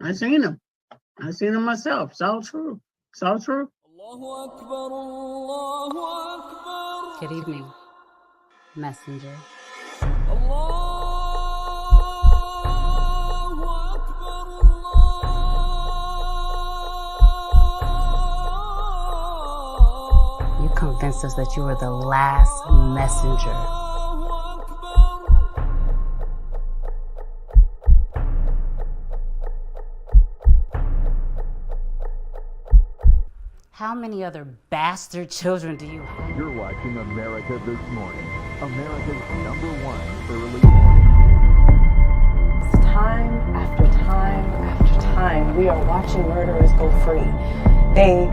I seen them. I seen them myself. It's all true. It's all true. Good evening, messenger. You convinced us that you were the last messenger. How many other bastard children do you have? You're watching America This Morning, America's #1 early. Time after time after time, we are watching murderers go free. They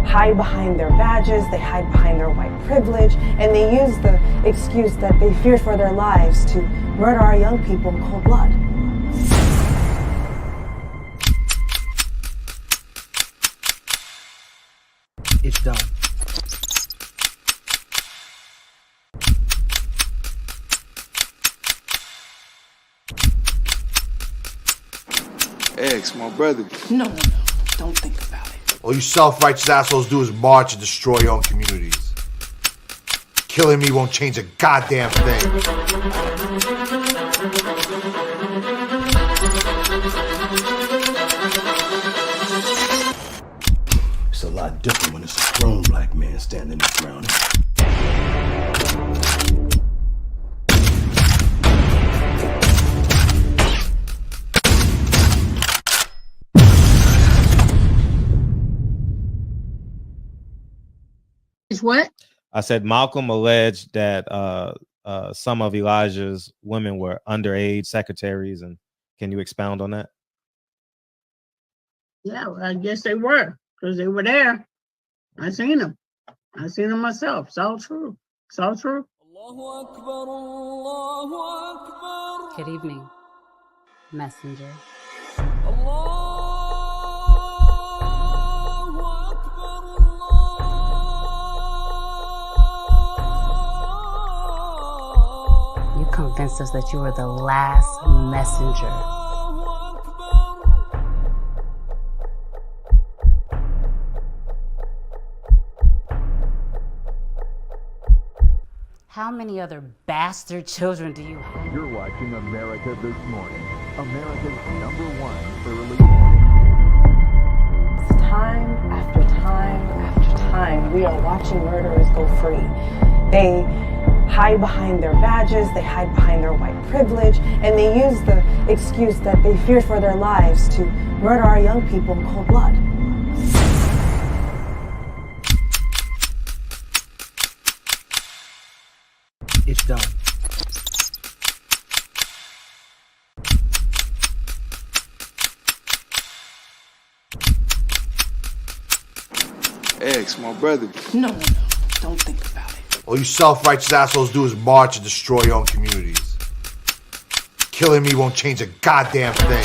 hide behind their badges, they hide behind their white privilege, and they use the excuse that they fear for their lives to murder our young people in cold blood. It's done. Eggs, my brother. No. Don't think about it. All you self-righteous assholes do is march and destroy your own communities. Killing me won't change a goddamn thing. It's a lot different when it's a grown black man standing his ground. It's what? I said Malcolm alleged that some of Elijah's women were underage secretaries, and can you expound on that? Yeah, well, I guess they were, because they were there. I seen them. I seen them myself. It's all true. It's all true. Good evening, messenger. You convinced us that you were the last messenger. How many other bastard children do you have? You're watching America This Morning, America's #1 early. Time after time after time, we are watching murderers go free. They hide behind their badges, they hide behind their white privilege, and they use the excuse that they fear for their lives to murder our young people in cold blood. It's done. Eggs, my brother. No. Don't think about it. All you self-righteous assholes do is march and destroy your own communities. Killing me won't change a goddamn thing.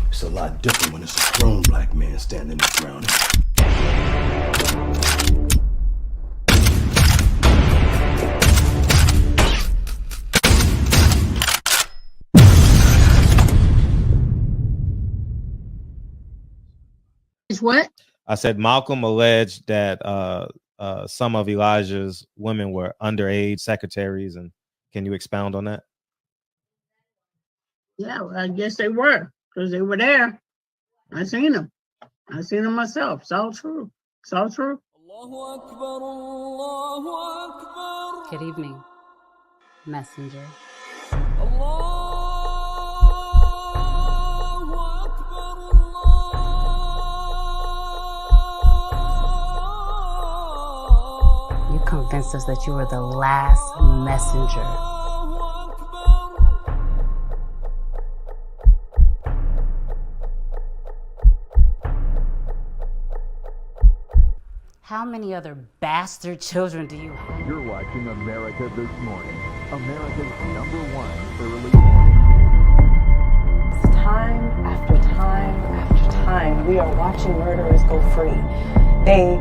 It's a lot different when it's a grown black man standing his ground. It's what? I said Malcolm alleged that some of Elijah's women were underage secretaries, and can you expound on that? Yeah, well, I guess they were, because they were there. I seen them. I seen them myself. It's all true. It's all true. Good evening, messenger. You convinced us that you were the last messenger. How many other bastard children do you have? You're watching America This Morning, America's #1 early. Time after time after time, we are watching murderers go free. They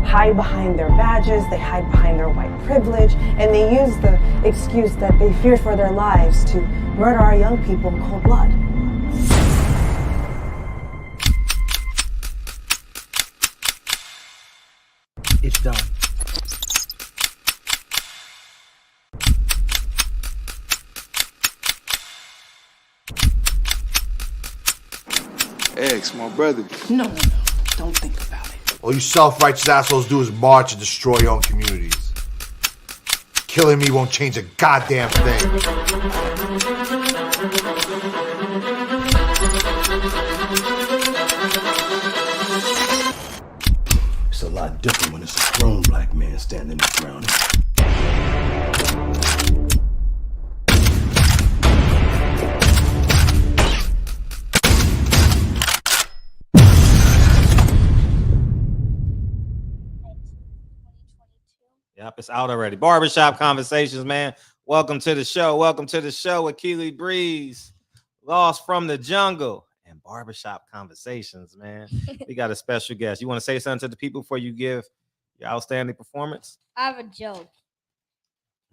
hide behind their badges, they hide behind their white privilege, and they use the excuse that they fear for their lives to murder our young people in cold blood. It's done. Ex, my brother. No. Don't think about it. All you self-righteous assholes do is march and destroy your own communities. Killing me won't change a goddamn thing. It's a lot different when it's a grown black man standing there frowning. Yep, it's out already. Barbershop Conversations, man. Welcome to the show. Welcome to the show with Keely Breeze, Lost from the Jungle, and Barbershop Conversations, man. We got a special guest. You want to say something to the people before you give your outstanding performance? I have a joke.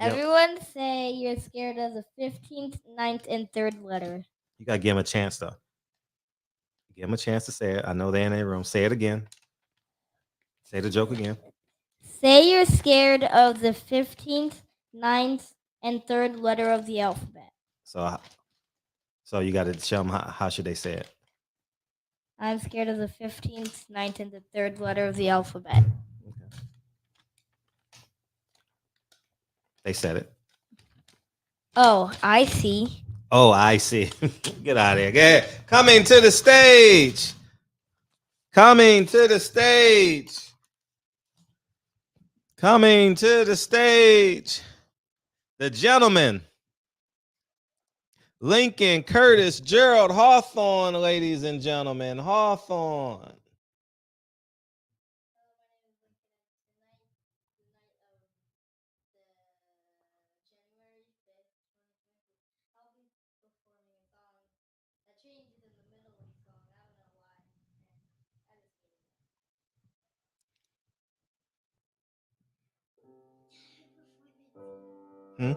Yep. Everyone say you're scared of the 15th, 9th, and 3rd letter. You got to give them a chance, though. Give them a chance to say it. I know they're in their room. Say it again. Say the joke again. Say you're scared of the 15th, 9th, and 3rd letter of the alphabet. So you got to show them how should they say it. I'm scared of the 15th, 9th, and the 3rd letter of the alphabet. Okay. They said it. Oh, I see. Oh, I see. Get out of here. Get coming to the stage. Coming to the stage. Coming to the stage. The gentleman. Lincoln Curtis Gerald Hawthorne, ladies and gentlemen. Hawthorne. Hmm?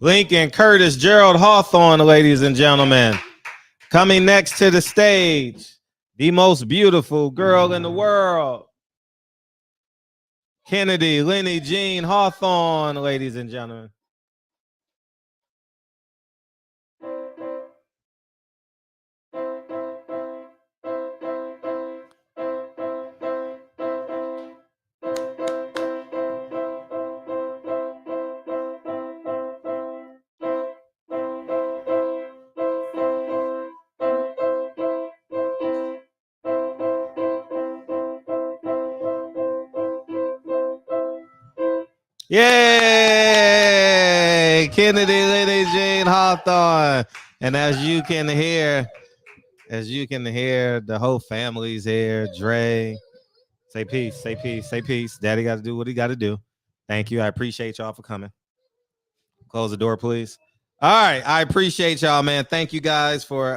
Lincoln Curtis Gerald Hawthorne, ladies and gentlemen. Coming next to the stage, the most beautiful girl in the world, Kennedy Lenny Jean Hawthorne, ladies and gentlemen. Yay! Kennedy, Lady Jean Hawthorne. And as you can hear, the whole family's here. Dre, say peace, say peace, say peace. Daddy got to do what he got to do. Thank you. I appreciate y'all for coming. Close the door, please. All right. I appreciate y'all, man. Thank you guys for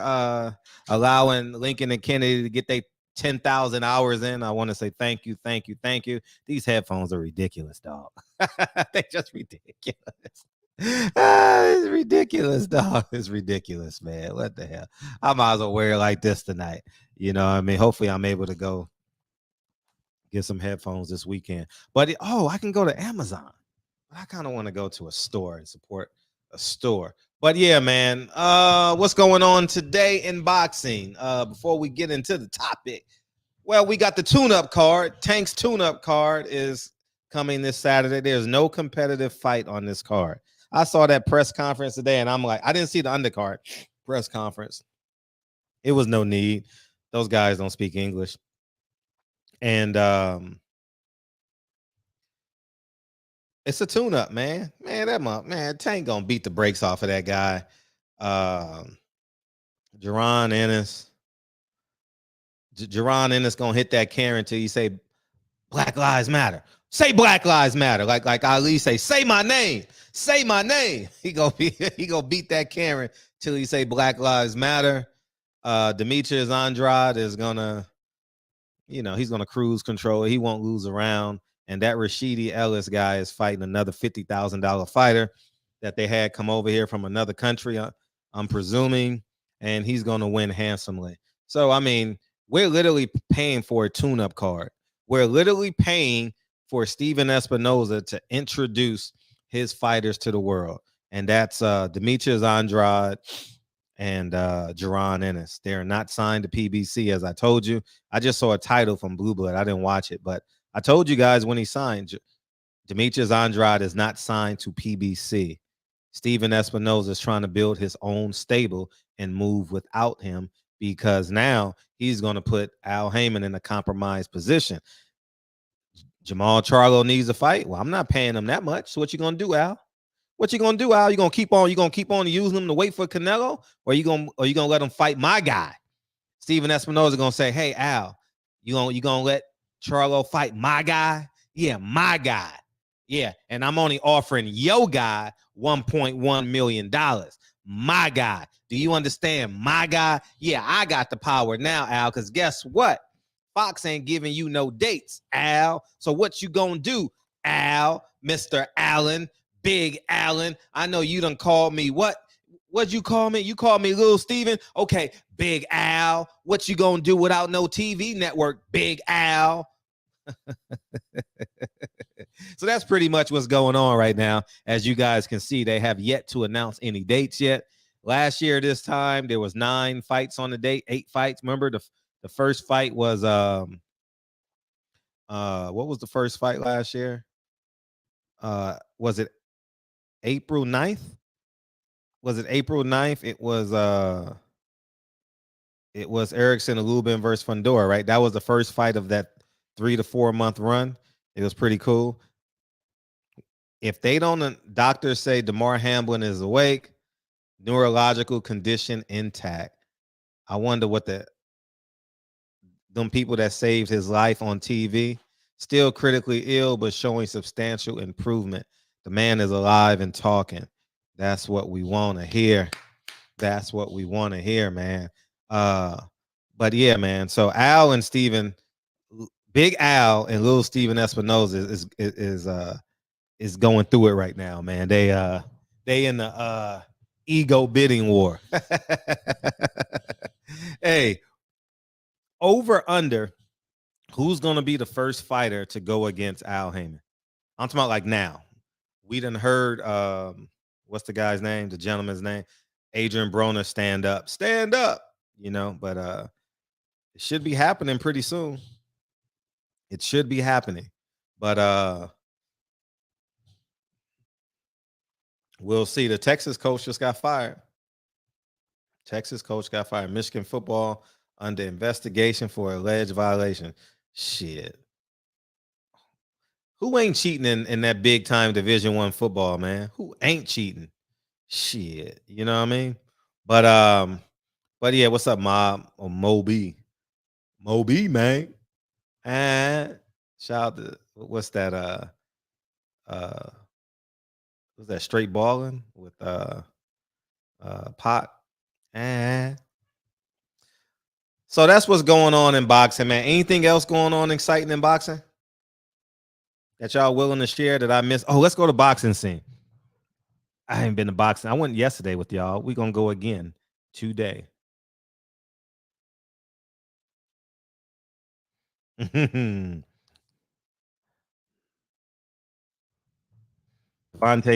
allowing Lincoln and Kennedy to get their 10,000 hours in. I want to say thank you, thank you, thank you. These headphones are ridiculous, dog. They're just ridiculous. It's ridiculous, dog. It's ridiculous, man. What the hell? I might as well wear it like this tonight. You know what I mean? Hopefully I'm able to go get some headphones this weekend. But I can go to Amazon. I kind of want to go to a store and support a store. But yeah, man, what's going on today in boxing? Before we get into the topic, well, we got the tune-up card. Tank's tune-up card is coming this Saturday. There's no competitive fight on this card. I saw that press conference today, and I'm like, I didn't see the undercard press conference. It was no need. Those guys don't speak English. And it's a tune-up, man. Man, Tank gonna beat the brakes off of that guy. Jerome Ennis. Jerome Ennis gonna hit that Karen until you say Black Lives Matter. Say Black Lives Matter. Like Ali say my name. Say my name. He gonna beat that Karen till he say Black Lives Matter. Demetrius Andrade is gonna, he's gonna cruise control. He won't lose around. And that Rashidi Ellis guy is fighting another $50,000 fighter that they had come over here from another country, I'm presuming, and he's going to win handsomely. So, I mean, we're literally paying for a tune-up card. We're literally paying for Steven Espinoza to introduce his fighters to the world, and that's Demetrius Andrade and Jerome Ennis. They're not signed to PBC, as I told you. I just saw a title from Blue Blood. I didn't watch it, but I told you guys when he signed, Demetrius Andrade is not signed to PBC. Steven Espinoza is trying to build his own stable and move without him because now he's going to put Al Haymon in a compromised position. Jamal Charlo needs a fight. Well, I'm not paying him that much. So what you going to do, Al? What you going to do, Al? You going to keep on using him to wait for Canelo, or you going to let him fight my guy? Steven Espinoza going to say, "Hey, Al, you going to let Charlo fight my guy?" Yeah, my guy. Yeah, and I'm only offering your guy $1.1 million. My guy. Do you understand? My guy. Yeah, I got the power now, Al, because guess what? Fox ain't giving you no dates, Al. So what you gonna do, Al, Mr. Allen, Big Allen? I know you done called me what? What'd you call me? You called me Little Steven? Okay, Big Al. What you gonna do without no TV network, Big Al? So that's pretty much what's going on right now. As you guys can see, they have yet to announce any dates yet. Last year this time there was 9 fights on the date, 8 fights. Remember the first fight was what was the first fight last year? Was it April 9th? Was it April 9th? It was Erickson and Lubin versus Fundora, right? That was the first fight of that 3 to 4 month run. It was pretty cool. If they don't, doctors say Damar Hamlin is awake, neurological condition intact. I wonder what them people that saved his life on TV, still critically ill, but showing substantial improvement. The man is alive and talking. That's what we want to hear. That's what we want to hear, man. But yeah, man. So Al and Steven, Big Al and Little Steven Espinoza is going through it right now, man. They in the ego bidding war. Hey, over under, who's gonna be the first fighter to go against Al Haymon? I'm talking about like now. We done heard what's the guy's name? The gentleman's name? Adrian Broner, stand up. But it should be happening pretty soon. It should be happening. But we'll see. The Texas coach just got fired. Michigan football under investigation for alleged violation. Shit. Who ain't cheating in that big time Division I football, man? Who ain't cheating? Shit, you know what I mean? But yeah, what's up, Mob or Moby? Moby, man. And shout out to what's that? Was that straight balling with Pot? And so that's what's going on in boxing, man. Anything else going on exciting in boxing that y'all willing to share that I missed? Oh, let's go to boxing scene. I ain't been to boxing. I went yesterday with y'all. We're gonna go again today. Devontae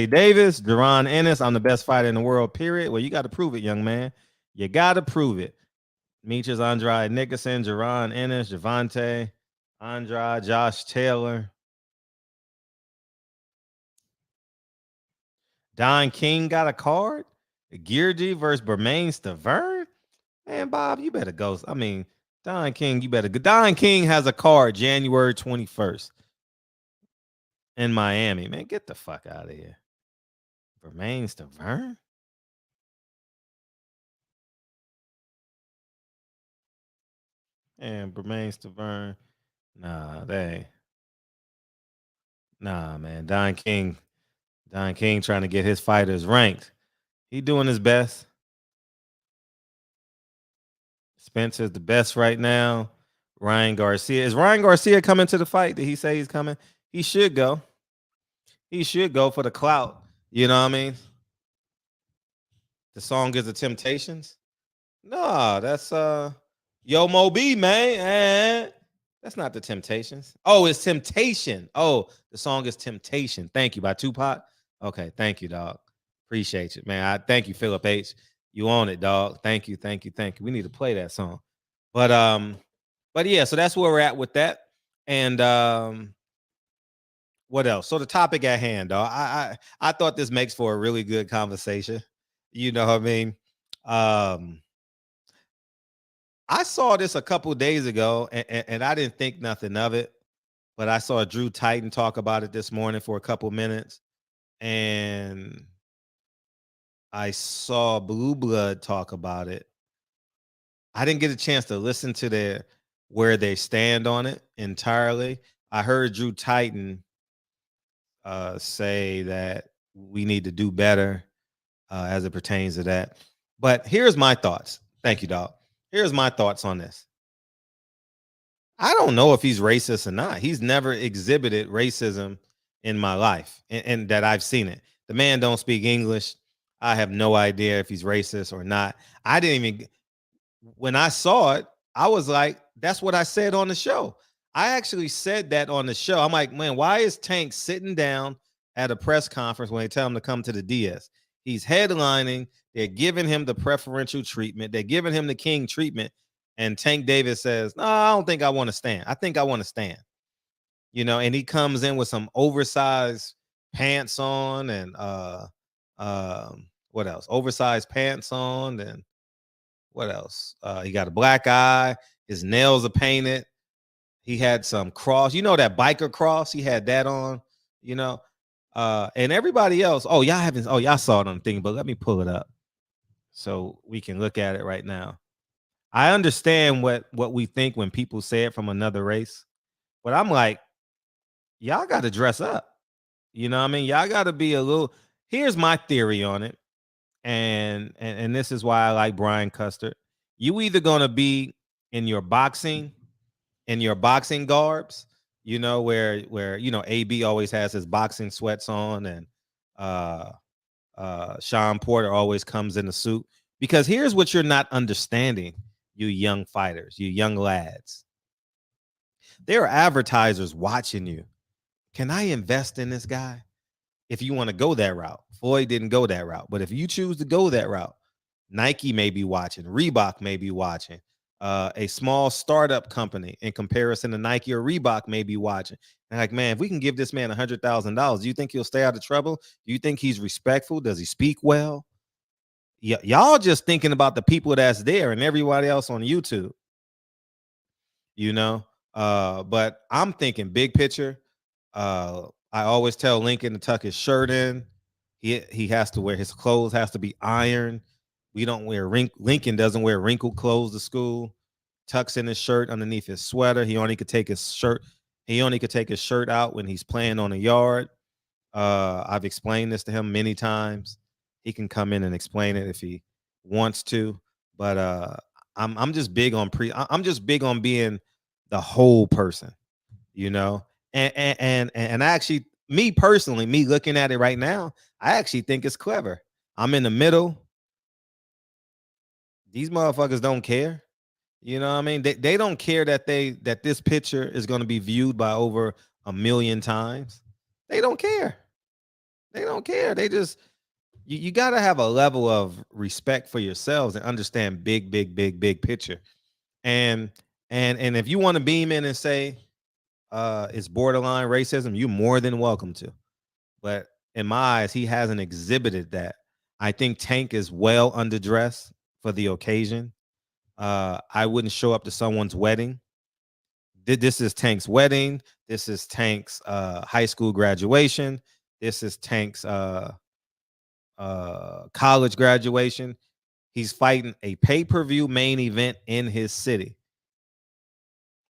Davis, Jerome Ennis, I'm the best fighter in the world, period. Well, you got to prove it, young man. You got to prove it. Meechers, Andrade Nicholson, Jerome Ennis, Javante, Andrade, Josh Taylor. Don King got a card. Geargy versus Bermain Stavern. Man, Bob, you better go. I mean, Don King, you better go. Don King has a card January 21st in Miami. Man, get the fuck out of here. Bermain Stavern? And Bermain Stavern. Nah, man. Don King trying to get his fighters ranked. He doing his best. Spencer's the best right now. Ryan Garcia. Is Ryan Garcia coming to the fight? Did he say he's coming? He should go. He should go for the clout. You know what I mean? The song is The Temptations. No, that's Yo Moby, man. That's not The Temptations. Oh, it's Temptation. Oh, the song is Temptation. Thank you by Tupac. Okay, thank you, dog. Appreciate you, man. I thank you, Philip H. You own it, dog. Thank you. We need to play that song. But yeah, so that's where we're at with that. And what else? So the topic at hand, dog. I thought this makes for a really good conversation. You know what I mean? I saw this a couple days ago, and I didn't think nothing of it, but I saw Drew Titan talk about it this morning for a couple minutes, and I saw Blue Blood talk about it. I didn't get a chance to listen to where they stand on it entirely. I heard Drew Titan say that we need to do better as it pertains to that. But here's my thoughts. Thank you, dog. Here's my thoughts on this. I don't know if he's racist or not. He's never exhibited racism in my life, and that I've seen it. The man don't speak English. I have no idea if he's racist or not. I didn't even, when I saw it, I was like, that's what I said on the show. I actually said that on the show. I'm like, man, why is Tank sitting down at a press conference when they tell him to come to the DS? He's headlining. They're giving him the preferential treatment. They're giving him the king treatment. And Tank Davis says, no, I don't think I want to stand. I think I want to stand. You know, and he comes in with some oversized pants on and what else? Oversized pants on and what else? He got a black eye. His nails are painted. He had some cross. You know that biker cross? He had that on, you know. And everybody else, y'all saw it on the thing, but let me pull it up so we can look at it right now. I understand what we think when people say it from another race, but I'm like, y'all got to dress up. You know what I mean? Y'all got to be a little. Here's my theory on it, and this is why I like Brian Custer. You either gonna be in your boxing garbs, you know, where you know AB always has his boxing sweats on, and Sean Porter always comes in a suit. Because here's what you're not understanding, you young fighters, you young lads. There are advertisers watching you. Can I invest in this guy? If you want to go that route. Floyd didn't go that route. But if you choose to go that route, Nike may be watching. Reebok may be watching. A small startup company in comparison to Nike or Reebok may be watching. And like, man, if we can give this man $100,000, do you think he'll stay out of trouble? Do you think he's respectful? Does he speak well? Y'all just thinking about the people that's there and everybody else on YouTube, you know. But I'm thinking big picture. I always tell Lincoln to tuck his shirt in. He has to wear his clothes has to be ironed. We don't wear Lincoln doesn't wear wrinkled clothes to school. Tucks in his shirt underneath his sweater. He only could take his shirt out when he's playing on a yard. I've explained this to him many times. He can come in and explain it if he wants to, but I'm just big on I'm just big on being the whole person, you know. And actually, me personally, me looking at it right now, I actually think it's clever. I'm in the middle. These motherfuckers don't care. You know what I mean? They don't care that this picture is going to be viewed by over 1 million times. They don't care. They don't care. They just you got to have a level of respect for yourselves and understand big picture. And if you want to beam in and say it's borderline racism, you're more than welcome to. But in my eyes, he hasn't exhibited that. I think Tank is well underdressed for the occasion. I wouldn't show up to someone's wedding. This is Tank's wedding. This is Tank's high school graduation. This is Tank's college graduation. He's fighting a pay-per-view main event in his city.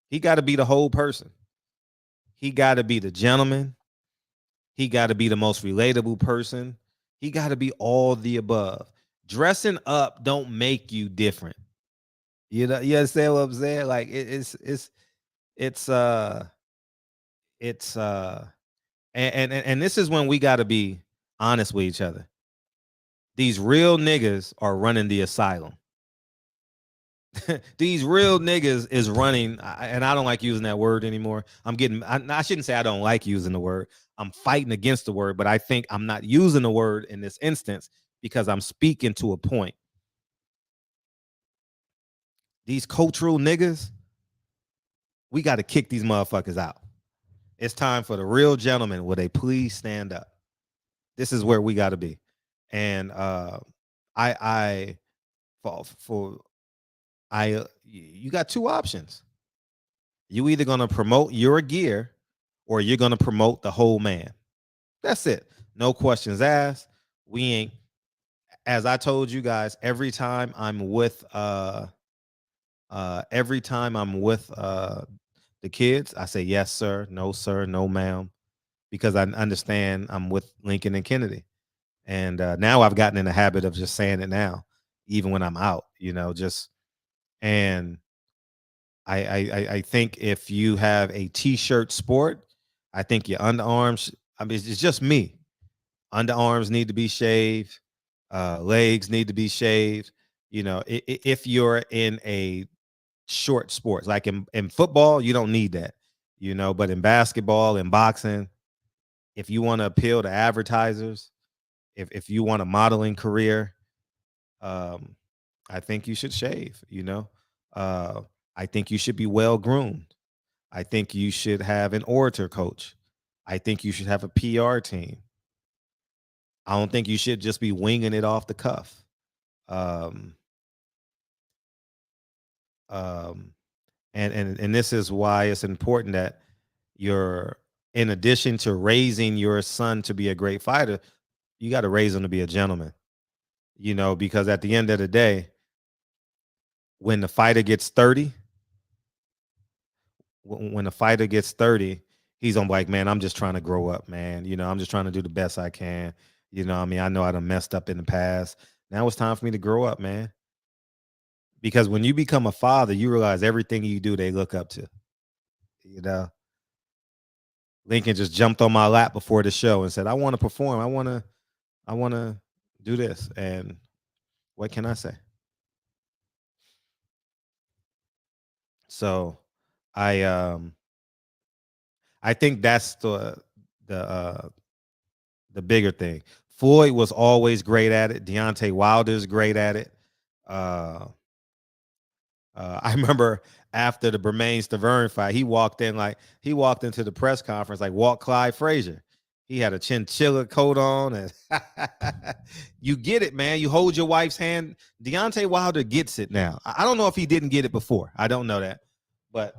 He got to be the whole person. He got to be the gentleman. He got to be the most relatable person. He got to be all the above. Dressing up don't make you different. You know, you understand what I'm saying? Like it's and this is when we got to be honest with each other. These real niggas are running the asylum. These real niggas is running, and I don't like using that word anymore. I shouldn't say I don't like using the word. I'm fighting against the word, but I think I'm not using the word in this instance because I'm speaking to a point. These cultural niggas, we got to kick these motherfuckers out. It's time for the real gentlemen. Will they please stand up? This is where we got to be. And you got two options. You either going to promote your gear or you're going to promote the whole man. That's it. No questions asked. We ain't, as I told you guys, every time I'm with the kids, I say yes sir, no ma'am, because I understand I'm with Lincoln and Kennedy. And now I've gotten in the habit of just saying it now, even when I'm out, you know, and I think if you have a t-shirt sport, I think your underarms, I mean, it's just me. Underarms need to be shaved. Legs need to be shaved. You know, if you're in a short sports, like in football, you don't need that, you know, but in basketball and boxing, if you want to appeal to advertisers, if you want a modeling career, I think you should shave, you know. I think you should be well groomed. I think you should have an orator coach. I think you should have a PR team. I don't think you should just be winging it off the cuff. And this is why it's important that you're, in addition to raising your son to be a great fighter, you got to raise him to be a gentleman, you know, because at the end of the day, when the fighter gets 30, he's on like, man, I'm just trying to grow up, man. You know, I'm just trying to do the best I can. You know, I mean, I know I done messed up in the past. Now it's time for me to grow up, man. Because when you become a father, you realize everything you do, they look up to. You know, Lincoln just jumped on my lap before the show and said, I want to perform. I want to do this. And what can I say? So I think that's the bigger thing. Floyd was always great at it. Deontay Wilder's great at it. I remember after the Bermain-Stavern fight, he walked into the press conference like Walt Clyde Frazier. He had a chinchilla coat on, and you get it, man. You hold your wife's hand. Deontay Wilder gets it now. I don't know if he didn't get it before. I don't know that, but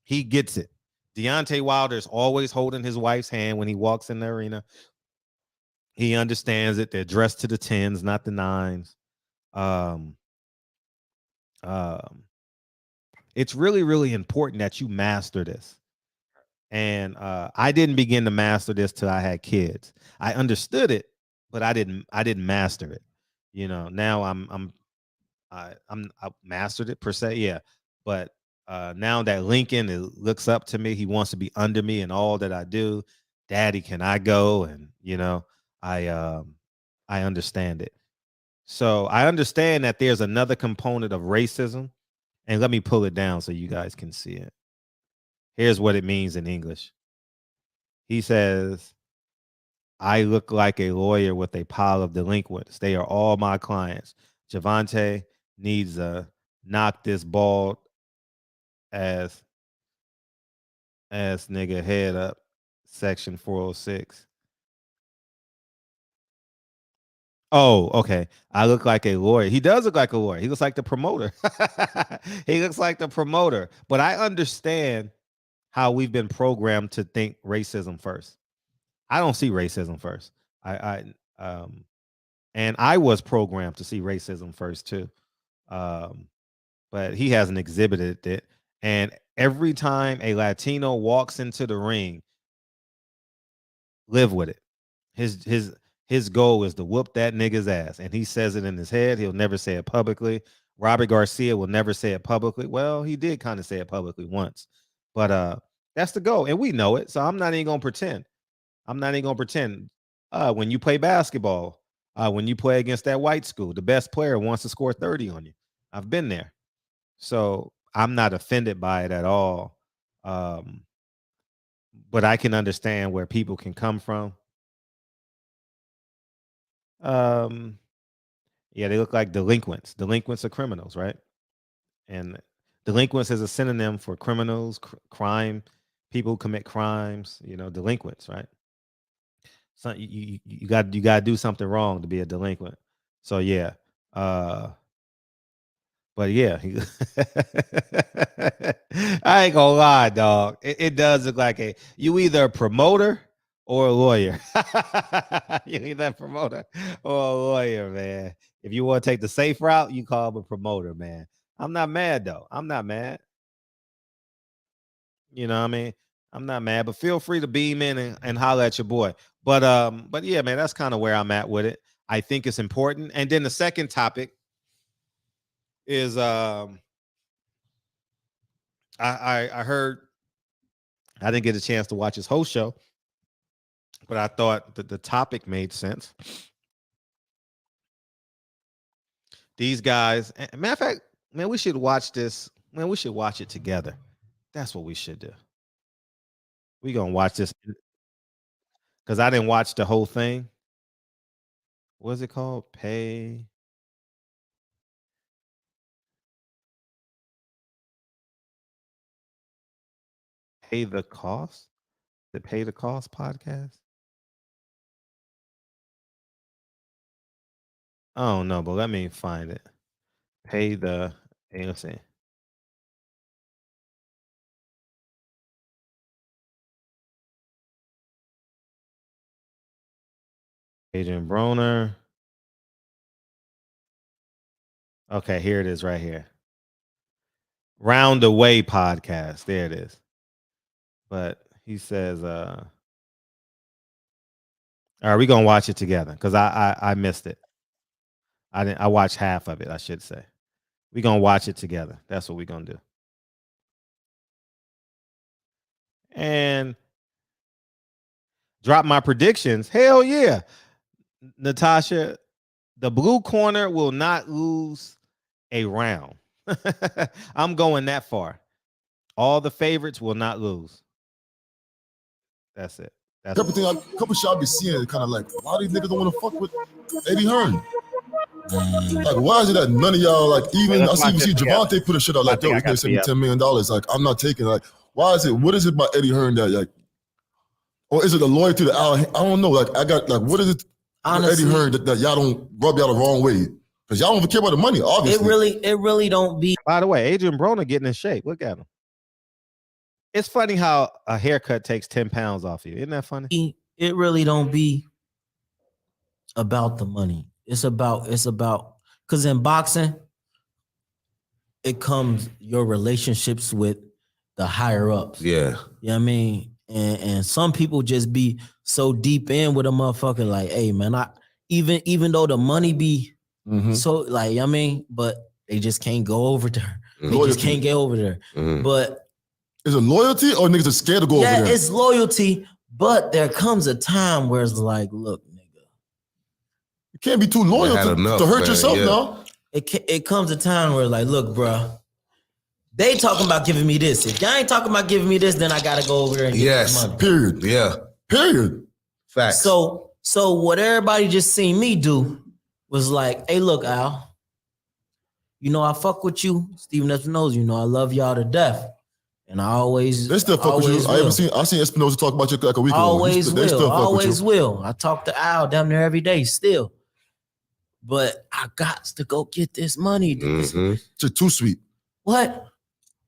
he gets it. Deontay Wilder's always holding his wife's hand when he walks in the arena. He understands it. They're dressed to the 10s, not the 9s. It's really, really important that you master this. And I didn't begin to master this till I had kids. I understood it, but I didn't master it. You know, now I mastered it per se, yeah. But now that Lincoln looks up to me, he wants to be under me in all that I do. Daddy, can I go? And you know, I understand it. So I understand that there's another component of racism, and let me pull it down so you guys can see it. Here's what it means in English. He says, I look like a lawyer with a pile of delinquents. They are all my clients. Javante needs to knock this bald ass nigga head up. Section 406. Oh, okay. I look like a lawyer. He does look like a lawyer. He looks like the promoter. He looks like the promoter. But I understand how we've been programmed to think racism first. I don't see racism first. And I was programmed to see racism first too. But he hasn't exhibited it. And every time a Latino walks into the ring, live with it. His goal is to whoop that nigga's ass. And he says it in his head. He'll never say it publicly. Robert Garcia will never say it publicly. Well, he did kind of say it publicly once. But that's the goal. And we know it. So I'm not even going to pretend. When you play basketball, when you play against that white school, the best player wants to score 30 on you. I've been there. So I'm not offended by it at all. But I can understand where people can come from. Yeah, they look like delinquents. Delinquents are criminals, right? And delinquents is a synonym for criminals, crime, people who commit crimes, you know, delinquents, right? So you got to do something wrong to be a delinquent. So yeah. But yeah, I ain't gonna lie, dog. It does look like you either a promoter or a lawyer. You either a promoter or a lawyer, man. If you want to take the safe route, you call him a promoter, man. I'm not mad though. I'm not mad. You know what I mean? I'm not mad, but feel free to beam in and holler at your boy. But yeah, man, that's kind of where I'm at with it. I think it's important. And then the second topic is I heard, I didn't get a chance to watch his whole show, but I thought that the topic made sense. These guys, matter of fact, man, we should watch this. Man, we should watch it together. That's what we should do. We gonna watch this because I didn't watch the whole thing. What's it called? Pay the cost? The Pay the Cost podcast? I don't know, but let me find it. Hey, let's see. Adrian Broner. Okay, here it is right here. Round Away podcast. There it is. But he says, all right, we're gonna watch it together because I missed it. I watched half of it, I should say. We're gonna watch it together. That's what we're gonna do. And drop my predictions. Hell yeah. Natasha, the blue corner will not lose a round. I'm going that far. All the favorites will not lose. That's it. That's couple shit I be seeing kind of like, why these niggas don't want to fuck with Eddie Hearn? Like, why is it that none of y'all, like, even I see Javante put a shit out like, yo, he's gonna send me $10 million. Like, I'm not taking it. Like, why is it? What is it about Eddie Hearn that, like, or is it the loyalty to Al? I don't know. Like, I got, like, what is it? Honestly, Eddie Hearn that y'all don't rub y'all the wrong way because y'all don't care about the money. Obviously, it really don't be. By the way, Adrian Broner getting in shape. Look at him. It's funny how a haircut takes 10 pounds off you. Isn't that funny? It really don't be about the money. It's about because in boxing, it comes your relationships with the higher ups. Yeah. You know what I mean? And some people just be so deep in with a motherfucker like, hey man, even though the money be so like, you know what I mean, but they just can't go over there. They just can't get over there. But is it loyalty or niggas are scared to go over there? Yeah, it's loyalty, but there comes a time where it's like, look, nigga, you can't be too loyal to hurt yourself now. It comes a time where like, look, bro, they talking about giving me this. If y'all ain't talking about giving me this, then I gotta go over there and get this money. Period. Yeah. Period. Facts. So what everybody just seen me do was like, hey, look, Al, you know I fuck with you. Steven Espinosa, you know I love y'all to death. And I always they still fuck with you. I seen Espinosa talk about you like a week ago. Always will. I talk to Al damn near every day still. But I got to go get this money. It's just too sweet. What?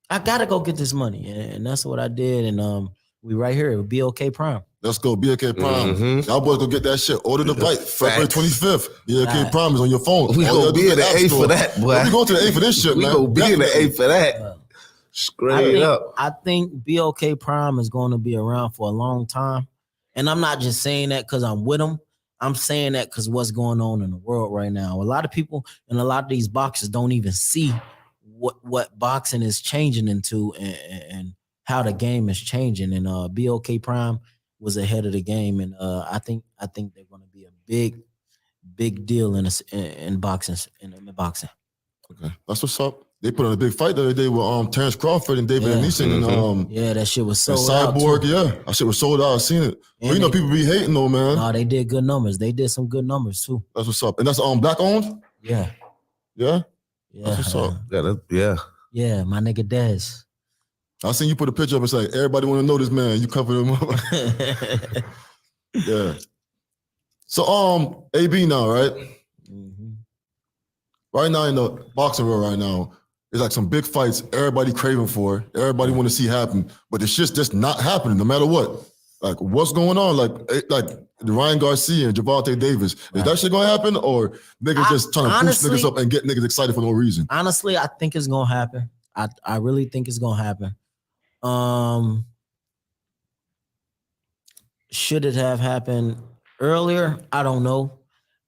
I gotta go get this money, and that's what I did. And we right here. It would be okay Prime. Let's go, BLK Prime. Y'all boys go get that shit. Order the flight, February 25th. BLK Prime is on your phone. We gonna be in the A for that, boy. We going to the A for this shit, man. We gonna be in the A for that. Straight up. I think BLK Prime is going to be around for a long time, and I'm not just saying that because I'm with them. I'm saying that because what's going on in the world right now. A lot of people and a lot of these boxers don't even see what boxing is changing into and how the game is changing. And BLK Prime was ahead of the game, and I think they're going to be a big deal in boxing. In boxing. Okay, that's what's up. They put on a big fight the other day with Terrence Crawford and David Neeson and that shit was sold out. Cyborg, that shit was sold out. I seen it. But you know people be hating though, man. No, they did good numbers. They did some good numbers too. That's what's up. And that's black owned? Yeah. Yeah? Yeah. That's what's up. Yeah, my nigga Des. I seen you put a picture up and say, everybody want to know this man. You cover him up. Yeah. So AB now, right? Right now in the boxing world right now, there's like some big fights everybody craving for, everybody want to see happen, but the shit's just not happening no matter what. Like what's going on? Like the Ryan Garcia and Javante Davis. Is that shit gonna happen, or niggas just trying to boost niggas up and get niggas excited for no reason? Honestly, I think it's gonna happen. I really think it's gonna happen. Should it have happened earlier? I don't know.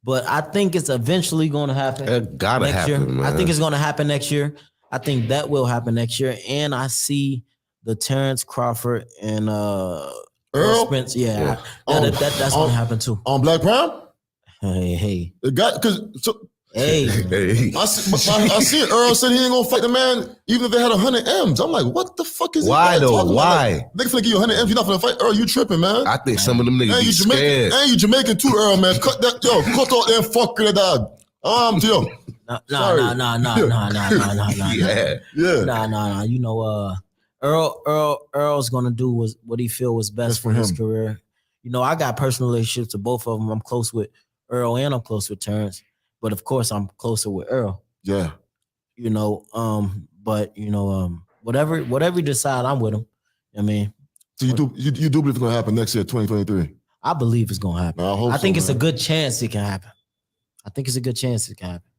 But I think it's eventually going to happen. It gotta next happen, year. man. I think it's going to happen next year. I think that will happen next year. And I see the Terrence Crawford and Earl Spence. Yeah, that's going to happen too. On Black Prime? Hey. It got because hey. I see Earl said he ain't gonna fight the man even if they had 100 M's. I'm like, what the fuck is why though? Why? Nigga finna give you 100 M's. You're not finna fight Earl. You tripping, man? I think some of them niggas be scared. And you Jamaican too, Earl, man. Cut that, cut out that fucker, dog. Yo. No. You know, Earl's gonna do what he feel was best for his career. You know, I got personal relationships with both of them. I'm close with Earl and I'm close with Terrence. But of course, I'm closer with Earl. Yeah. You know, but you know, whatever you decide, I'm with him. I mean, so you do believe it's gonna happen next year, 2023? I believe it's gonna happen. I think it's a good chance it can happen.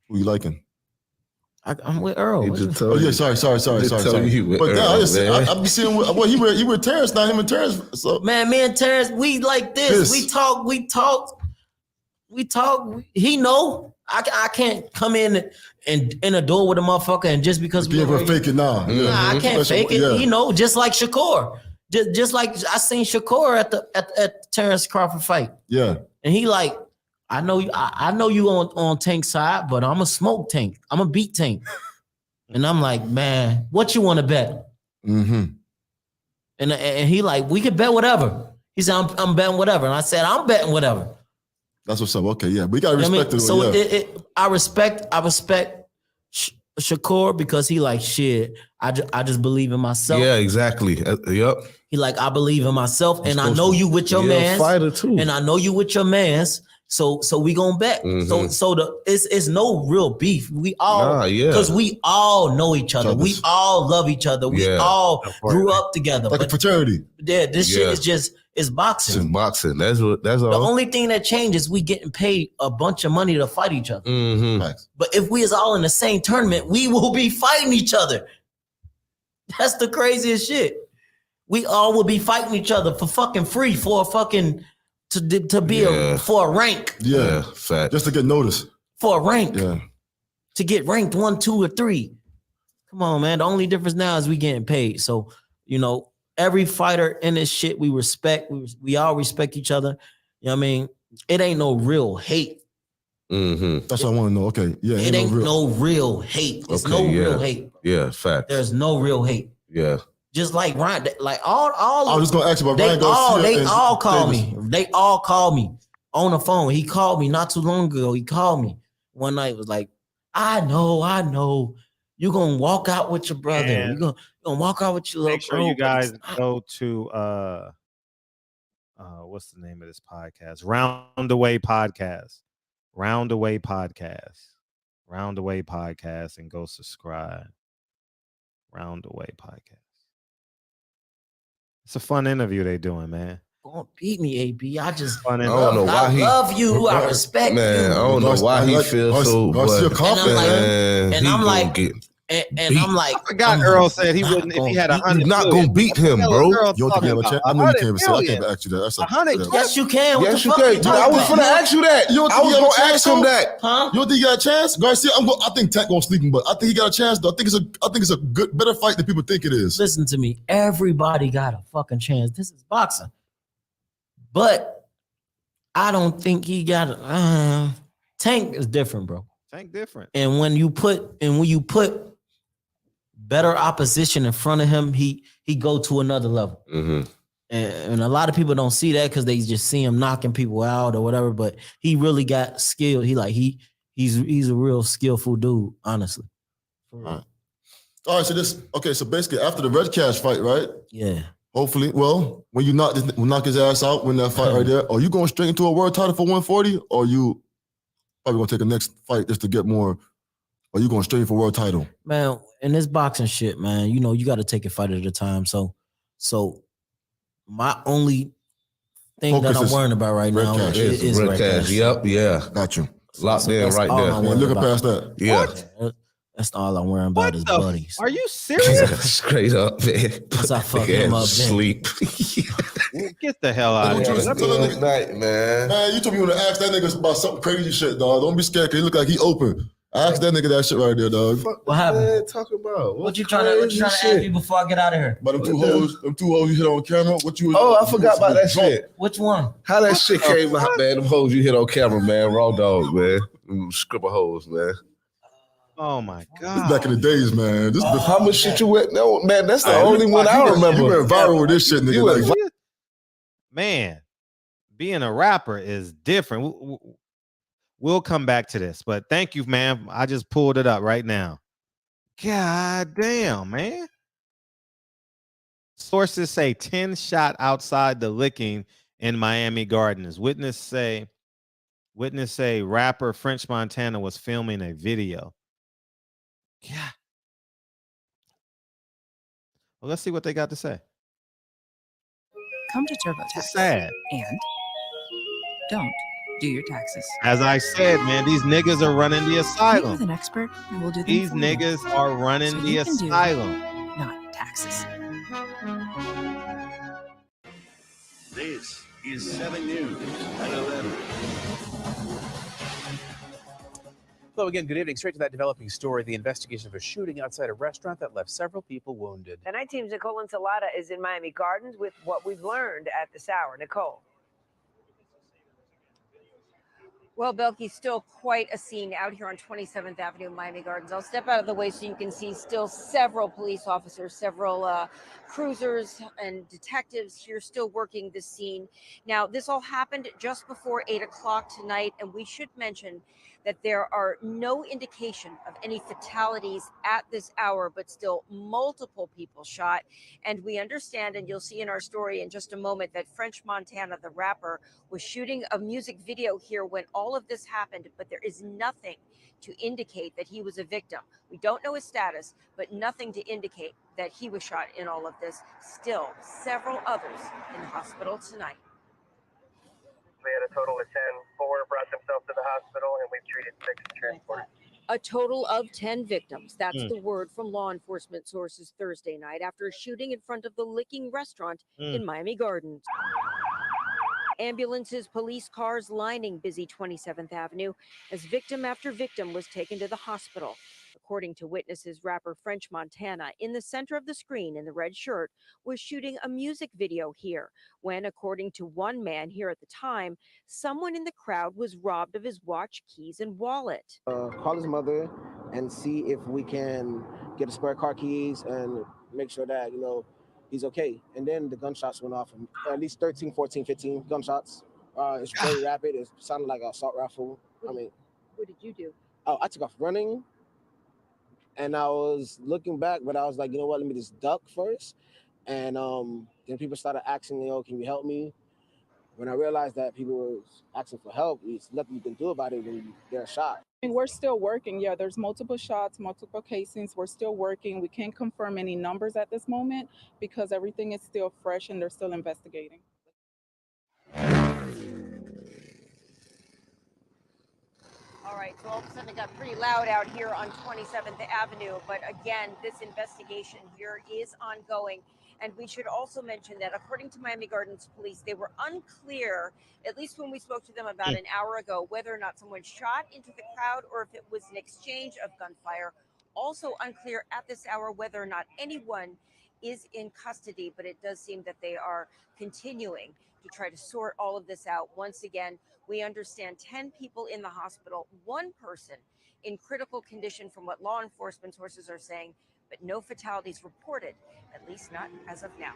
Who you liking? I'm with Earl. Sorry. But I be seeing he with Terrence now. Him and Terrence. So man, me and Terrence, we like this. We talk. He know. I can't come in a door with a motherfucker and just because we ever fake it now. Nah, I can't fake it. Yeah. You know, just like Shakur. Just like I seen Shakur at the Terrence Crawford fight. Yeah. And he like, I know you on Tank's side, but I'm a smoke Tank. I'm a beat Tank. And I'm like, man, what you want to bet? Mm-hmm. And he like, we could bet whatever. He said, I'm betting whatever. And I said, I'm betting whatever. That's what's up. Okay, yeah, we gotta respect it. So I respect Shakur because he like shit. I just believe in myself. Yeah, exactly. Yep. He like I believe in myself, and I know you with your mans. Fighter too. And I know you with your mans. So we gonna bet. So it's no real beef. We all because we all know each other. We all love each other. We all grew up together. Like a fraternity. Yeah, this shit is just boxing. It's boxing. That's all. The only thing that changes, we getting paid a bunch of money to fight each other. But if we is all in the same tournament, we will be fighting each other. That's the craziest shit. We all will be fighting each other for fucking free, for a fucking to be for a rank. Yeah, fact. Just to get noticed. For a rank. Yeah. To get ranked 1, 2, or 3. Come on, man. The only difference now is we getting paid. So, you know, every fighter in this shit we respect. We all respect each other. You know what I mean? It ain't no real hate. That's what I want to know. Okay. Yeah. It ain't no real hate. There's no real hate. Yeah, fact. There's no real hate. Yeah. Just like Ryan, like all. I was just gonna ask you about Ryan Garcia. They all call me. They all call me on the phone. He called me not too long ago. He called me one night. Was like, I know. You're gonna walk out with your brother. You're gonna walk out with your little. Make sure you guys go to what's the name of this podcast? Roundaway Podcast. Roundaway Podcast, and go subscribe. Roundaway Podcast. It's a fun interview they doing, man. Don't beat me, AB. I just I don't know why I love you. I respect you. Man, I don't know why he feels so. And I'm like, I'm like, I forgot Earl said he wouldn't if he had 100. He's not gonna beat him, bro. You don't think you have a chance? I know you can't say. I can't ask you that. That's 100. Yes, you can. Yes, you can. I was gonna ask you that. I was gonna ask him that. Huh? You don't think he got a chance? Garcia, I think Tech gonna sleep him, but I think he got a chance. Though I think it's a good, better fight than people think it is. Listen to me. Everybody got a fucking chance. This is boxing, but I don't think he got a Tank is different, bro. Tank different. And when you put better opposition in front of him, he go to another level. And a lot of people don't see that because they just see him knocking people out or whatever. But he really got skill. He's a real skillful dude, honestly. All right. So basically after the Red Cash fight, right? Yeah. Hopefully, well, when you knock his ass out, win that fight right there, are you going straight into a world title for 140, or you probably gonna take a next fight just to get more? Or you going straight for world title? Man, in this boxing shit, man, you know, you got to take it fight at a time. So my only thing that I'm worrying about right now is Red Cash. Yep, yeah. Got you. Locked in right there. Looking past that. Yeah. That's all I'm worrying about is buddies. Are you serious? Straight up, man. Once I fuck him up, sleep. Get the hell out of here. Good night, man. Man, you told me you want to ask that nigga about something crazy shit, dog. Don't be scared, because he look like he open. Ask that nigga that shit right there, dog. What happened? Man, talking about what you trying to ask me before I get out of here? But them two hoes you hit on camera. I forgot about that shit. Which one? How that shit came out, man? Them hoes you hit on camera, man. Raw dog, man. Scribble hoes, man. Oh my God. This back in the days, man. How much shit you went? No, man, that's the only one I remember. You went viral with this shit, nigga. Man, being a rapper is different. We'll come back to this, but thank you, man. I just pulled it up right now. God damn, man. Sources say 10 shot outside the licking in Miami Gardens. Witness say rapper French Montana was filming a video. Yeah. Well, let's see what they got to say. Come to TurboTax. It's sad. And don't do your taxes. As I said, man, these niggas are running the asylum. Meet with an expert and we'll do them These for you. niggas are running So the you can do asylum. not taxes. This is 7 News at 11. Hello again, good evening. Straight to that developing story, the investigation of a shooting outside a restaurant that left several people wounded. The night team's Nicole Ensalada is in Miami Gardens with what we've learned at this hour. Nicole. Well, Belky, still quite a scene out here on 27th Avenue, Miami Gardens. I'll step out of the way so you can see still several police officers, several cruisers and detectives here still working this scene. Now, this all happened just before 8 o'clock tonight, and we should mention that there are no indication of any fatalities at this hour, but still multiple people shot. And we understand, and you'll see in our story in just a moment, that French Montana, the rapper, was shooting a music video here when all of this happened, but there is nothing to indicate that he was a victim. We don't know his status, but nothing to indicate that he was shot in all of this. Still, several others in the hospital tonight. We had a total of 10. 4 brought themselves to the hospital, and we've treated 6 and transported. A total of 10 victims. That's the word from law enforcement sources Thursday night after a shooting in front of the Licking restaurant in Miami Gardens. Ambulances, police cars lining busy 27th Avenue as victim after victim was taken to the hospital. According to witnesses, rapper French Montana, in the center of the screen in the red shirt, was shooting a music video here when, according to one man here at the time, someone in the crowd was robbed of his watch, keys, and wallet. Call his mother and see if we can get a spare car keys and make sure that, he's okay. And then the gunshots went off, at least 13, 14, 15 gunshots. It's very rapid. It sounded like an assault rifle. What did you do? Oh, I took off running. And I was looking back, but I was like, you know what, let me just duck first. And then people started asking, can you help me? When I realized that people were asking for help, there's nothing you can do about it when you get a shot. And we're still working. Yeah, there's multiple shots, multiple casings. We're still working. We can't confirm any numbers at this moment because everything is still fresh and they're still investigating. All right, so all of a sudden it got pretty loud out here on 27th Avenue. But again, this investigation here is ongoing. And we should also mention that according to Miami Gardens police, they were unclear, at least when we spoke to them about an hour ago, whether or not someone shot into the crowd or if it was an exchange of gunfire. Also unclear at this hour whether or not anyone is in custody, but it does seem that they are continuing to try to sort all of this out. Once again, we understand 10 people in the hospital, 1 person in critical condition from what law enforcement sources are saying, but no fatalities reported, at least not as of now.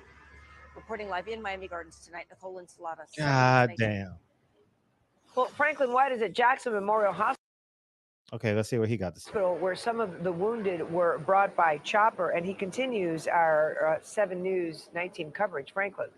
Reporting live in Miami Gardens tonight, Nicole Ensalada. God damn. Well, Franklin White is at Jackson Memorial Hospital. Okay, let's see what he got to say. Where some of the wounded were brought by chopper, and he continues our 7 News 19 coverage. Franklin.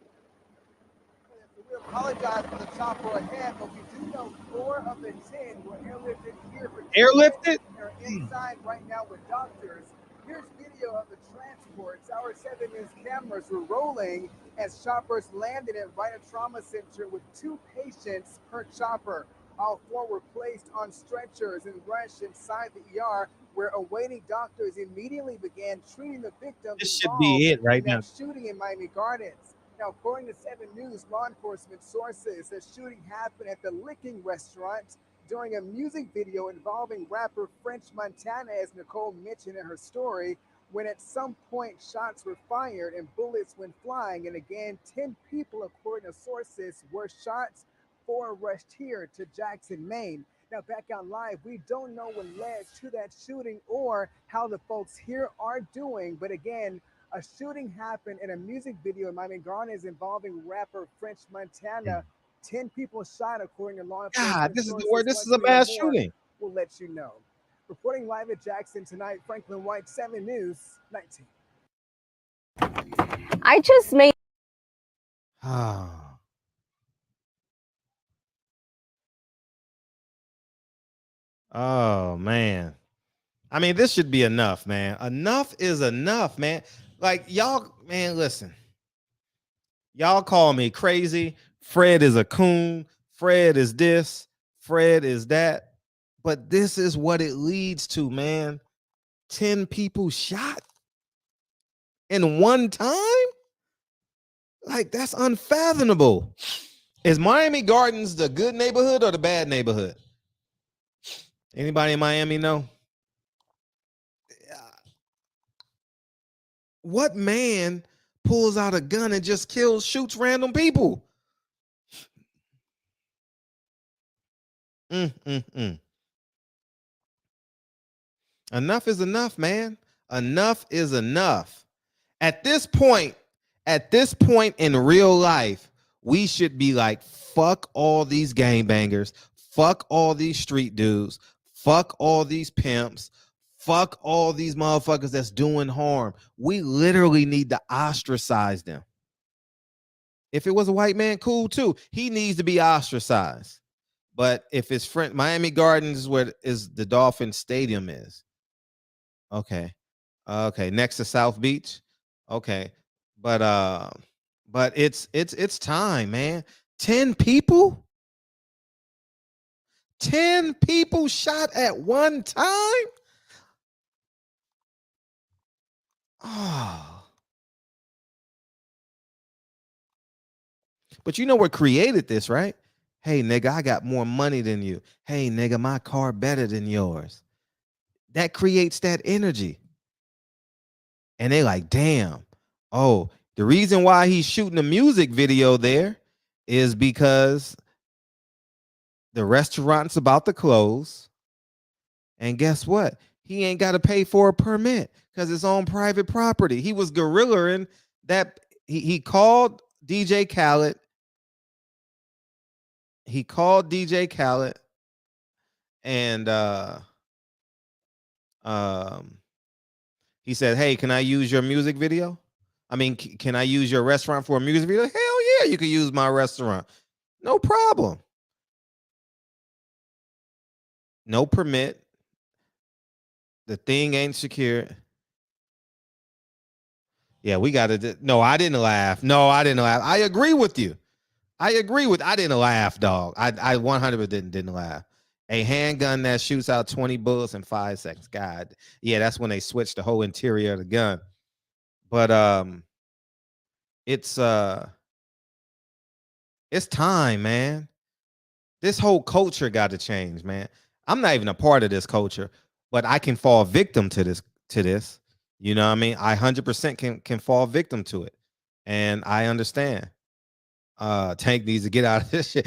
We apologize for the chopper ahead, but we do know 4 of the 10 were airlifted here. Airlifted? They're inside right now with doctors. Here's video of the transports. Our 7 News cameras were rolling as choppers landed at Rhino Trauma Center with 2 patients per chopper. All 4 were placed on stretchers and rushed inside the ER, where awaiting doctors immediately began treating the victims. This should be it right now. Shooting in Miami Gardens. Now, according to 7 News, law enforcement sources, the shooting happened at the Licking restaurant during a music video involving rapper French Montana, as Nicole mentioned in her story, when at some point shots were fired and bullets went flying. And again, 10 people, according to sources, were shot, 4 rushed here to Jackson, Maine. Now, back on live, we don't know what led to that shooting or how the folks here are doing. But again, a shooting happened in a music video in Miami Gardens involving rapper French Montana. 10 people shot, according to law enforcement. God, this is sources. the word. This Once is a we mass know more, shooting. We'll let you know. Reporting live at Jackson tonight, Franklin White, 7 News 19. I just made. Oh man. I mean, this should be enough, man. Enough is enough, man. Like, y'all, man, listen. Y'all call me crazy. Fred is a coon. Fred is this. Fred is that. But this is what it leads to, man. 10 people shot in one time? Like, that's unfathomable. Is Miami Gardens the good neighborhood or the bad neighborhood? Anybody in Miami know? What man pulls out a gun and just shoots random people? Enough is enough, man. Enough is enough. At this point in real life, we should be like, fuck all these gangbangers, fuck all these street dudes, Fuck all these pimps. Fuck all these motherfuckers that's doing harm. We literally need to ostracize them. If it was a white man, cool too. He needs to be ostracized. But if it's Miami Gardens is where the Dolphin Stadium is. Okay. Okay. Next to South Beach. Okay. But it's time, man. 10 people? 10 people shot at one time? Oh. But you know what created this, right? Hey, nigga, I got more money than you. Hey, nigga, my car better than yours. That creates that energy. And they like, damn. Oh, the reason why he's shooting a music video there is because the restaurant's about to close. And guess what? He ain't got to pay for a permit because it's on private property. He was guerrillaing that. He called DJ Khaled. He called DJ Khaled and he said, hey, can I use your music video? I mean, can I use your restaurant for a music video? Hell yeah, you can use my restaurant. No problem. No permit. The thing ain't secure. Yeah, we got to. No, I didn't laugh. No, I didn't laugh. I agree with you. I didn't laugh, dog. I 100% didn't laugh. A handgun that shoots out 20 bullets in 5 seconds. God. Yeah, that's when they switched the whole interior of the gun. But it's time, man. This whole culture got to change, man. I'm not even a part of this culture, but I can fall victim to this. You know what I mean? I 100% can fall victim to it. And I understand. Tank needs to get out of this shit.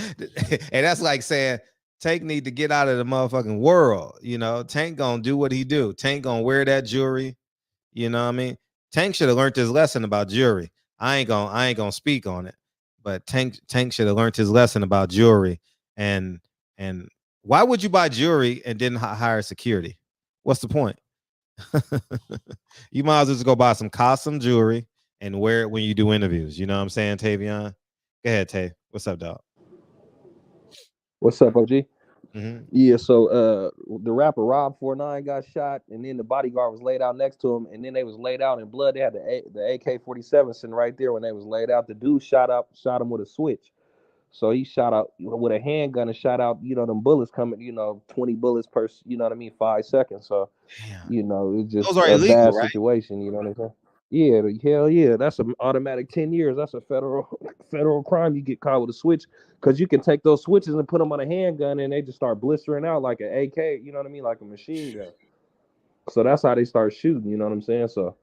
And that's like saying Tank need to get out of the motherfucking world. You know, Tank gonna do what he do. Tank gonna wear that jewelry. You know what I mean? Tank should have learned his lesson about jewelry. I ain't gonna speak on it, but Tank should have learned his lesson about jewelry. And why would you buy jewelry and didn't hire security? What's the point? You might as well just go buy some custom jewelry and wear it when you do interviews. You know what I'm saying, Tavion? Go ahead, Tay. What's up, dog? What's up, OG? Mm-hmm. Yeah, so the rapper Rob 49 got shot, and then the bodyguard was laid out next to him, and then they was laid out in blood. They had the AK-47 sitting right there when they was laid out. The dude shot him with a switch. So he shot out with a handgun and shot out, them bullets coming, 20 bullets per, 5 seconds. So, it's just Those are a illegal, bad right? situation, you know what I'm saying? Yeah, hell yeah. That's an automatic 10 years. That's a federal crime. You get caught with a switch because you can take those switches and put them on a handgun and they just start blistering out like an AK, you know what I mean? Like a machine gun. So that's how they start shooting, you know what I'm saying? So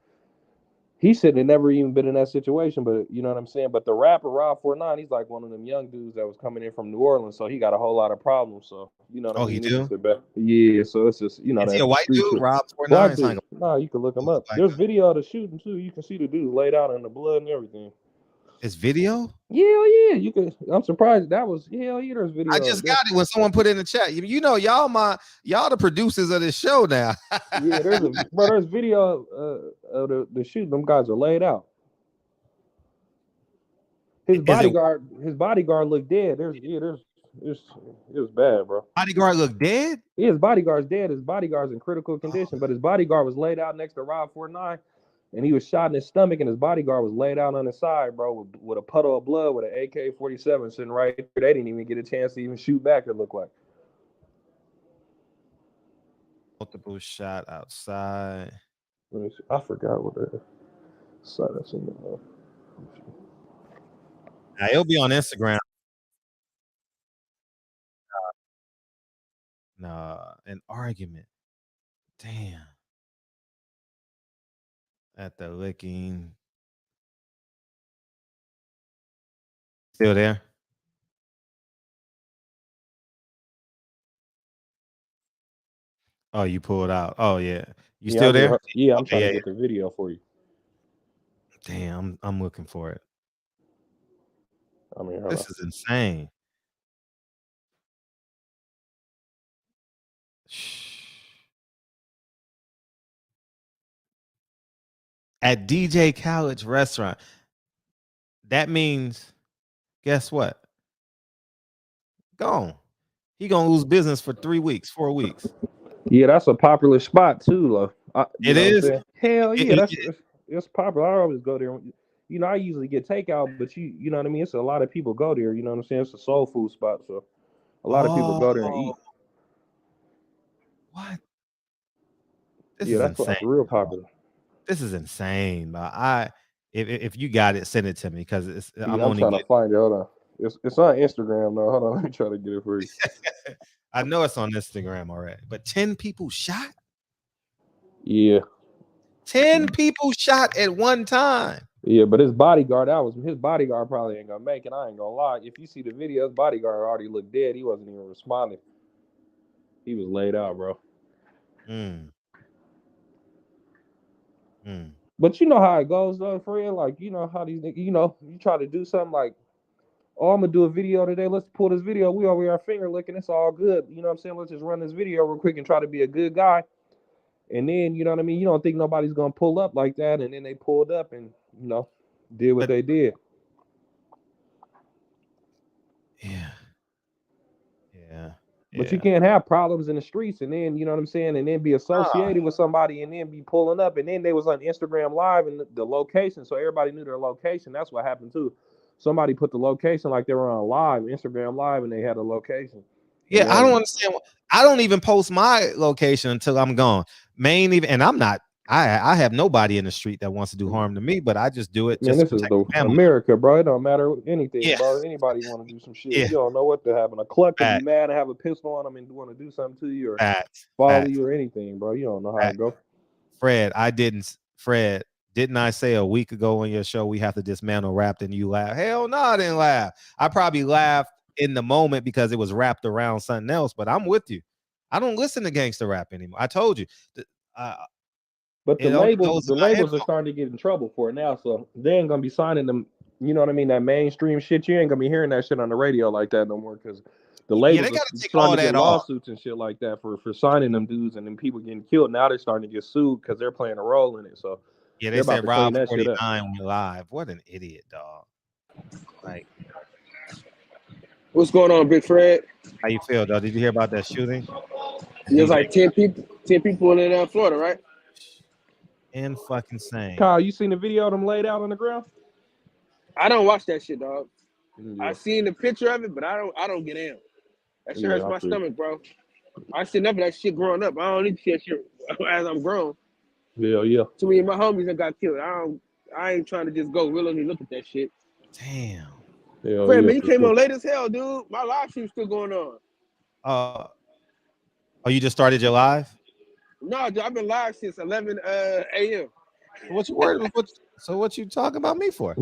he shouldn't have never even been in that situation, but you know what I'm saying? But the rapper Rob 49, he's like one of them young dudes that was coming in from New Orleans, so he got a whole lot of problems. So you know what I mean? He do? Yeah, so it's just Is he a white dude? Rob 49? Black dude. Nah, you can look him up. There's video of the shooting too. You can see the dude laid out in the blood and everything. It's video? Yeah, you can. I'm surprised that was there's video. I just got it when someone put it in the chat. You know, y'all the producers of this show now. Yeah, there's video of the shooting. Them guys are laid out. His bodyguard looked dead. It was bad, bro. Bodyguard looked dead? Yeah, his bodyguard's dead. His bodyguard's in critical condition, but his bodyguard was laid out next to Rob 49, and he was shot in his stomach, and his bodyguard was laid out on his side, bro, with a puddle of blood with an AK-47 sitting right there. They didn't even get a chance to even shoot back, it looked like. Multiple shot outside. Let me see. I forgot what the side I seen it. Now, it'll be on Instagram. An argument. Damn. At the licking. Still there? Oh, you pulled out. Oh, yeah. You still there? Yeah, I'm trying to get the video for you. Damn, I'm looking for it. I mean, this is insane. Shh. at DJ Khaled's restaurant. That means, guess what? Gone. He gonna lose business for 3 weeks, 4 weeks. Yeah, that's a popular spot too, though. It is. Hell yeah, it's popular. I always go there. You know, I usually get takeout, but you know what I mean. It's a lot of people go there. You know what I'm saying? It's a soul food spot, so a lot of people go there and eat. What? That's like real popular. This is insane, but if you got it, send it to me because it's. I'm trying to find it. Hold on. It's on Instagram though. Hold on, let me try to get it for you. I know it's on Instagram already, but 10 people shot. Yeah. 10 people shot at one time. Yeah, but his bodyguard probably ain't gonna make it. I ain't gonna lie. If you see the video, his bodyguard already looked dead. He wasn't even responding. He was laid out, bro. But you know how it goes though, Fred. Like, you know how these, you know, you try to do something like, oh, I'm gonna do a video today. Let's pull this video. We over here finger licking. It's all good. You know what I'm saying? Let's just run this video real quick and try to be a good guy. And then, you know what I mean? You don't think nobody's gonna pull up like that. And then they pulled up and, you know, did what they did. But you can't have problems in the streets and then, you know what I'm saying, and then be associated with somebody and then be pulling up. And then they was on Instagram Live and the location, so everybody knew their location. That's what happened too. Somebody put the location like they were on live, Instagram Live, and they had a location. Yeah, I don't understand. I don't even post my location until I'm gone. And I'm not. I have nobody in the street that wants to do harm to me, but I just do it. Man, just this is America, bro. It don't matter anything, bro. Anybody want to do some shit? You don't know what to happen. A cluck could be mad and have a pistol on them and want to do something to you or follow you or anything, bro. You don't know how to go. Fred, didn't I say a week ago on your show we have to dismantle rap and you laugh? Hell no, I didn't laugh. I probably laughed in the moment because it was wrapped around something else, but I'm with you. I don't listen to gangster rap anymore. I told you. But the labels are starting to get in trouble for it now, so they ain't gonna be signing them. You know what I mean? That mainstream shit, you ain't gonna be hearing that shit on the radio like that no more because the labels are starting to get lawsuits and shit like that for signing them dudes, and then people getting killed. Now they're starting to get sued because they're playing a role in it. So yeah, they said Rob 49 went live. What an idiot, dog! Like, what's going on, Big Fred? How you feel, dog? Did you hear about that shooting? There's like 10 people in Florida, right? And fucking same. Kyle, you seen the video of them laid out on the ground? I don't watch that shit, dog. I seen the picture of it, but I don't get in. That shit hurts my stomach, bro. I seen enough of that shit growing up. I don't need to see that shit as I'm grown. Yeah. Too many of my homies that got killed. I ain't trying to just go willingly look at that shit. Damn. Fred, man, you came on late as hell, dude. My live stream's still going on. Oh, you just started your live? No, dude, I've been live since 11 a.m. What you worried about? So what you talking about me for?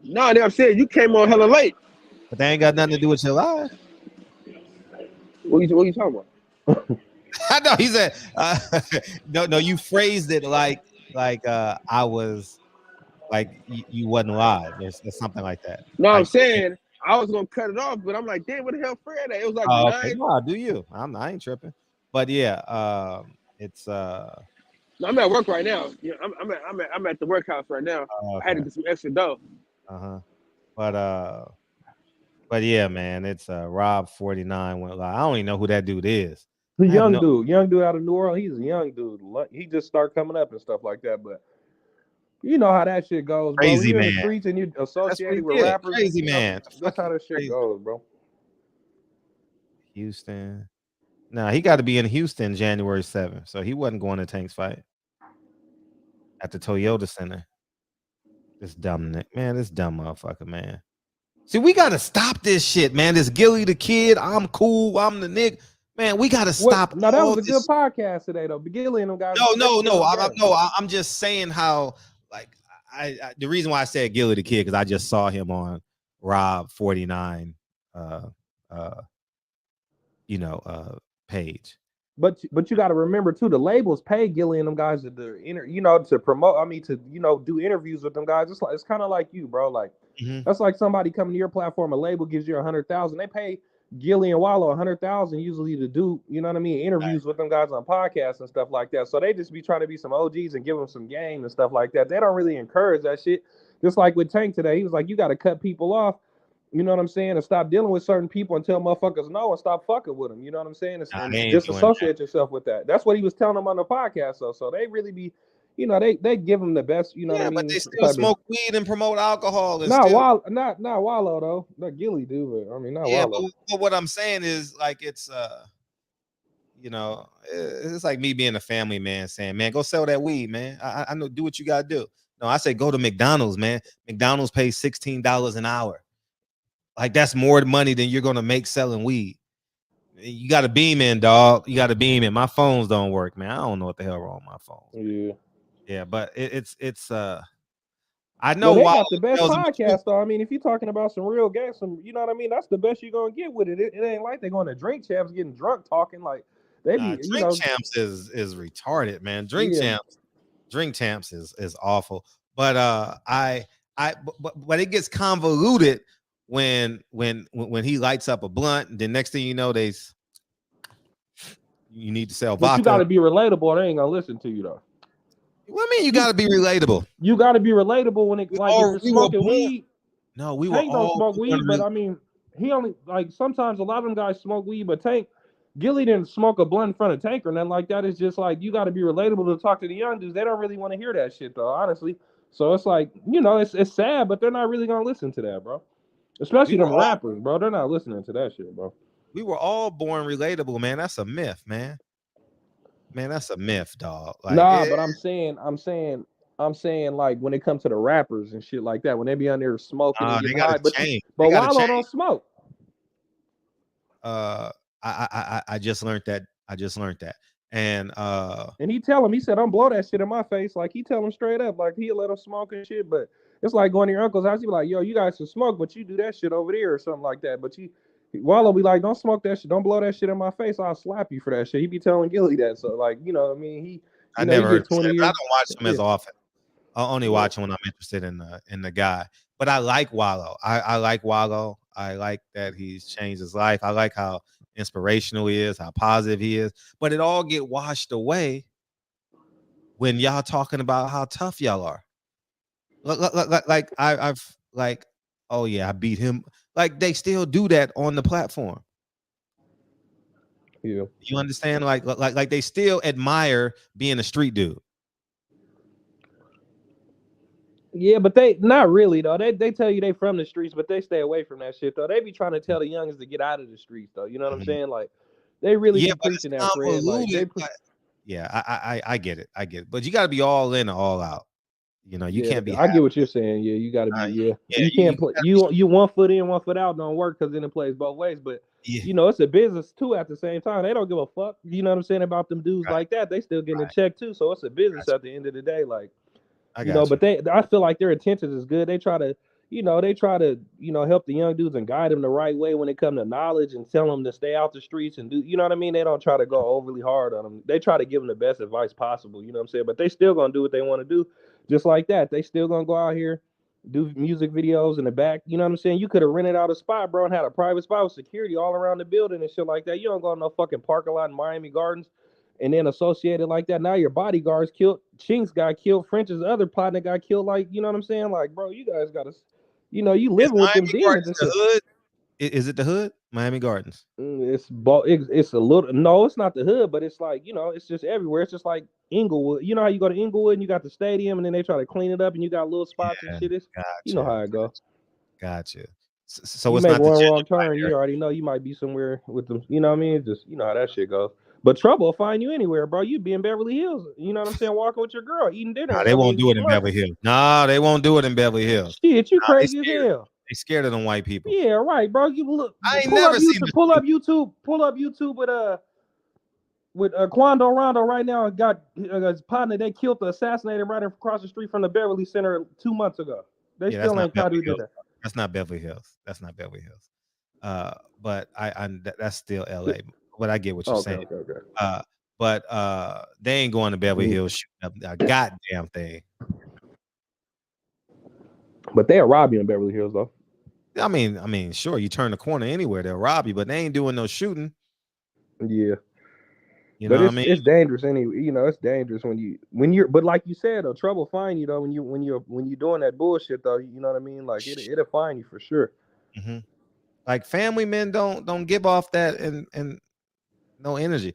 No, I'm saying you came on hella late. But they ain't got nothing to do with your live. What you talking about? I know he said no. You phrased it like I was like you wasn't live or something like that. No, like, I'm saying I was gonna cut it off, but I'm like, damn, what the hell, Fred? It was like 9. Okay. No, do you? I ain't tripping. But yeah, it's No, I'm at work right now. Yeah, I'm at the workhouse right now. Okay. I had to get some extra dough. But yeah, man, it's Rob 49 went live. I don't even know who that dude is. The young dude out of New Orleans. He's a young dude. He just started coming up and stuff like that. But you know how that shit goes, bro. Crazy You're man. In the streets and you're associated with rappers. Crazy man. That's how that shit goes, bro. Houston. Nah, he got to be in Houston January 7th, so he wasn't going to Tank's fight at the Toyota Center. This dumb motherfucker, man. See, we got to stop this shit, man. This Gilly the Kid, I'm cool, I'm the nigga. Man, we got to stop. No, that was a good podcast today, though. Gilly and them guys. No. I'm just saying how, like, I the reason why I said Gilly the Kid because I just saw him on Rob 49, page. But you got to remember too, the labels pay Gilly and them guys to to promote. I mean, to do interviews with them guys. It's kind of like you, bro. Like that's like somebody coming to your platform. A label gives you 100,000. They pay Gilly and Wallow 100,000 usually to do, you know what I mean, interviews with them guys on podcasts and stuff like that. So they just be trying to be some OGs and give them some game and stuff like that. They don't really encourage that shit. Just like with Tank today, he was like, you got to cut people off, you know what I'm saying, and stop dealing with certain people and tell motherfuckers no and stop fucking with them. You know what I'm saying? And disassociate yourself with that. That's what he was telling them on the podcast. So they really be, you know, they give them the best, you know what I mean? But they still smoke weed and promote alcohol. And not still... not Wallow though. Not Gilly do, but I mean not Wallow. But what I'm saying is like it's you know, it's like me being a family man saying, man, go sell that weed, man. I know, do what you gotta do. No, I say go to McDonald's, man. McDonald's pays $16 an hour. Like that's more money than you're gonna make selling weed. You got to beam in, dog. You got to beam in. My phones don't work, man. I don't know what the hell wrong with my phone. Yeah, but it's I know why got the best podcast though. I mean, if you're talking about some real gas, you know what I mean, that's the best you're gonna get with it. It ain't like they're going to drink champs getting drunk talking like they be drink champs is retarded, man. Drink champs is awful. But but it gets convoluted when he lights up a blunt, and then next thing you know, you need to sell vodka. But you gotta be relatable, or they ain't gonna listen to you though. What I mean you got to be relatable? You got to be relatable when it like if you're smoking weed. No, we Tank were all don't smoke weed, but I mean, he only like sometimes a lot of them guys smoke weed, but Gilly didn't smoke a blunt in front of Tank or nothing like that. It's just like you got to be relatable to talk to the young dudes. They don't really want to hear that shit though, honestly. So it's like, you know, it's sad, but they're not really gonna listen to that, bro. Especially them rappers, bro. They're not listening to that shit, bro. We were all born relatable, man. That's a myth, man. Man, that's a myth, dog. Like, but I'm saying like when it comes to the rappers and shit like that, when they be on there smoking and getting high, but Wallow don't smoke. I just learned that. And he tell him, he said, "I'm blow that shit in my face." Like he tell him straight up, like he'll let him smoke and shit. But it's like going to your uncle's house, he be like, "Yo, you guys can smoke, but you do that shit over there or something like that." But Wallow be like, "Don't smoke that shit. Don't blow that shit in my face. I'll slap you for that shit." He be telling Gilly that. So like, you know, I mean, I never heard 20 years. I don't watch him as often. I only watch him when I'm interested in the guy. But I like Wallow. I like Wallow. I like that he's changed his life. I like how inspirational he is, how positive he is. But it all get washed away when y'all talking about how tough y'all are. Like I've like, oh yeah, I beat him. Like they still do that on the platform. Yeah. You understand? Like they still admire being a street dude. Yeah, but they not really though. They tell you they from the streets, but they stay away from that shit though. They be trying to tell the youngins to get out of the streets though. You know what I'm saying? Like they really be preaching that, Fred. Like, I get it. But you got to be all in or all out. You know, you can't be. I get what you're saying. Yeah, you got to be. You can't play. You 1 foot in, 1 foot out don't work because then it plays both ways. But you know, it's a business too. At the same time, they don't give a fuck. You know what I'm saying about them dudes like that. They still getting a check too. So it's a business at the end of the day. Like, but I feel like their intentions is good. They try to, help the young dudes and guide them the right way when it comes to knowledge and tell them to stay out the streets and do. You know what I mean? They don't try to go overly hard on them. They try to give them the best advice possible. You know what I'm saying? But they still gonna do what they want to do. Just like that, they still gonna go out here, do music videos in the back. You know what I'm saying? You could have rented out a spot, bro, and had a private spot with security all around the building and shit like that. You don't go to no fucking parking lot in Miami Gardens and then associated like that. Now your bodyguards killed, Chinks got killed, French's other partner got killed. Like, you know what I'm saying? Like, bro, you guys gotta, you living with them demons. The hood? Is it the hood? Miami Gardens. It's a little. No, it's not the hood, but it's like, it's just everywhere. It's just like Inglewood. You know how you go to Inglewood and you got the stadium, and then they try to clean it up, and you got little spots and shit. You know how it goes. Gotcha. So you it's make not one the wrong turn, you already know you might be somewhere with them. You know what I mean? Just how that shit goes. But trouble will find you anywhere, bro. You be in Beverly Hills. You know what I'm saying? Walking with your girl, eating dinner. Nah, they won't do it in Beverly Hills. Nah, they won't do it in Beverly Hills. Shit, you crazy as hell. They scared of them white people. Yeah, right, bro. You look. I ain't never seen pull up YouTube with Quando Rondo right now. Got his partner. They killed the assassinated right across the street from the Beverly Center 2 months ago. They still ain't caught who did that. That's not Beverly Hills. But that's still LA. But I get what you're saying. Okay. But they ain't going to Beverly Hills shooting up a goddamn thing. But they'll rob you in Beverly Hills though. I mean, sure, you turn the corner anywhere, they'll rob you, but they ain't doing no shooting. Yeah. You But know what I mean? it's dangerous anyway. You know, it's dangerous when you're. But like you said, trouble find you though when you're doing that bullshit though. You know what I mean? Like it'll find you for sure. Mm-hmm. Like family men don't give off that and no energy.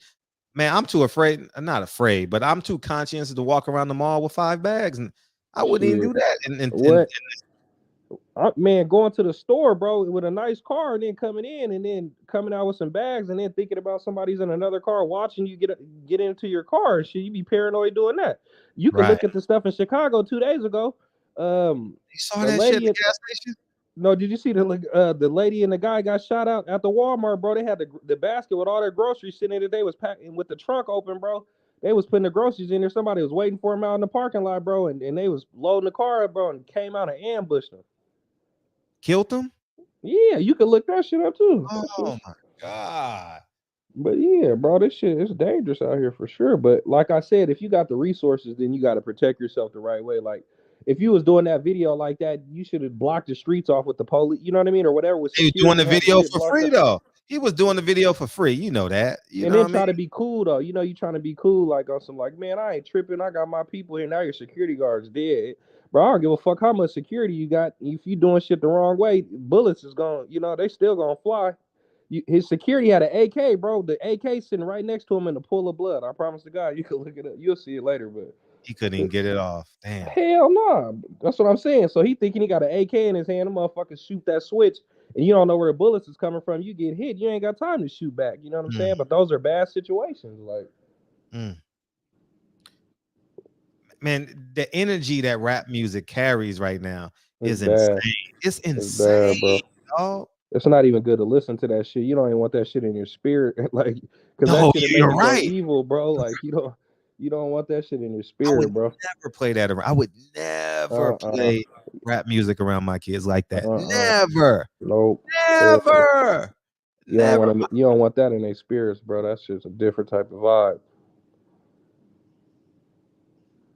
Man, I'm too afraid. Not afraid, but I'm too conscientious to walk around the mall with 5 bags, and I wouldn't even do that. What? Man, going to the store, bro, with a nice car, and then coming in, and then coming out with some bags, and then thinking about somebody's in another car watching you get into your car and shit. You be paranoid doing that. You can look at the stuff in Chicago 2 days ago. You saw that shit at the gas station? No, did you see the lady and the guy got shot out at the Walmart, bro? They had the basket with all their groceries sitting in it. They was packing with the trunk open, bro. They was putting the groceries in there. Somebody was waiting for them out in the parking lot, bro, and they was loading the car up, bro, and came out and ambushed them. Killed them? Yeah, you can look that shit up too. Oh my God. But yeah, bro, this shit is dangerous out here for sure. But like I said, if you got the resources, then you got to protect yourself the right way. Like if you was doing that video like that, you should have blocked the streets off with the police. You know what I mean, or whatever. He was doing the video for free though. He was doing the video for free. You know that. And then try to be cool though. You know, you trying to be cool like on some like, man, I ain't tripping. I got my people here. Now your security guard's dead. Bro, I don't give a fuck how much security you got. If you doing shit the wrong way, bullets is going, you know, they still gonna fly. His security had an AK, bro. The AK sitting right next to him in the pool of blood. I promise to God, you can look it up. You'll see it later, but he couldn't even get it off. Damn. Hell no. That's what I'm saying. So he thinking he got an AK in his hand. The motherfucker shoot that switch, and you don't know where the bullets is coming from. You get hit. You ain't got time to shoot back. You know what I'm saying? But those are bad situations. Like. Man, the energy that rap music carries right now is bad. insane. It's insane, bad, bro. It's not even good to listen to that shit. You don't even want that shit in your spirit, like, because that shit you're makes you right. go evil, bro. Like you don't want that shit in your spirit, bro. Never play that around. I would never play rap music around my kids like that. Never. Nope. Never. You don't want that in their spirits, bro. That's just a different type of vibe.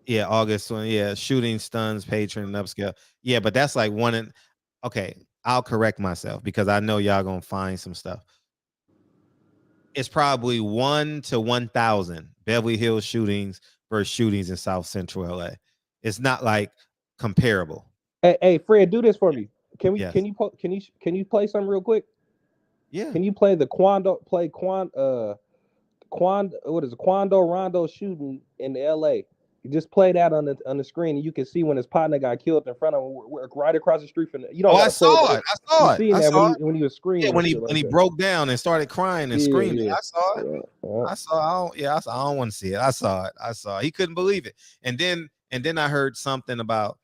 Yeah, August 1. Yeah, shooting, stuns, patron, and upscale. Yeah, but that's like one in. Okay, I'll correct myself because I know y'all gonna find some stuff. It's probably 1 to 1,000 Beverly Hills shootings versus shootings in South Central LA. It's not like comparable. Hey, Fred, do this for me. Can you play something real quick? Yeah. Can you play the Quando Rondo shooting in LA? You just play that on the screen, and you can see when his partner got killed in front of him, right across the street from. You know, I saw it. When he was screaming. Yeah, when he broke down and started crying and screaming. Yeah. I saw it. I don't want to see it. I saw it. He couldn't believe it. And then I heard something about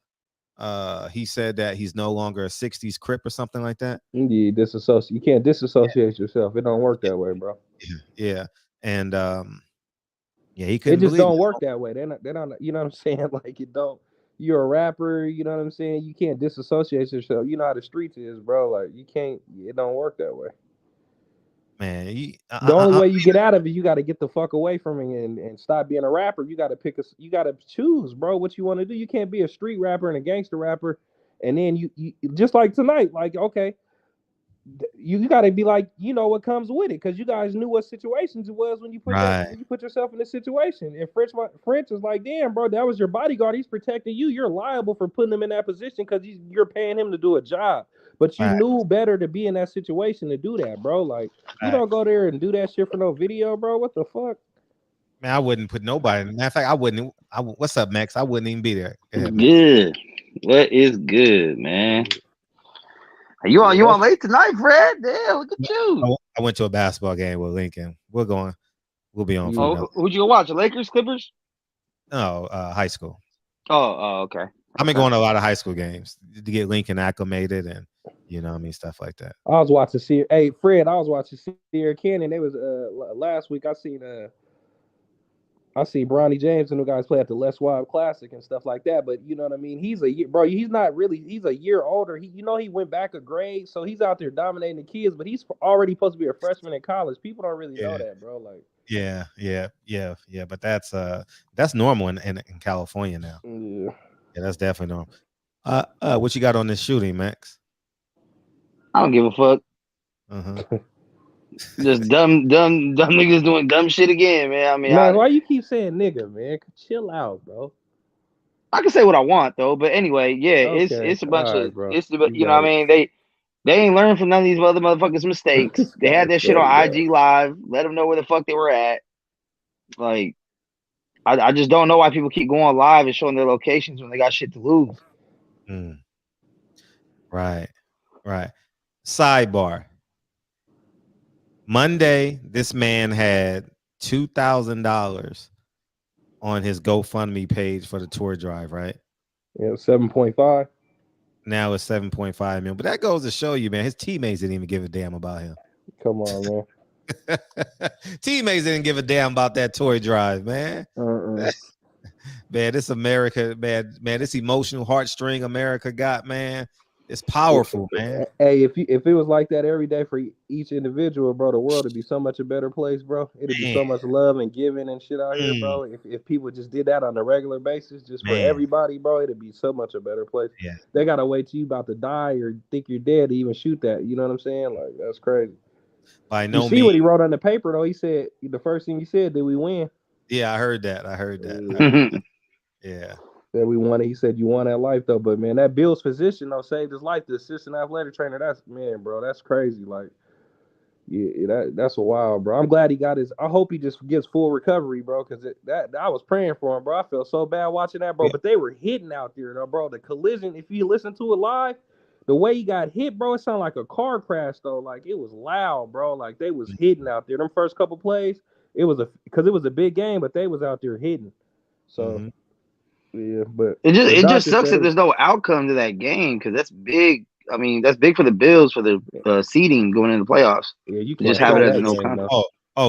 he said that he's no longer a 60s Crip or something like that. Yeah, disassociate. You can't disassociate yourself. It don't work that way, bro. Yeah. And yeah, he couldn't. It just don't work that way. They don't. You know what I'm saying? Like it don't. You're a rapper. You know what I'm saying? You can't disassociate yourself. You know how the streets is, bro. Like you can't. It don't work that way. Man, the only way you get out of it, you got to get the fuck away from it and stop being a rapper. You got to you got to choose, bro, what you want to do. You can't be a street rapper and a gangster rapper, and then you just like tonight. Like okay. You got to be like, you know what comes with it, because you guys knew what situations it was when you put yourself in this situation. And French is like, damn, bro, that was your bodyguard. He's protecting you. You're liable for putting him in that position because you're paying him to do a job. But you knew better to be in that situation to do that, bro. Like, you don't go there and do that shit for no video, bro. What the fuck? Man, I wouldn't put nobody. Matter of fact, what's up, Max? I wouldn't even be there. Good. What is good, man? You on late tonight, Fred? Damn, look at you. I went to a basketball game with Lincoln. We'll be on. Who'd you go watch? The Lakers, Clippers? No, high school. Oh, okay. I've been going to a lot of high school games to get Lincoln acclimated and stuff like that. I was watching Fred. I was watching Sierra Canyon. They was last week. I see Bronny James and the guys play at the Les Wild Classic and stuff like that. But you know what I mean? He's a year older. He went back a grade, so he's out there dominating the kids, but he's already supposed to be a freshman in college. People don't really know that, bro. Like Yeah. But that's normal in California now. Yeah, that's definitely normal. What you got on this shooting, Max? I don't give a fuck. Just dumb niggas doing dumb shit again, man. I mean, man, why you keep saying nigga, man? Chill out, bro. I can say what I want though, but anyway, yeah, Okay. it's a bunch All right, of bro. you know got what I mean? They ain't learned from none of these other motherfuckers' mistakes. They had that shit on IG Live. Let them know where the fuck they were at. Like, I just don't know why people keep going live and showing their locations when they got shit to lose. Right. Sidebar. Monday, this man had $2,000 on his GoFundMe page for the tour drive, right? Yeah, 7.5. Now it's 7.5 million. But that goes to show you, man, his teammates didn't even give a damn about him. Come on, man. Teammates didn't give a damn about that toy drive, man. Man, this America, man, this emotional heartstring America got, man, it's powerful, man. Hey, if it was like that every day for each individual, bro, the world would be so much a better place, bro. It'd be so much love and giving and shit out here, bro. If people just did that on a regular basis, just for everybody, bro, it'd be so much a better place. Yeah. They gotta wait till you about to die or think you're dead to even shoot that. You know what I'm saying? Like, that's crazy. By You no see means. what he wrote on the paper though? He said the first thing he said, "Did we win?" Yeah, I heard that. Yeah. That we won it. He said you won that life though. But man, that Bill's physician though saved his life. The assistant athletic trainer. That's man, bro. That's crazy. Like, yeah, that's a wild, bro. I'm glad he got his. I hope he just gets full recovery, bro. Because that I was praying for him, bro. I felt so bad watching that, bro. Yeah. But they were hitting out there, though, bro. The collision. If you listen to it live, the way he got hit, bro, it sounded like a car crash though. Like it was loud, bro. Like they was hitting out there. Them first couple plays, it was a big game, but they was out there hitting. So. Yeah, but it just sucks that there's no outcome to that game because that's big. I mean, that's big for the Bills for the seeding going into the playoffs. Yeah, you just have it as a no contest.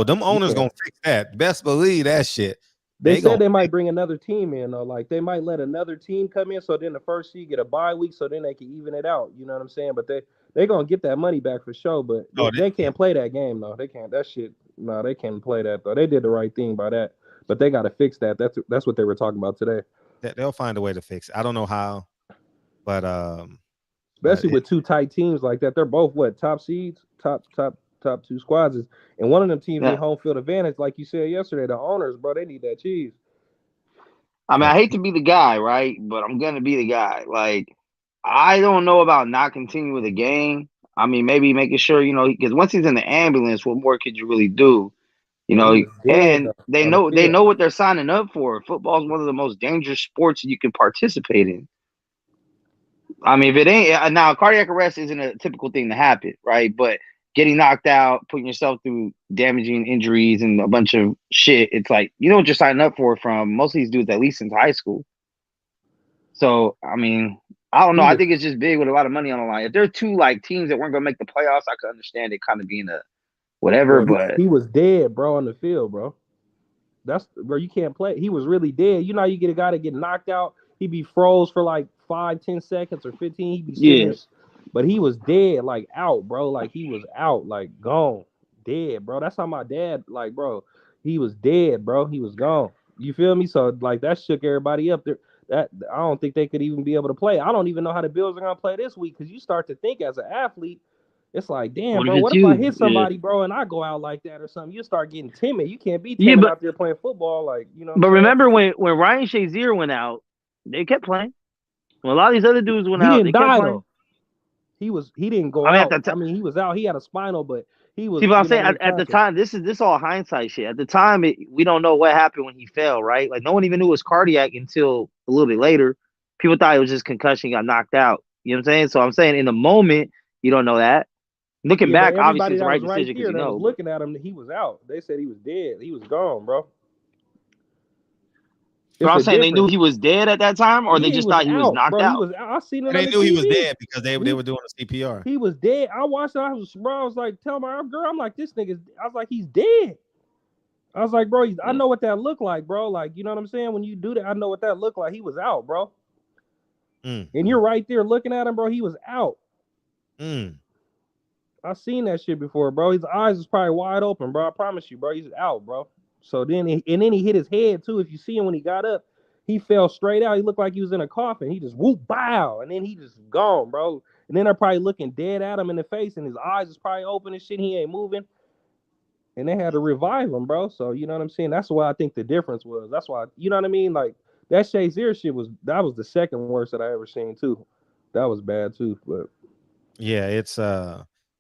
Them owners gonna fix that. Best believe that shit. They said they might bring another team in though. Like they might let another team come in, so then the first seed get a bye week, so then they can even it out. You know what I'm saying? But they gonna get that money back for sure. But they can't play that game though. They can't. That shit. No, they can't play that though. They did the right thing by that, but they got to fix that. That's what they were talking about today. They'll find a way to fix it. I don't know how, but especially with two tight teams like that, they're both top seeds, top two squads, and one of them teams need home field advantage, like you said yesterday. The owners, bro, they need that cheese. I mean, I hate to be the guy, right? But I'm gonna be the guy. Like, I don't know about not continuing the game. I mean, maybe making sure, because once he's in the ambulance, what more could you really do? And they know what they're signing up for. Football is one of the most dangerous sports you can participate in. I mean, if it ain't now, cardiac arrest isn't a typical thing to happen, right? But getting knocked out, putting yourself through damaging injuries and a bunch of shit, it's like you know what you're signing up for from most of these dudes, at least since high school. So, I mean, I don't know. I think it's just big with a lot of money on the line. If there are two teams that weren't gonna make the playoffs, I could understand it kind of being a whatever, bro, but he was dead, bro, on the field, bro. That's where you can't play. He was really dead. You know, you get a guy that get knocked out, he be froze for 5-10 seconds or 15. He be sitting there, but he was dead, out, bro. He was out, gone, dead, bro. That's how my dad, bro. He was dead, bro. He was gone. You feel me? So that shook everybody up there. That I don't think they could even be able to play. I don't even know how the Bills are gonna play this week because you start to think as an athlete. It's like, damn, bro, what if I hit somebody, bro, and I go out like that or something? You start getting timid. You can't be timid out there playing football, But remember when Ryan Shazier went out, they kept playing. When a lot of these other dudes went out, they kept playing. Though. He didn't go out. I mean, he was out. He had a spinal, but he was. See, but I'm saying at the time, this all hindsight shit. At the time, we don't know what happened when he fell, right? No one even knew it was cardiac until a little bit later. People thought it was just concussion, got knocked out. You know what I'm saying? So I'm saying in the moment, you don't know that. Looking back, obviously, it's the right decision because was looking at him, he was out. They said he was dead. He was gone, bro. So I'm saying they knew he was dead at that time, or they just thought he was knocked out. He was, I seen it. They knew he was dead because they were doing the CPR. He was dead. I watched it. I was like, tell my girl, I'm like, this nigga. I was like, he's dead. I was like, bro, I know what that looked like, bro. You know what I'm saying? When you do that, I know what that looked like. He was out, bro. And you're right there looking at him, bro. He was out. I seen that shit before, bro. His eyes was probably wide open, bro. I promise you, bro. He's out, bro. So then he hit his head too. If you see him when he got up, He fell straight out. He looked like he was in a coffin. He just whoop, bow, and then he just gone, bro. And then they're probably looking dead at him in the face, and his eyes is probably open and shit. He ain't moving. And they had to revive him, bro. So you know what I'm saying? That's why I think the difference was. That's why, you know what I mean? Like that Xavier shit was the second worst that I ever seen too. That was bad too. But yeah, it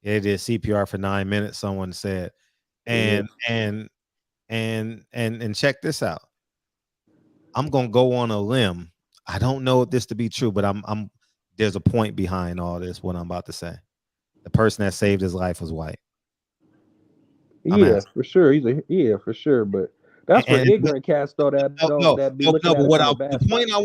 did CPR for 9 minutes. Someone said, and check this out. I'm gonna go on a limb. I don't know this to be true, but I'm there's a point behind all this. What I'm about to say. The person that saved his life was white. Yeah, for sure. For sure. But that's for ignorant cats though. The point I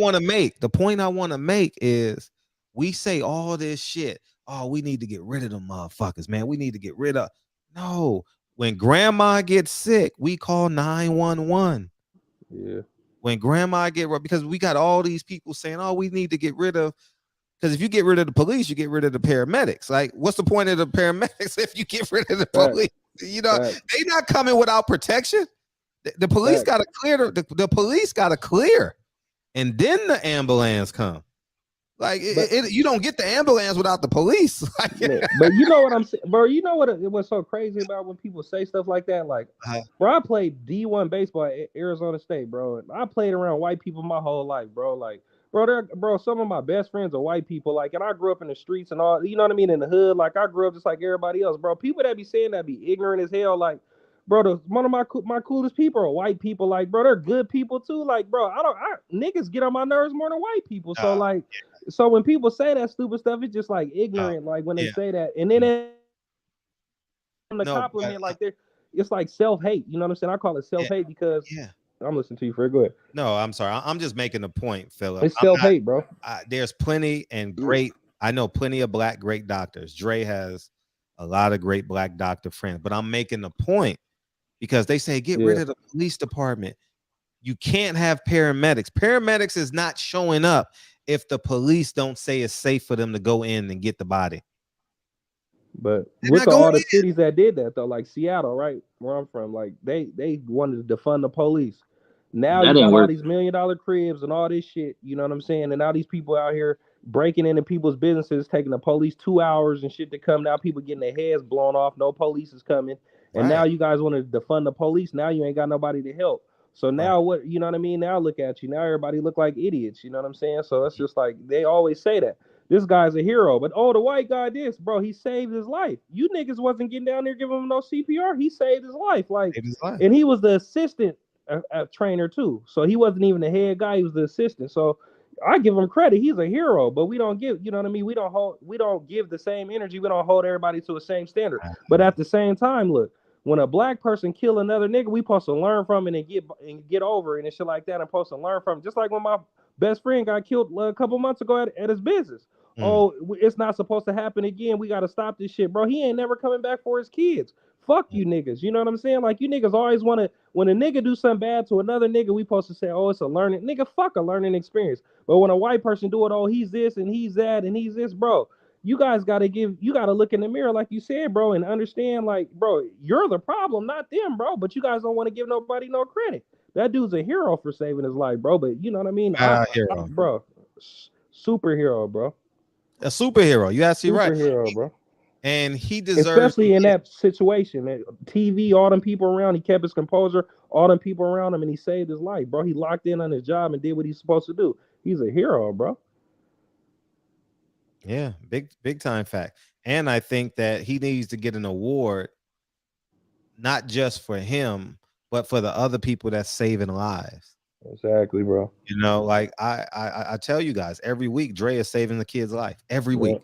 want to make is we say all this shit. Oh, we need to get rid of them motherfuckers, man. We need to get rid of. No, when grandma gets sick, we call 911. Yeah. When grandma because we got all these people saying, oh, we need to get rid of. Because if you get rid of the police, you get rid of the paramedics. Like, what's the point of the paramedics if you get rid of the police? You know, they not coming without protection. The police got to clear. The police got to clear, and then the ambulance come. Like, you don't get the ambulance without the police. But you know what I'm saying, bro? You know what it was so crazy about when people say stuff like that? Like, bro, I played D1 baseball at Arizona State, bro. And I played around white people my whole life, bro. Like, bro, some of my best friends are white people. Like, and I grew up in the streets and all, you know what I mean, in the hood. Like, I grew up just like everybody else, bro. People that be saying that be ignorant as hell. Like, bro, one of my coolest people are white people. Like, bro, they're good people too. Like, bro, niggas get on my nerves more than white people. So like, so when people say that stupid stuff, it's just like ignorant. Like when they say that, and then the compliment, like it's like self-hate. You know what I'm saying? I call it self-hate because I'm listening to you, Fred. Go ahead. No, I'm sorry. I'm just making a point, Philip. It's self-hate, bro. There's plenty and great. I know plenty of black great doctors. Dre has a lot of great black doctor friends, but I'm making a point because they say get rid of the police department. You can't have paramedics. Paramedics is not showing up if the police don't say it's safe for them to go in and get the body. But with all the cities that did that though, like Seattle, right, where I'm from, like they wanted to defund the police. Now you got all these $1 million cribs and all this shit, you know what I'm saying? And now these people out here breaking into people's businesses, taking the police 2 hours and shit to come. Now people getting their heads blown off. No police is coming. And now you guys want to defund the police. Now you ain't got nobody to help. So now what, you know what I mean? Now look at you. Now everybody look like idiots. You know what I'm saying? So it's just like, they always say that. This guy's a hero. But, oh, the white guy this, bro, he saved his life. You niggas wasn't getting down there giving him no CPR. He saved his life. Like, and he was the assistant trainer too. So he wasn't even the head guy. He was the assistant. So I give him credit. He's a hero, but we don't give, you know what I mean? We don't give the same energy. We don't hold everybody to the same standard. But at the same time, look, when a black person kill another nigga, we supposed to learn from it and get over it and shit like that. And supposed to learn from it. Just like when my best friend got killed a couple months ago at his business. Oh, it's not supposed to happen again. We got to stop this shit, bro. He ain't never coming back for his kids. Fuck you niggas. You know what I'm saying? Like, you niggas always want to, when a nigga do something bad to another nigga, we supposed to say, oh, it's a learning. Nigga, fuck a learning experience. But when a white person do it, oh, he's this and he's that and he's this, bro. You guys got to look in the mirror, like you said, bro, and understand, like, bro, you're the problem, not them, bro. But you guys don't want to give nobody no credit. That dude's a hero for saving his life, bro. But you know what I mean? Bro, superhero, bro. A superhero. You absolutely right. Superhero, bro. And he deserves, especially in that situation, TV, all them people around, he kept his composure, all them people around him, and he saved his life, bro. He locked in on his job and did what he's supposed to do. He's a hero, bro. Yeah, big time fact. And I think that he needs to get an award, not just for him, but for the other people that's saving lives. Exactly, bro. You know, like I tell you guys, every week Dre is saving the kid's life. Every week.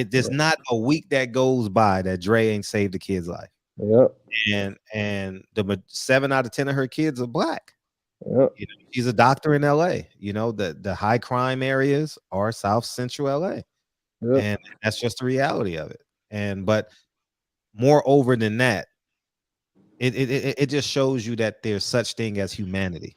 There's not a week that goes by that Dre ain't saved the kid's life. Yep. And the 7 out of 10 of her kids are black. Yep. You know, she's a doctor in LA. You know, the high crime areas are South Central LA. Yep. And that's just the reality of it. But moreover than that, it just shows you that there's such thing as humanity.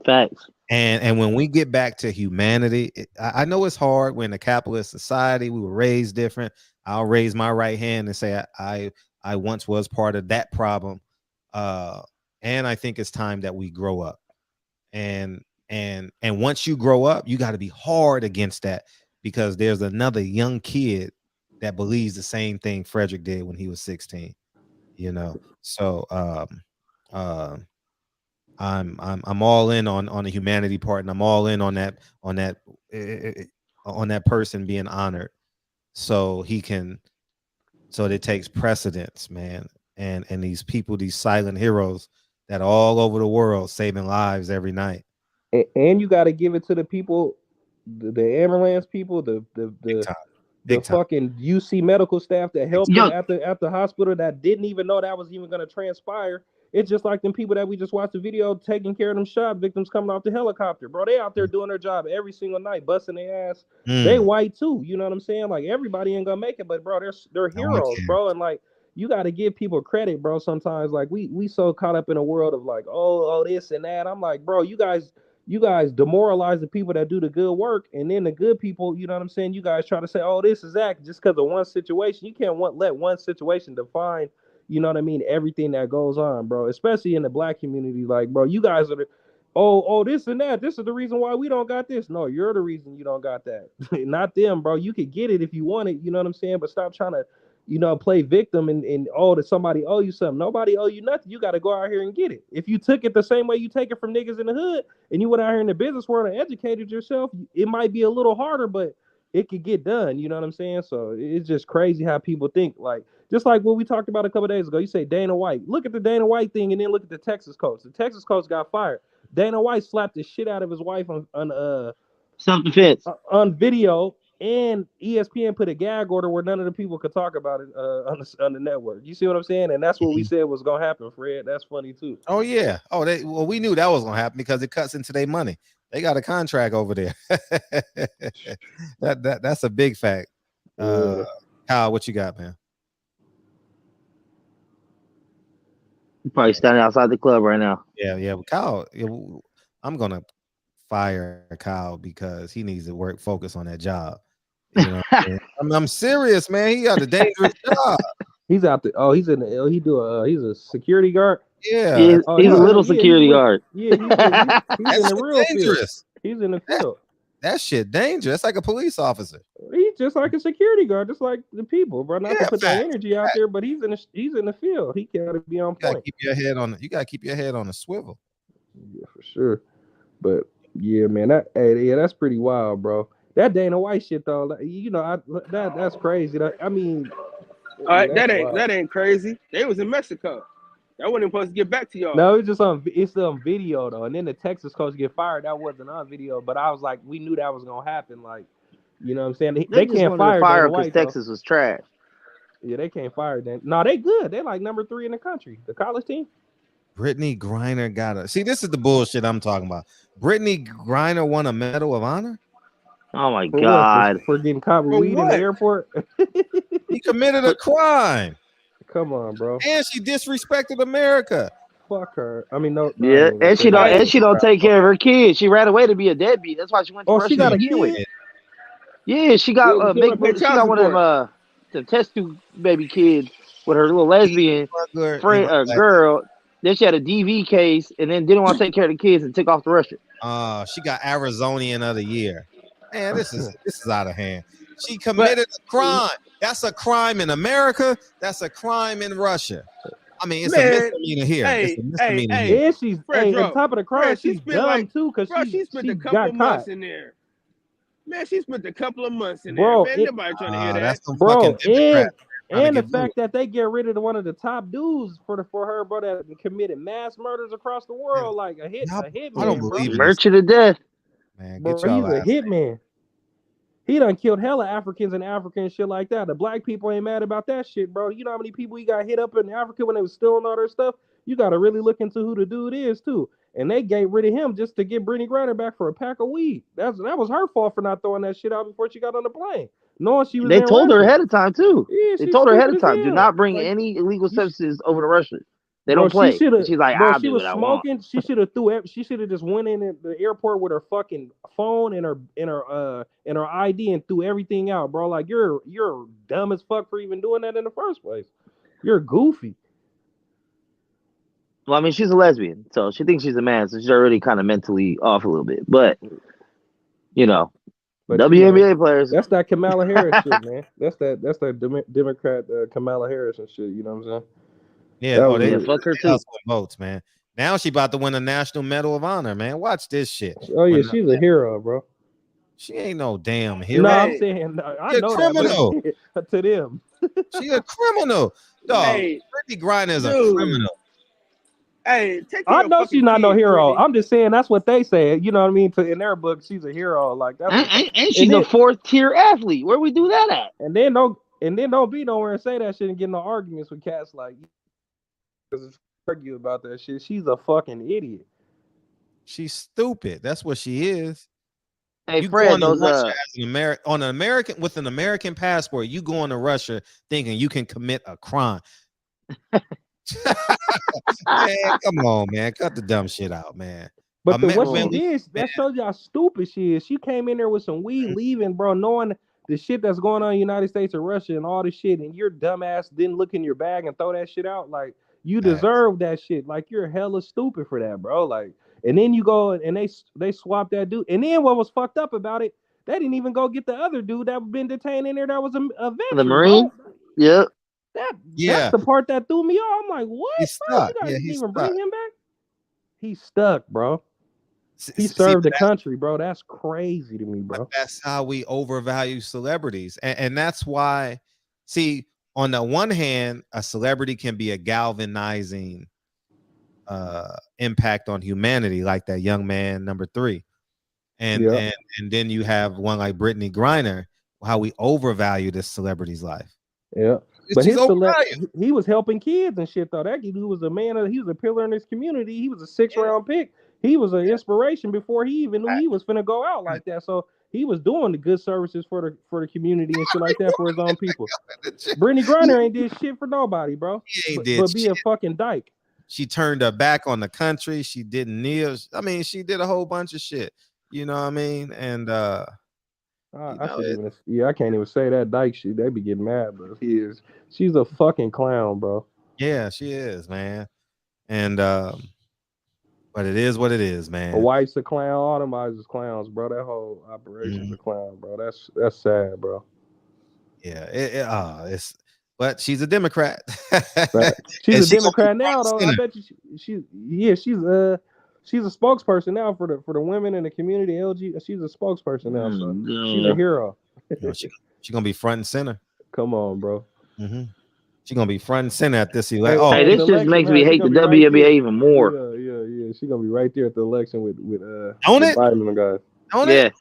Facts. And when we get back to humanity, I know it's hard. We're in a capitalist society. We were raised different. I'll raise my right hand and say I once was part of that problem. And I think it's time that we grow up. And And once you grow up, you got to be hard against that, because there's another young kid that believes the same thing Frederick did when he was 16. You know, so I'm all in on the humanity part, and I'm all in on that person being honored, so it takes precedence, man. And these people, these silent heroes that are all over the world saving lives every night. And you got to give it to the people, the ambulance people, the fucking UC medical staff that helped them at the hospital that didn't even know that was even going to transpire. It's just like them people that we just watched the video taking care of them shot victims coming off the helicopter, bro. They out there doing their job every single night, busting their ass. They white too, you know what I'm saying? Like, everybody ain't gonna make it, but bro, they're heroes, bro. And like, you got to give people credit, bro. Sometimes, like, we so caught up in a world of like, oh this and that. I'm like, bro, you guys demoralize the people that do the good work, and then the good people, you know what I'm saying? You guys try to say, oh, this is that just because of one situation. You can't let one situation define, you know what I mean, everything that goes on, bro. Especially in the black community, like, bro, you guys are this and that. This is the reason why we don't got this. No, you're the reason you don't got that, not them, bro. You could get it if you want it, you know what I'm saying? But stop trying to, you know, play victim and that somebody owe you something. Nobody owe you nothing. You got to go out here and get it. If you took it the same way you take it from niggas in the hood, and you went out here in the business world and educated yourself, it might be a little harder, but it could get done. You know what I'm saying? So it's just crazy how people think. Like, just like what we talked about a couple days ago. You say Dana White. Look at the Dana White thing, and then look at the Texas coach. The Texas coach got fired. Dana White slapped the shit out of his wife on self-defense on video. And ESPN put a gag order where none of the people could talk about it on the network. You see what I'm saying? And that's what we said was gonna happen, Fred. That's funny too. Oh yeah. Oh, we knew that was gonna happen because it cuts into their money. They got a contract over there. That's a big fact. Kyle, what you got, man? You're probably standing outside the club right now. Yeah. But Kyle, I'm gonna fire Kyle because he needs to focus on that job. You know, I'm serious, man. He got a dangerous job. He's out there. Oh, he's in the. He's a security guard. Yeah, he's a little security guard. Yeah, he's in the real dangerous. Field. He's in the field. That shit dangerous. That's like a police officer. He's just like a security guard, just like the people, bro. Not to put that energy out there, but he's in the field. He gotta be on point. You gotta keep your head on the swivel. Yeah, for sure. But yeah, man, that's pretty wild, bro. That Dana White shit though, you know, that's crazy. I mean, that ain't crazy. They was in Mexico. That wasn't supposed to get back to y'all. No, it's on video though. And then the Texas coach get fired. That wasn't on video, but I was like, we knew that was gonna happen. Like, you know what I'm saying? They can't fire because Texas was trash. Yeah, they can't fire them. No, they good. They like number 3 in the country. The college team. Brittney Griner see. This is the bullshit I'm talking about. Brittney Griner won a Medal of Honor. Oh my God! For getting caught with weed in the airport. He committed a crime. Come on, bro. And she disrespected America. Fuck her. I mean, no. Yeah, and she don't take care of her kids. She ran away to be a deadbeat. That's why she went to Russia. She got a kid. Yeah, she got one of the test tube baby kids with her little lesbian friend, girl. Then she had a DV case, and then didn't want to take care of the kids and took off to Russia. She got Arizonian of the year. Man, this is out of hand. She committed a crime. That's a crime in America. That's a crime in Russia. I mean, it's a misdemeanor here. It's a misdemeanor here. And she's on top of the crime. She's dumb too because she spent a couple of months in there. Man, she spent a couple of months in bro, there. Man, nobody trying to hear that. That's some bro, fucking and the fact that they get rid of one of the top dudes for her, bro, that committed mass murders across the world, like a hitman. I don't believe it. Merchant to death. Man, bro, he's a hitman. He done killed hella Africans and African shit like that. The black people ain't mad about that shit, bro. You know how many people he got hit up in Africa when they was stealing all their stuff? You got to really look into who the dude is, too. And they got rid of him just to get Brittney Griner back for a pack of weed. That was her fault for not throwing that shit out before she got on the plane. Knowing she was They told her ahead of time, too. Yeah, they told her ahead of time, do not bring any illegal substances over to Russia. They don't play. She's like, bro, she was smoking. She should have She should have just went in at the airport with her fucking phone and her ID and threw everything out, bro. Like you're dumb as fuck for even doing that in the first place. You're goofy. Well, I mean, she's a lesbian, so she thinks she's a man, so she's already kind of mentally off a little bit. But But WNBA players. That's that Kamala Harris shit, man. That's that Democrat Kamala Harris and shit. You know what I'm saying? Yeah, they fuck her too. Votes, man. Now she about to win a National Medal of Honor, man. Watch this shit. Oh yeah, she's a hero, bro. She ain't no damn hero. No, I'm saying I know criminal. that to them. She a criminal. Dog, Hey, Brittney Griner is a dude. criminal. Hey, take I your know fucking she's not no kid, hero. Brittney. I'm just saying that's what they say. You know what I mean? In their book, she's a hero. Like that's And she's a 4th tier athlete. Where we do that at? And then don't be nowhere and say that shit and get no arguments with cats like because argue about that shit. She's a fucking idiot. She's stupid. That's what she is. Hey, you Fred, going to those Russia as with an American passport, you going to Russia thinking you can commit a crime. Man, come on, man. Cut the dumb shit out, man. But what she did, that shows you how stupid she is. She came in there with some weed, leaving, bro, knowing the shit that's going on in the United States and Russia and all this shit, and your dumbass didn't look in your bag and throw that shit out. Like, you deserve that shit. Like, you're hella stupid for that, bro. Like, and then you go and they swap that dude. And then what was fucked up about it, they didn't even go get the other dude that been detained in there that was a veteran. The Marine? Bro. Yep. That's the part that threw me off. I'm like, what? He's bro? stuck. You guys Yeah, didn't he's even stuck. bring him back? He's stuck, bro. He served the country, bro. That's crazy to me, bro. That's how we overvalue celebrities. And that's why, see, on the one hand, a celebrity can be a galvanizing impact on humanity, like that young man, number 3. And then you have one like Brittney Griner, how we overvalue this celebrity's life. Yeah. But he was helping kids and shit, though. That dude was he was a pillar in his community. He was a 6th-round pick. He was an inspiration before he even knew he was finna go out like that. So he was doing the good services for the community and shit like that for his own people. Brittney Griner ain't did shit for nobody, bro. But be a fucking dyke. She turned her back on the country. She didn't kneel. I mean, she did a whole bunch of shit. You know what I mean? And I can't even say that dyke shit. They be getting mad, but she's a fucking clown, bro. Yeah, she is, man. And but it is what it is, man. A wife's a clown, all them eyes is clowns, bro. That whole operation's a clown, bro. That's sad, bro. Yeah, but she's a Democrat. She's a Democrat now, though. I bet you she's a spokesperson now for the women in the community. LG, she's a spokesperson now, so she's a hero. She's gonna be front and center. Come on, bro. Mm-hmm. She's gonna be front and center at this election. Hey, this just makes me hate the WNBA even more. Yeah. She's gonna be right there at the election with Biden and guys.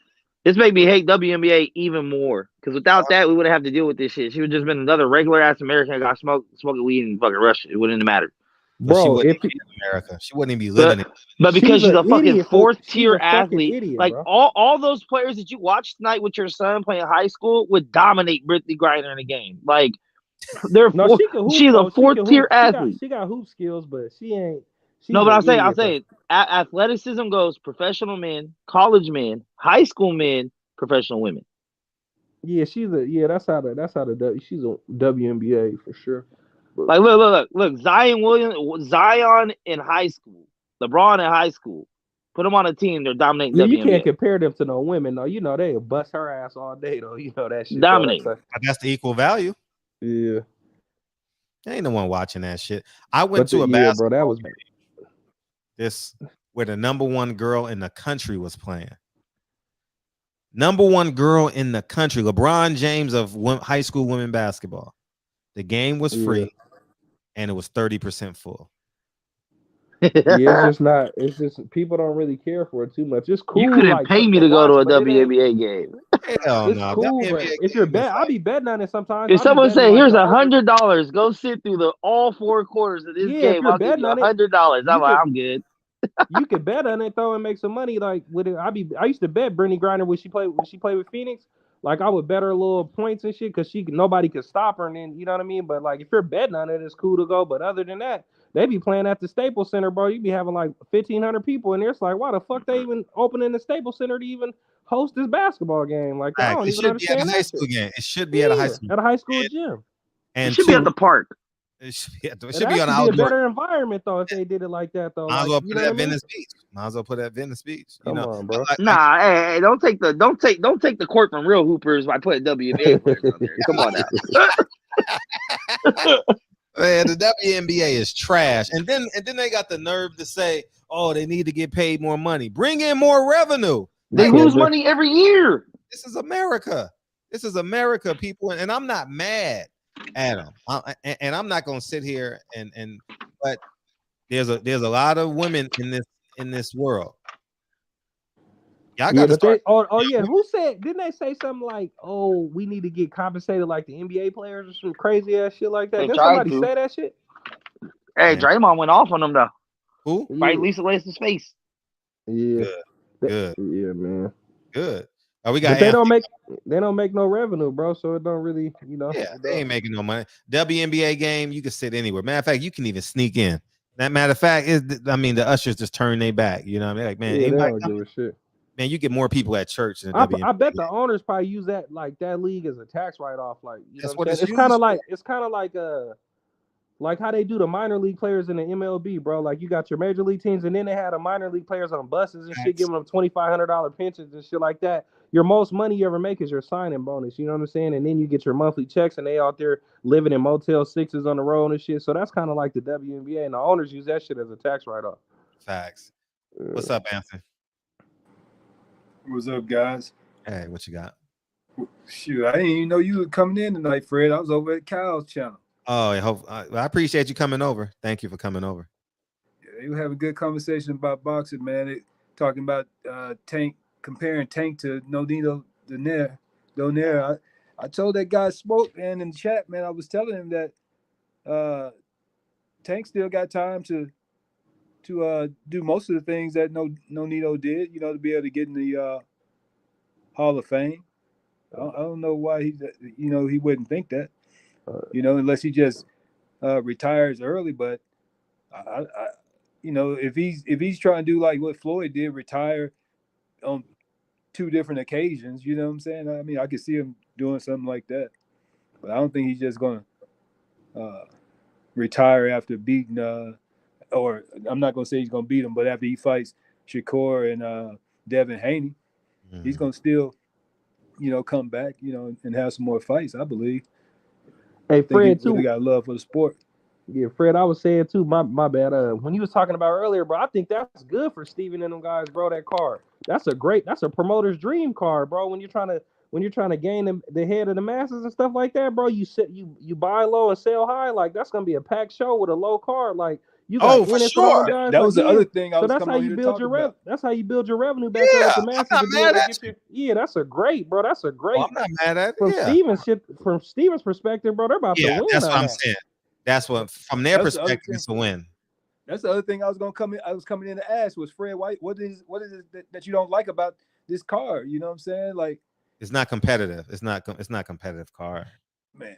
This make me hate WNBA even more because without that, we wouldn't have to deal with this shit. She would just been another regular ass American that got smoking weed in fucking Russia. It wouldn't have mattered. Bro, she wouldn't be in America. She wouldn't even be living it. But because she's a fucking 4th tier athlete, idiot, like all those players that you watch tonight with your son playing high school would dominate Brittney Griner in a game. Like she's a 4th tier athlete. She got hoop skills, but she ain't. No, but I'm saying athleticism goes professional men, college men, high school men, professional women. Yeah, she's she's a WNBA for sure. But, like look, Zion in high school, LeBron in high school. Put them on a team, they're dominating WNBA. You can't compare them to no women, though. You know they bust her ass all day, though. You know that shit. Dominate. But that's the equal value. Yeah. Ain't no one watching that shit. I went to a basketball bro, that was where the number 1 girl in the country was playing. Number 1 girl in the country, LeBron James of high school women basketball. The game was free, and it was 30% full. It's just people don't really care for it too much. It's cool. You couldn't pay me to go to a WNBA game. Hell it's no. Cool, if you're bet, I'll be betting on it sometimes. If someone say, "Here's $100, go sit through all 4 quarters of this game," I'll give you $100. I'm like, I'm good. You could bet on it though and make some money. Like with it, I used to bet Brittney Griner when she played with Phoenix. Like I would bet her little points and shit because nobody could stop her. And then you know what I mean. But like if you're betting on it, it's cool to go. But other than that, they be playing at the Staples Center, bro. You be having like 1,500 people in there. It's like, why the fuck they even opening the Staples Center to even host this basketball game? Like I don't even understand. It should be at a high school game. It should be at a high school. At a high school gym. And it should be at the park. It should be, It on a outdoor. better environment though if they did it like that though. Might as Like, well you put know it what at I mean? Venice Beach. Might as well put it at Venice Beach. Come on, bro. Nah, hey, don't take the court from real hoopers by putting WNBA players out there. Come on now. Man, the WNBA is trash. And then they got the nerve to say, oh, they need to get paid more money. Bring in more revenue. They lose money every year. This is America. This is America, people. And I'm not mad at them. And I'm not gonna sit here but there's a lot of women in this world. Y'all got to start. Who said? Didn't they say something like, "Oh, we need to get compensated like the NBA players or some crazy ass shit like that"? Did somebody say that shit? Hey, Draymond went off on them though. Who? Right, Lisa Lace's face. Yeah. Good. Yeah, man. Good. Oh, we got. But they don't make no revenue, bro. So it don't really, Yeah, they ain't making no money. WNBA game, you can sit anywhere. Matter of fact, you can even sneak in. That matter of fact the ushers just turn their back. You know what I mean? Like, man, they don't give a shit. Man, you get more people at church than I WNBA. bet the owners probably use that league as a tax write-off. Like, that's what it's kind of like how they do the minor league players in the MLB, bro. Like, you got your major league teams, and then they had the minor league players on buses and shit, giving them $2,500 pensions and shit like that. Your most money you ever make is your signing bonus. You know what I'm saying? And then you get your monthly checks, and they out there living in Motel 6s on the road and shit. So that's kind of like the WNBA, and the owners use that shit as a tax write-off. Facts. What's up, Anthony? What's up, guys? Hey, what you got? Shoot, I didn't even know you were coming in tonight, Fred. I was over at Kyle's channel. Oh, I appreciate you coming over. Thank you for coming over. Yeah, they were having a good conversation about boxing, man. Talking about Tank, comparing Tank to Nonito Donaire. I told that guy Smoke, man, in the chat, man, I was telling him that Tank still got time to do most of the things that Nonito did, to be able to get in the Hall of Fame. I don't know why he wouldn't think that, unless he just retires early. But if he's trying to do like what Floyd did, retire on 2 different occasions, you know what I'm saying? I mean, I could see him doing something like that, but I don't think he's just gonna retire after beating. Or I'm not gonna say he's gonna beat him, but after he fights Shakur and Devin Haney, he's gonna still, come back, and have some more fights, I believe. Hey, Fred, he really got love for the sport. Yeah, Fred, I was saying too, my bad. When you was talking about earlier, bro, I think that's good for Steven and them guys, bro. That card, that's a promoter's dream card, bro. When you're trying to gain the head of the masses and stuff like that, bro, you buy low and sell high. Like, that's gonna be a packed show with a low card. Like, you got for sure. That was the other thing I was that's coming how here you to build talk your about. That's how you build your revenue back up with the masses. I'm not mad at you. Yeah, that's a great, bro. That's a great. I'm not mad at it. From Steven's perspective, bro, they're about to win. That's what I'm saying. That's what, from their perspective, it's a win. That's the other thing I was coming in to ask was, Fred, what is it that you don't like about this card? You know what I'm saying? Like, it's not competitive. It's not competitive card. Man,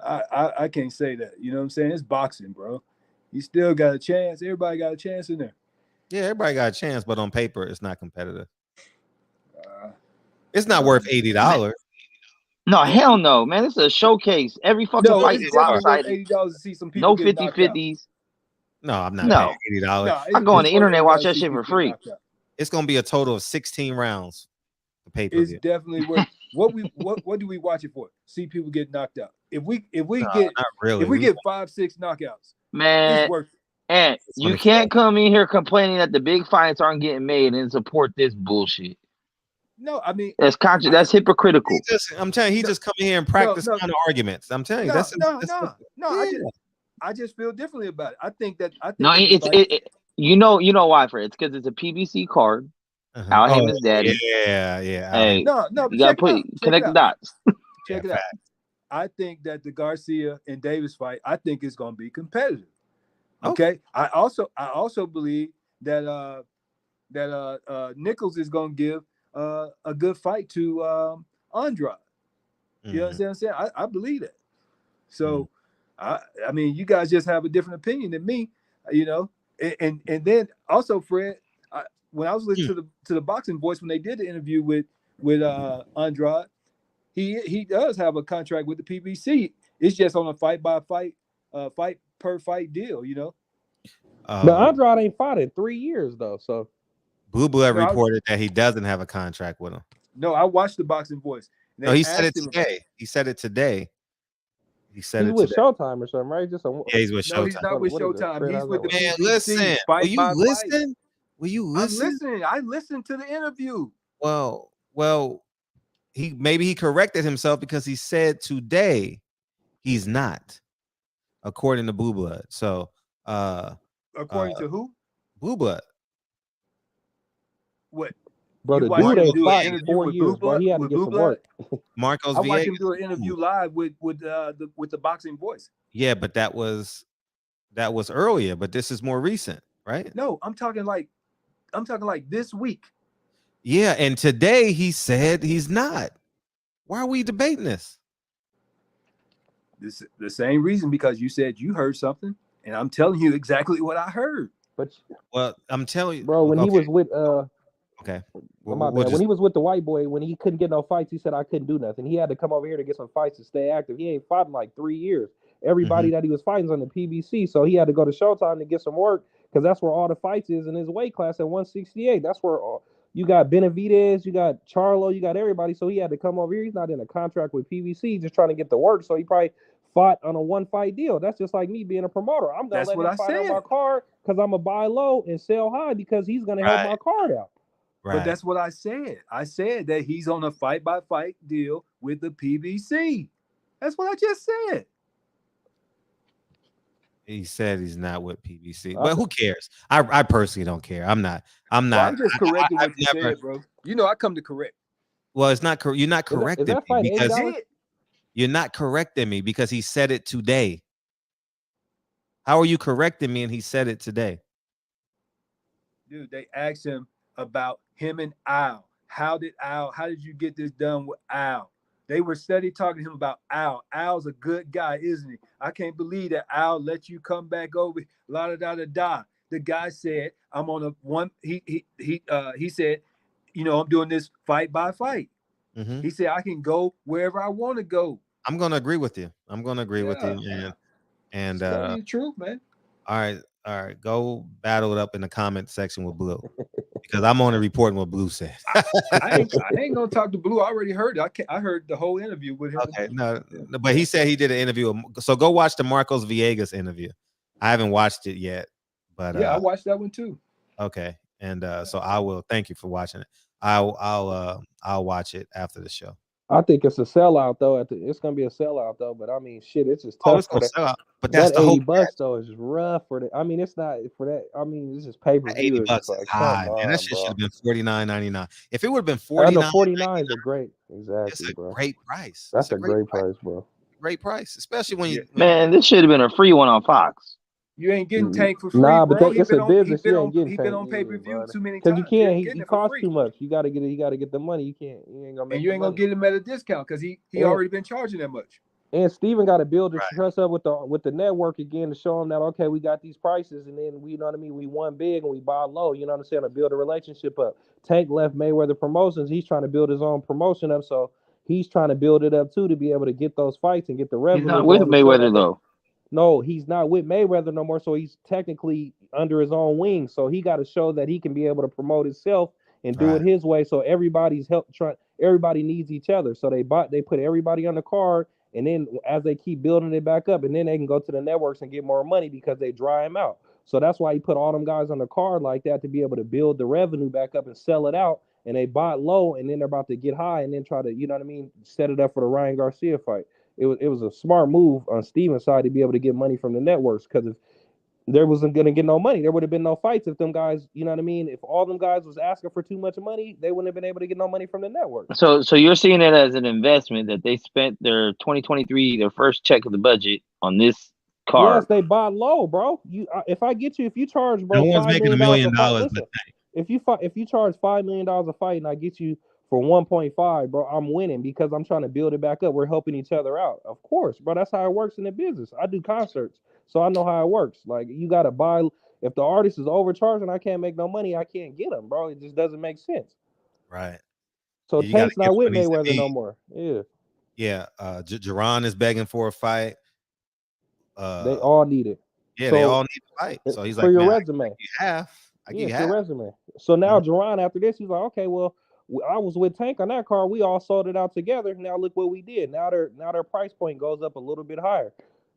I can't say that. You know what I'm saying? It's boxing, bro. You still got a chance. Everybody got a chance in there. Yeah, everybody got a chance, but on paper, it's not competitive. It's not worth $80. No, hell no, man. This is a showcase. Every fucking fight is lopsided. $80 to see some people. No 50-50s. No, I'm not paying $80. I go on the internet, watch that shit for free. It's gonna be a total of 16 rounds. The pay-per-view. It's definitely worth. What do we watch it for? See people get knocked out. If we get 5-6 knockouts, man, it's worth it. And you can't come in here complaining that the big fights aren't getting made and support this bullshit. No, I mean that's hypocritical. I'm telling you, he just come in here and practice kind of arguments. I'm telling you, I just feel differently about it. I think you know why, Fred? It's because it's a PBC card. Al Haymon's daddy. Yeah. Hey, no, you gotta connect the dots. Check it out. I think that the Garcia and Davis fight, I think it's gonna be competitive. Okay. I also believe that Nichols is gonna give a good fight to Andrade. You understand what I'm saying? I believe that. So I mean, you guys just have a different opinion than me, and then also, Fred, when I was listening to the Boxing Voice when they did the interview with Andrade, he does have a contract with the PBC. It's just on a fight by fight fight per fight deal. You know. But Andrade ain't fought in 3 years though. So Blue Blood reported that he doesn't have a contract with him. No, I watched the Boxing Voice. No, he said it today. He said it today. He said he's it with today. Showtime or something, right? Just Yeah, he's with Showtime. No, he's not with Showtime. He's with the Man, PBC. listen. Will you listen? Will you listen? I'm listening. I listened to the interview. Well, he corrected himself because he said today he's not, according to Blue Blood. So, according to who? Blue Blood. What? Bro, the dude ain't fought in 4 years, bro. He had to get some work. Marcos I watched Villegas. him do an interview live with the Boxing Voice. Yeah, but that was earlier. But this is more recent, right? No, I'm talking like this week. Yeah, and today he said he's not. Why are we debating this? This the same reason, because you said you heard something, and I'm telling you exactly what I heard. But I'm telling you, bro, when he was with okay, when he was with the white boy, when he couldn't get no fights, he said I couldn't do nothing. He had to come over here to get some fights to stay active. He ain't fought in like 3 years. Everybody that he was fighting is on the PBC, so he had to go to Showtime to get some work because that's where all the fights is in his weight class at 168. That's where you got Benavidez, you got Charlo, you got everybody. So he had to come over here. He's not in a contract with PBC, just trying to get the work. So he probably fought on a 1-fight deal. That's just like me being a promoter. I'm gonna let him fight on my card because I'm gonna buy low and sell high because he's gonna help my card out. But that's what I said. I said that he's on a fight-by-fight deal with the PBC. That's what I just said. He said he's not with PBC, but who cares? I personally don't care. I'm not. Well, I'm just correcting what you said, bro. You know, I come to correct. Well, it's not. You're not correcting me because $8? you're not correcting me because he said it today. How are you correcting me and he said it today? Dude, they asked him about him and Al. How did you get this done with Al? They were steady talking to him about Al. Al's a good guy, isn't he? I can't believe that Al let you come back over. La da da da da. The guy said, "I'm on a one." He said, "You know, I'm doing this fight by fight." He said, "I can go wherever I want to go." I'm gonna agree with you. I'm gonna agree with you, man. And the truth, man. All right. Go battle it up in the comment section with Blue because I'm only reporting what Blue said. I ain't gonna talk to Blue. I already heard it. I heard the whole interview with him. Okay, no, but he said he did an interview. So go watch the Marcos Villegas interview. I haven't watched it yet, but yeah, I watched that one too. Okay, and so I will. Thank you for watching it. I'll watch it after the show. I think it's a sellout though. It's gonna be a sellout though. But I mean, shit, it's just tough. Oh, it's gonna sell out. But that's that the whole $80 though is rough for the. I mean, it's not for that. I mean, it's just pay per view. $80 like, is high, man. That shit should have been $49.99. If it would have been $49, $49.99, are great. Exactly, it's a bro. great price. That's a great price, bro. Great price, especially when you. Man, this should have been a free one on Fox. You ain't getting Tank for free, Nah, bro. but it's a business. You ain't getting He been on pay-per-view too many because times. you can't. He costs too much. You gotta get it. You gotta get the money. You can't. You ain't gonna make. And you ain't gonna get him at a discount because he already been charging that much. And Steven got to build the trust up with the network again to show them that okay, we got these prices, and then we, you know what I mean, we won big and we buy low. You know what I'm saying? To build a relationship up. Tank left Mayweather Promotions. He's trying to build his own promotion up, so he's trying to build it up too to be able to get those fights and get the revenue. He's not with Mayweather though. No, he's not with Mayweather no more, so he's technically under his own wing. So he got to show that he can be able to promote himself and do it his way. So everybody's everybody needs each other. So they put everybody on the card, and then as they keep building it back up, and then they can go to the networks and get more money because they dry him out. So that's why he put all them guys on the card like that to be able to build the revenue back up and sell it out. And they bought low, and then they're about to get high, and then try to, you know what I mean, set it up for the Ryan Garcia fight. It was a smart move on Steven's side to be able to get money from the networks, because if there wasn't going to get no money, there would have been no fights if them guys, you know what I mean? If all them guys was asking for too much money, they wouldn't have been able to get no money from the network. So you're seeing it as an investment that they spent their 2023, their first check of the budget on this card. Yes, they bought low, bro. If you charge, bro, no one's making $1 million. If you charge $5 million a fight and I get you for 1.5, bro, I'm winning because I'm trying to build it back up. We're helping each other out. Of course, bro. That's how it works in the business. I do concerts, so I know how it works. Like, you got to buy. If the artist is overcharging, I can't make no money. I can't get them, bro. It just doesn't make sense. Right. So Tank's not with Mayweather no more. Yeah. Yeah. Jerome is begging for a fight. They all need it. Yeah, So, they all need to fight. So he's for like, your man, resume. I give you For half. your resume. So now Jerron, after this, he's like, okay, well, I was with Tank on that car. We all sold it out together. Now look what we did. Now their price point goes up a little bit higher.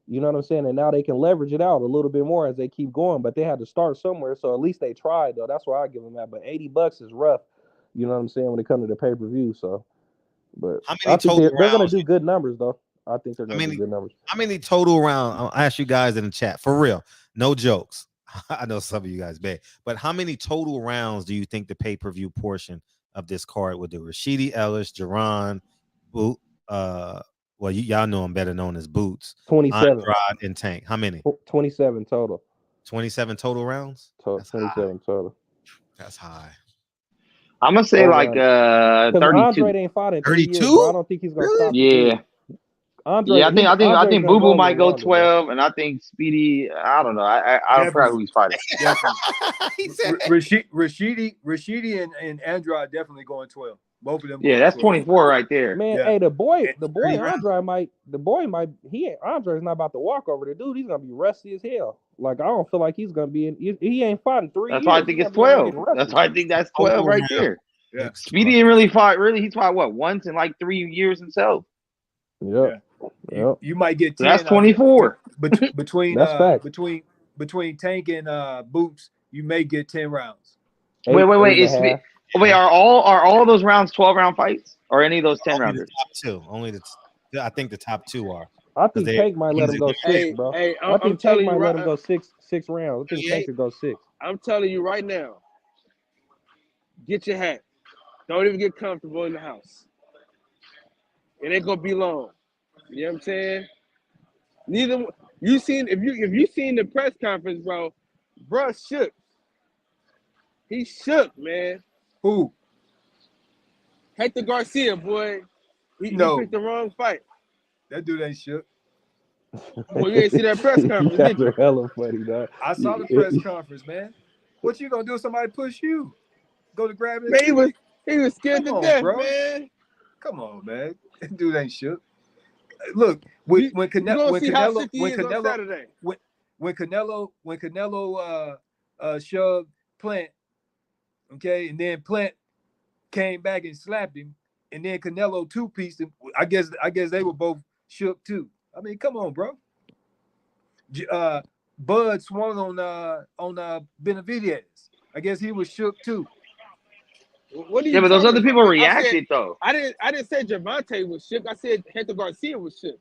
You know what I'm saying? And now they can leverage it out a little bit more as they keep going. But they had to start somewhere. So at least they tried, though. That's where I give them that. But $80 is rough. You know what I'm saying? When it comes to the pay-per-view. So, but How I many think total they're going rounds? to do good numbers, though. I think they're going to do good numbers. How many total rounds? I'll ask you guys in the chat for real. No jokes. I know some of you guys bad, but how many total rounds do you think the pay-per-view portion of this card would do? Rashidi Ellis, Jerron, Boot, well, y'all know him better known as Boots. 27. Andrade and Tank. How many? 27 total. 27 total rounds? That's 27 total. That's high. I'm gonna say like 32. Andre ain't fought in 3 years, bro. I don't think he's gonna stop. Yeah. Andre, I think Boo Boo might go longer, 12, and I think Speedy. I don't know. I don't forget who he's fighting. Rashidi and Andrade definitely going 12. Both of them. Yeah, that's 24 right there. Man, hey, the boy Andre might. Andre's not about to walk over the dude. He's gonna be rusty as hell. Like I don't feel like he's gonna be in. He ain't fought in 3 years. That's why I think it's 12. That's why I think that's 12 right there. Yeah. Speedy didn't really fight. Really, he's fought what once in like 3 years himself. Yeah. You might get 10. So that's 24. Between between Tank and Boots, you may get 10 rounds. Wait. Are all those rounds 12-round fights, or any of those 10 rounders? Only I think the top 2 are. I think Tank might let him go 6, bro. I think Tank might let him go six rounds. I think Tank could go 6. I'm telling you right now. Get your hat. Don't even get comfortable in the house. It ain't gonna be long. You know what I'm saying? If you seen the press conference, bro shook. He shook, man. Who? Hector Garcia, boy. He picked the wrong fight. That dude ain't shook. Well, you ain't see that press conference, did you? Hella funny, dog. I saw the press conference, man. What you gonna do if somebody push you? Go to grab it? Man, he was scared to death, bro. man. Come on, man. That dude ain't shook. Look, when Canelo shoved Plant, okay, and then Plant came back and slapped him, and then Canelo two-pieced him. I guess they were both shook too. I mean, come on, bro. Bud swung on Benavidez. I guess he was shook too. But those other people reacted though. I didn't say Javante was shook. I said Hector Garcia was shook.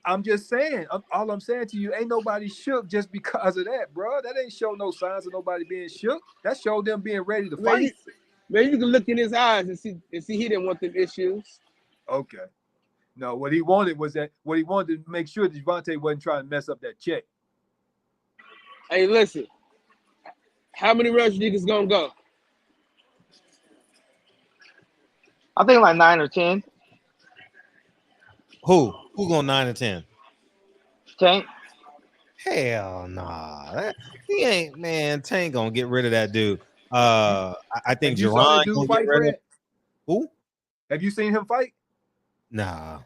I'm just saying. All I'm saying to you, ain't nobody shook just because of that, bro. That ain't show no signs of nobody being shook. That showed them being ready to fight. Man, you can look in his eyes and see he didn't want them issues. Okay. No, what he wanted to make sure that Javante wasn't trying to mess up that check. Hey, listen. How many rounds you think it's gonna go? I think like 9 or 10. Who going 9 or 10? Tank. Hell nah. He ain't, man. Tank gonna get rid of that dude. I think Jerome gonna get rid of. Who? Have you seen him fight? Nah.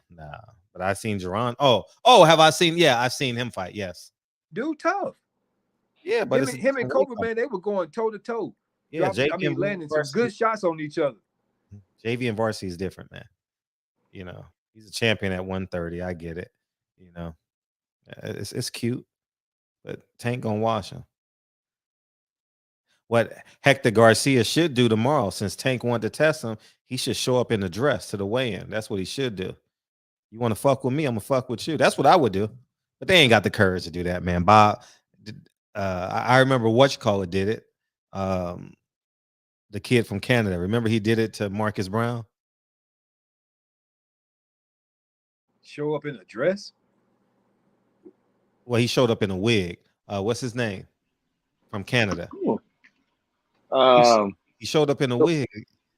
But I seen Jerome. Oh, have I seen? Yeah, I've seen him fight. Yes. Dude, tough. Yeah, but him and Cobra, man, they were going toe to toe. Yeah, landing some good shots on each other. Xavier and Varsity is different, man. You know, he's a champion at 130. I get it. You know, it's cute, but Tank gonna wash him. What Hector Garcia should do tomorrow, since Tank wanted to test him, he should show up in the dress to the weigh-in. That's what he should do. You want to fuck with me? I'm gonna fuck with you. That's what I would do. But they ain't got the courage to do that, man. Bob, I remember Whatchamacallit did it. The kid from Canada. Remember he did it to Marcus Brown? Show up in a dress? Well, he showed up in a wig. What's his name? From Canada. He showed up in a wig.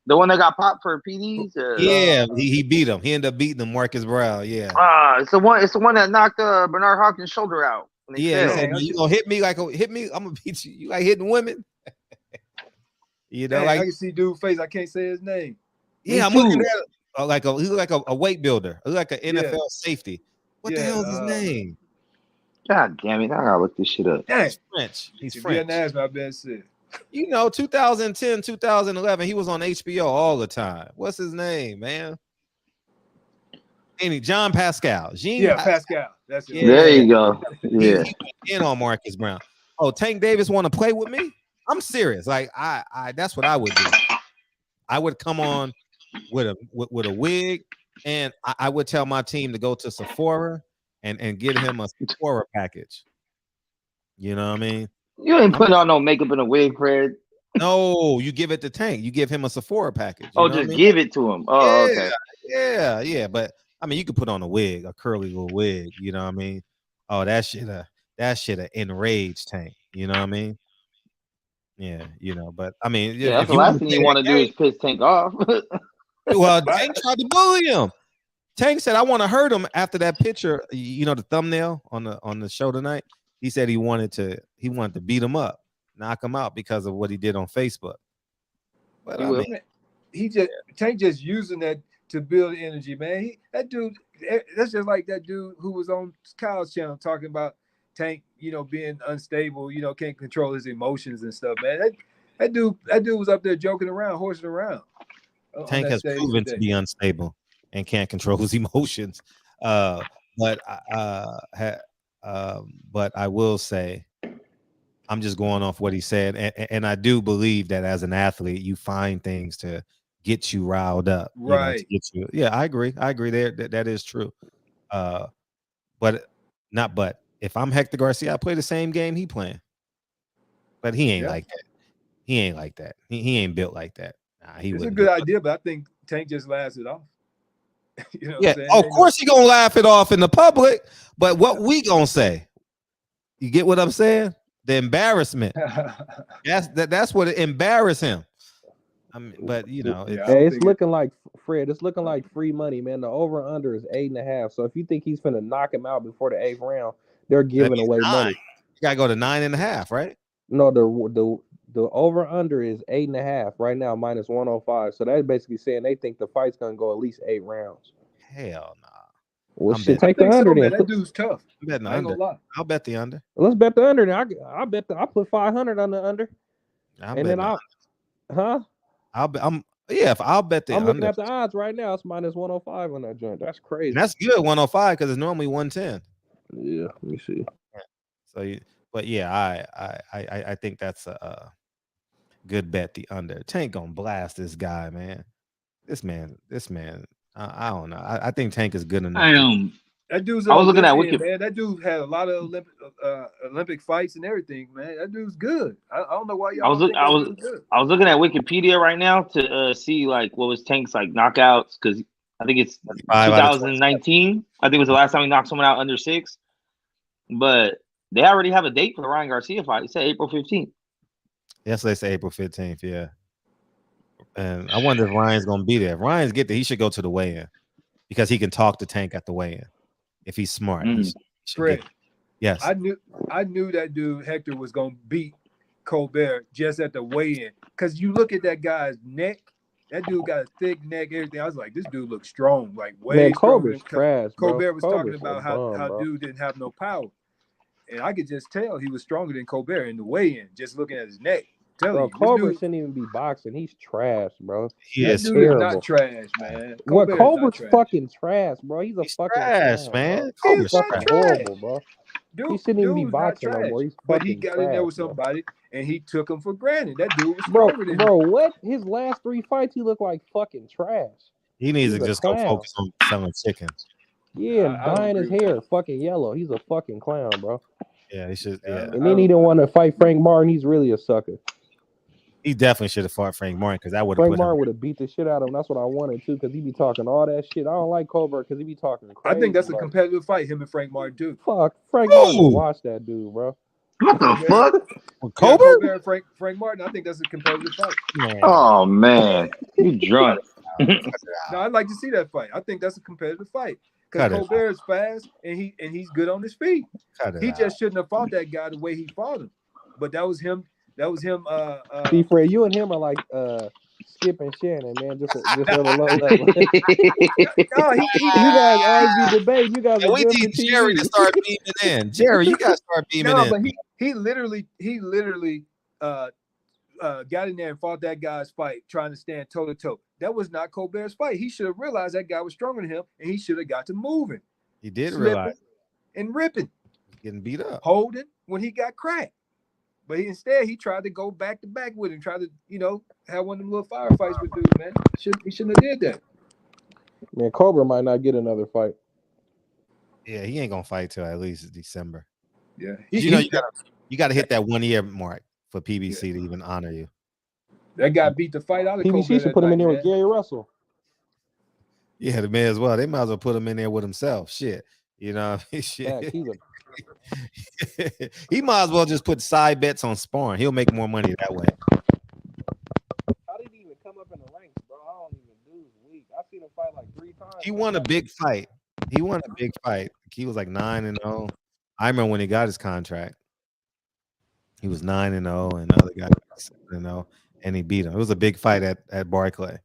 The one that got popped for PDs? Yeah, he beat him. He ended up beating him, Marcus Brown. Yeah. It's the one that knocked Bernard Hopkins' shoulder out. Yeah, he said, you gonna hit me like hit me? I'm gonna beat you. You like hitting women? You know, I can see dude's face. I can't say his name. Yeah, I'm looking at he look like a weight builder. He look like an NFL safety. What the hell is his name? God damn it! I gotta look this shit up. Dang. French. He's If French. you're an I've been sick. You know, 2010, 2011, he was on HBO all the time. What's his name, man? John Pascal. Pascal. That's it. Yeah. There you go. Yeah. He went in on Marcus Brown. Oh, Tank Davis want to play with me? I'm serious. Like I that's what I would do. I would come on with a wig, and I would tell my team to go to Sephora and get him a Sephora package. You know what I mean? You ain't putting on no makeup and a wig, Fred. No, you give it to Tank. You give him a Sephora package. Oh, just give it to him. Oh, okay. Yeah. But I mean, you could put on a wig, a curly little wig. You know what I mean? Oh, that shit enrage Tank. You know what I mean? Yeah, you know. But I mean, Yeah, that's the last thing you want to do is piss Tank off. Well, Tank tried to bully him. Tank said, "I want to hurt him." After that picture, you know, the thumbnail on the show tonight. He said he wanted to beat him up, knock him out because of what he did on Facebook. But I mean, Tank just using that to build energy, man. That dude, that's just like that dude who was on Kyle's channel talking about Tank, you know, being unstable, you know, can't control his emotions and stuff, man. That dude was up there joking around, horsing around. Tank has proven to be unstable and can't control his emotions. But I will say, I'm just going off what he said, and I do believe that as an athlete, you find things to get you riled up, right? Yeah, I agree. There, that is true. But if I'm Hector Garcia, I play the same game he playing. But he ain't like that. He ain't like that. He ain't built like that. Nah, it's a good idea, but I think Tank just laughs it off. You know yeah, of course he gonna laugh it off in the public, but what we gonna say? You get what I'm saying? The embarrassment. That's what embarrassed him. I mean, but you know, it's looking like Fred. It's looking like free money, man. The over under is 8.5. So if you think he's finna knock him out before the 8th round, they're giving away money. You gotta go to 9.5, right? No, the over under is 8.5 right now, minus 105. So that's basically saying they think the fight's gonna go at least 8 rounds. Hell no. Well, shit, take the under then. That dude's tough. I'm betting the under. I'll bet the under. Let's bet the under. Now I bet I put 500 on the under. I'll bet the I'm looking under. at the odds right now. It's minus 105 on that joint. That's crazy. And that's good, 105, because it's normally 110. Yeah, let me see. So, but yeah, I think that's a good bet. The under. Tank gonna blast this guy, man. This man. I don't know. I think Tank is good enough. That dude's. I was looking at Wiki. Man, that dude had a lot of Olympic fights and everything, man. That dude's good. I don't know why y'all. I was looking at Wikipedia right now to see like what was Tank's like knockouts, because I think it's 2019. I think it was the last time he knocked someone out under 6. But they already have a date for the Ryan Garcia fight. It said April 15th. Yes, they say April 15th. Yeah. And I wonder if Ryan's gonna be there. If Ryan's get there, he should go to the weigh-in because he can talk to Tank at the weigh-in. If he's smart, Fred. Yes, I knew that dude Hector was gonna beat Colbert just at the weigh-in, because you look at that guy's neck. That dude got a thick neck, everything. I was like, this dude looks strong, like way stronger. Colbert's trash, bro. Colbert was talking Colbert's about so how dumb, dude didn't have no power, and I could just tell he was stronger than Colbert in the weigh-in, just looking at his neck. Bro, Colbert shouldn't even be boxing. He's trash, bro. He is terrible. Not trash, man. Colbert's fucking trash, bro. He's fucking trash, man. Colbert's fucking horrible, bro. He shouldn't even be boxing no more. He's but he got in there with somebody, and he took him for granted. That dude was stronger than him. Bro, what? His last 3 fights, he looked like fucking trash. He needs to just go focus on selling chicken. Yeah, dyeing his hair fucking yellow. He's a fucking clown, bro. Yeah, he should. Yeah, and then he didn't want to fight Frank Martin. He's really a sucker. He definitely should have fought Frank Martin, because that would have. Frank Martin would have beat the shit out of him. That's what I wanted too, because he be talking all that shit. I don't like Colbert because he be talking crazy. I think that's a competitive fight, him and Frank Martin too. Fuck, Frank Martin, watch that dude, bro. What the fuck? Colbert? Frank Martin. I think that's a competitive fight. Man. Oh man, you drunk? No, I'd like to see that fight. I think that's a competitive fight, because Colbert is fast and he's good on his feet. He just shouldn't have fought that guy the way he fought him. But that was him. See, Fred, you and him are like Skip and Shannon, man. Just on a low level. No, you guys always be debating. You guys are we good need for TV. Jerry to start beaming in. Jerry, you gotta start beaming No, in. but he literally got in there and fought that guy's fight, trying to stand toe to toe. That was not Colbert's fight. He should have realized that guy was stronger than him, and he should have got to moving. He did Slipping realize and ripping, getting beat up, holding when he got cracked. But instead, he tried to go back to back with him, try to, have one of them little firefights with dude, man. He shouldn't have did that. Man, Cobra might not get another fight. Yeah, he ain't gonna fight till at least December. Yeah, you gotta hit that 1 year mark for PBC to even honor you. That guy beat the fight out of PBC Colbert should put him in there with Gary Russell. Yeah, they may as well. They might as well put him in there with himself. Shit, shit. He might as well just put side bets on sparring. He'll make more money that way. How did he even come up in the ranks, bro? I don't even do this week. I've seen him fight like 3 times. He won a big fight. He was like 9-0. I remember when he got his contract. He was 9-0, and the other guy was 7-0, and he beat him. It was a big fight at Barclay.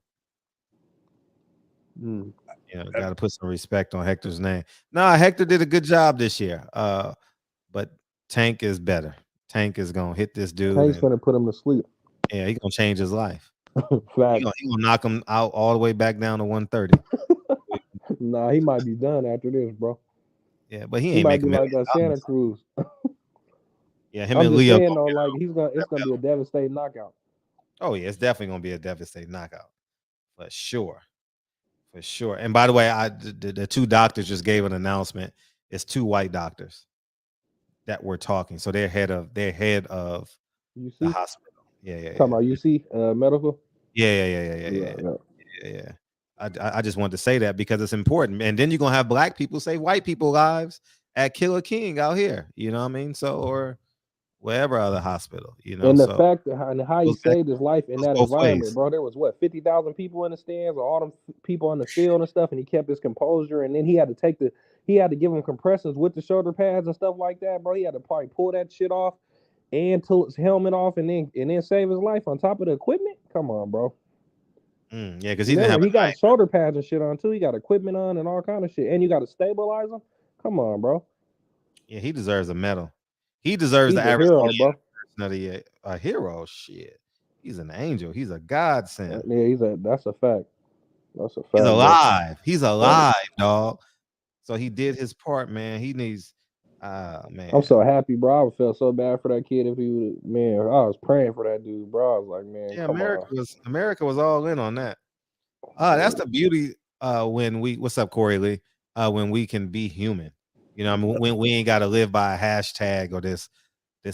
Got to put some respect on Hector's name. Nah, Hector did a good job this year. But Tank is better. Tank is gonna hit this dude. Tank's gonna put him to sleep. Yeah, he's gonna change his life. He gonna knock him out all the way back down to 130. Nah, he might be done after this, bro. Yeah, but he ain't might be making like Santa Cruz. Yeah, him I'm and just Leo. saying, though, like it's gonna be a devastating knockout. Oh yeah, it's definitely gonna be a devastating knockout, for sure. And by the way, the 2 doctors just gave an announcement. It's 2 white doctors that were talking, so they're head of the hospital. Yeah. Talking about UC medical. Yeah. I just wanted to say that because it's important, and then you're gonna have black people save white people lives at Killer King out here. You know what I mean? So or wherever other hospital. And the fact that how he saved his life in that environment, bro. There was 50,000 people in the stands, or all them people on the field and stuff, and he kept his composure. And then he had to give him compressors with the shoulder pads and stuff like that, bro. He had to probably pull that shit off and pull his helmet off, and then save his life on top of the equipment. Come on, bro. Yeah, because he got shoulder pads and shit on too. He got equipment on and all kind of shit, and you got to stabilize him. Come on, bro. Yeah, he deserves a medal. He deserves the average hero, bro. A hero, shit. He's an angel. He's a godsend. Yeah, that's a fact. That's a fact. He's alive. Bro. He's alive, dog. So he did his part, man. He needs. Man. I'm so happy, bro. I would feel so bad for that kid if he would. Man, I was praying for that dude, bro. I was like, man, yeah, America was all in on that. That's the beauty. What's up, Corey Lee? When we can be human. I mean, when we ain't got to live by a hashtag or this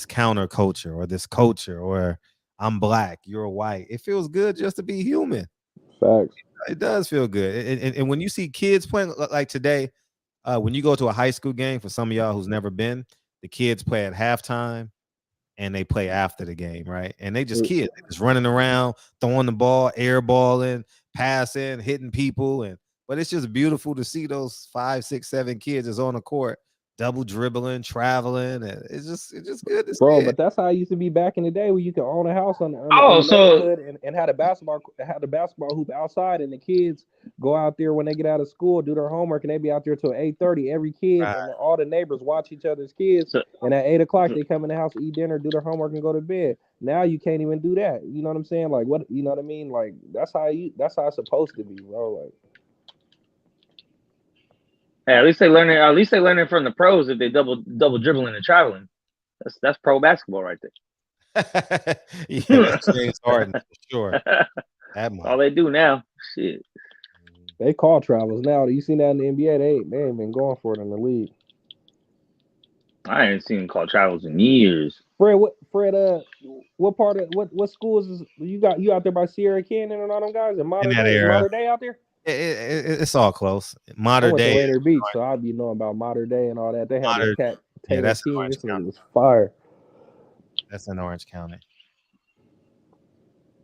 counter culture or this culture or I'm black, you're white. It feels good just to be human. Facts. It does feel good. And when you see kids playing like today, when you go to a high school game, for some of y'all who's never been, the kids play at halftime and they play after the game, right? And they just kids, they just running around, throwing the ball, airballing, passing, hitting people, but it's just beautiful to see those 5, 6, 7 kids is on the court, double dribbling, traveling, and it's just good to see. Bro, but that's how it used to be back in the day, where you could own a house on the neighborhood and had a basketball hoop outside, and the kids go out there when they get out of school, do their homework, and they be out there till 8:30. Every kid and all the neighbors watch each other's kids, and at 8 o'clock they come in the house, eat dinner, do their homework, and go to bed. Now you can't even do that. You know what I'm saying? Like what? You know what I mean? Like that's how it's supposed to be, bro. Like. Hey, at least they learn it from the pros if they double dribbling and traveling. That's pro basketball right there. Yeah, James Harden for sure. All they do now. Shit. They call travels now. You seen that in the NBA? They ain't been going for it in the league. I ain't seen call travels in years. Fred, what part of what schools is you got? You out there by Sierra Canyon and all them guys in modern day out there? It's all close. Modern day. I went to Rainier Beach, so I'd be knowing about modern day and all that. They have that yeah, that's team. This one was fire. That's in Orange County.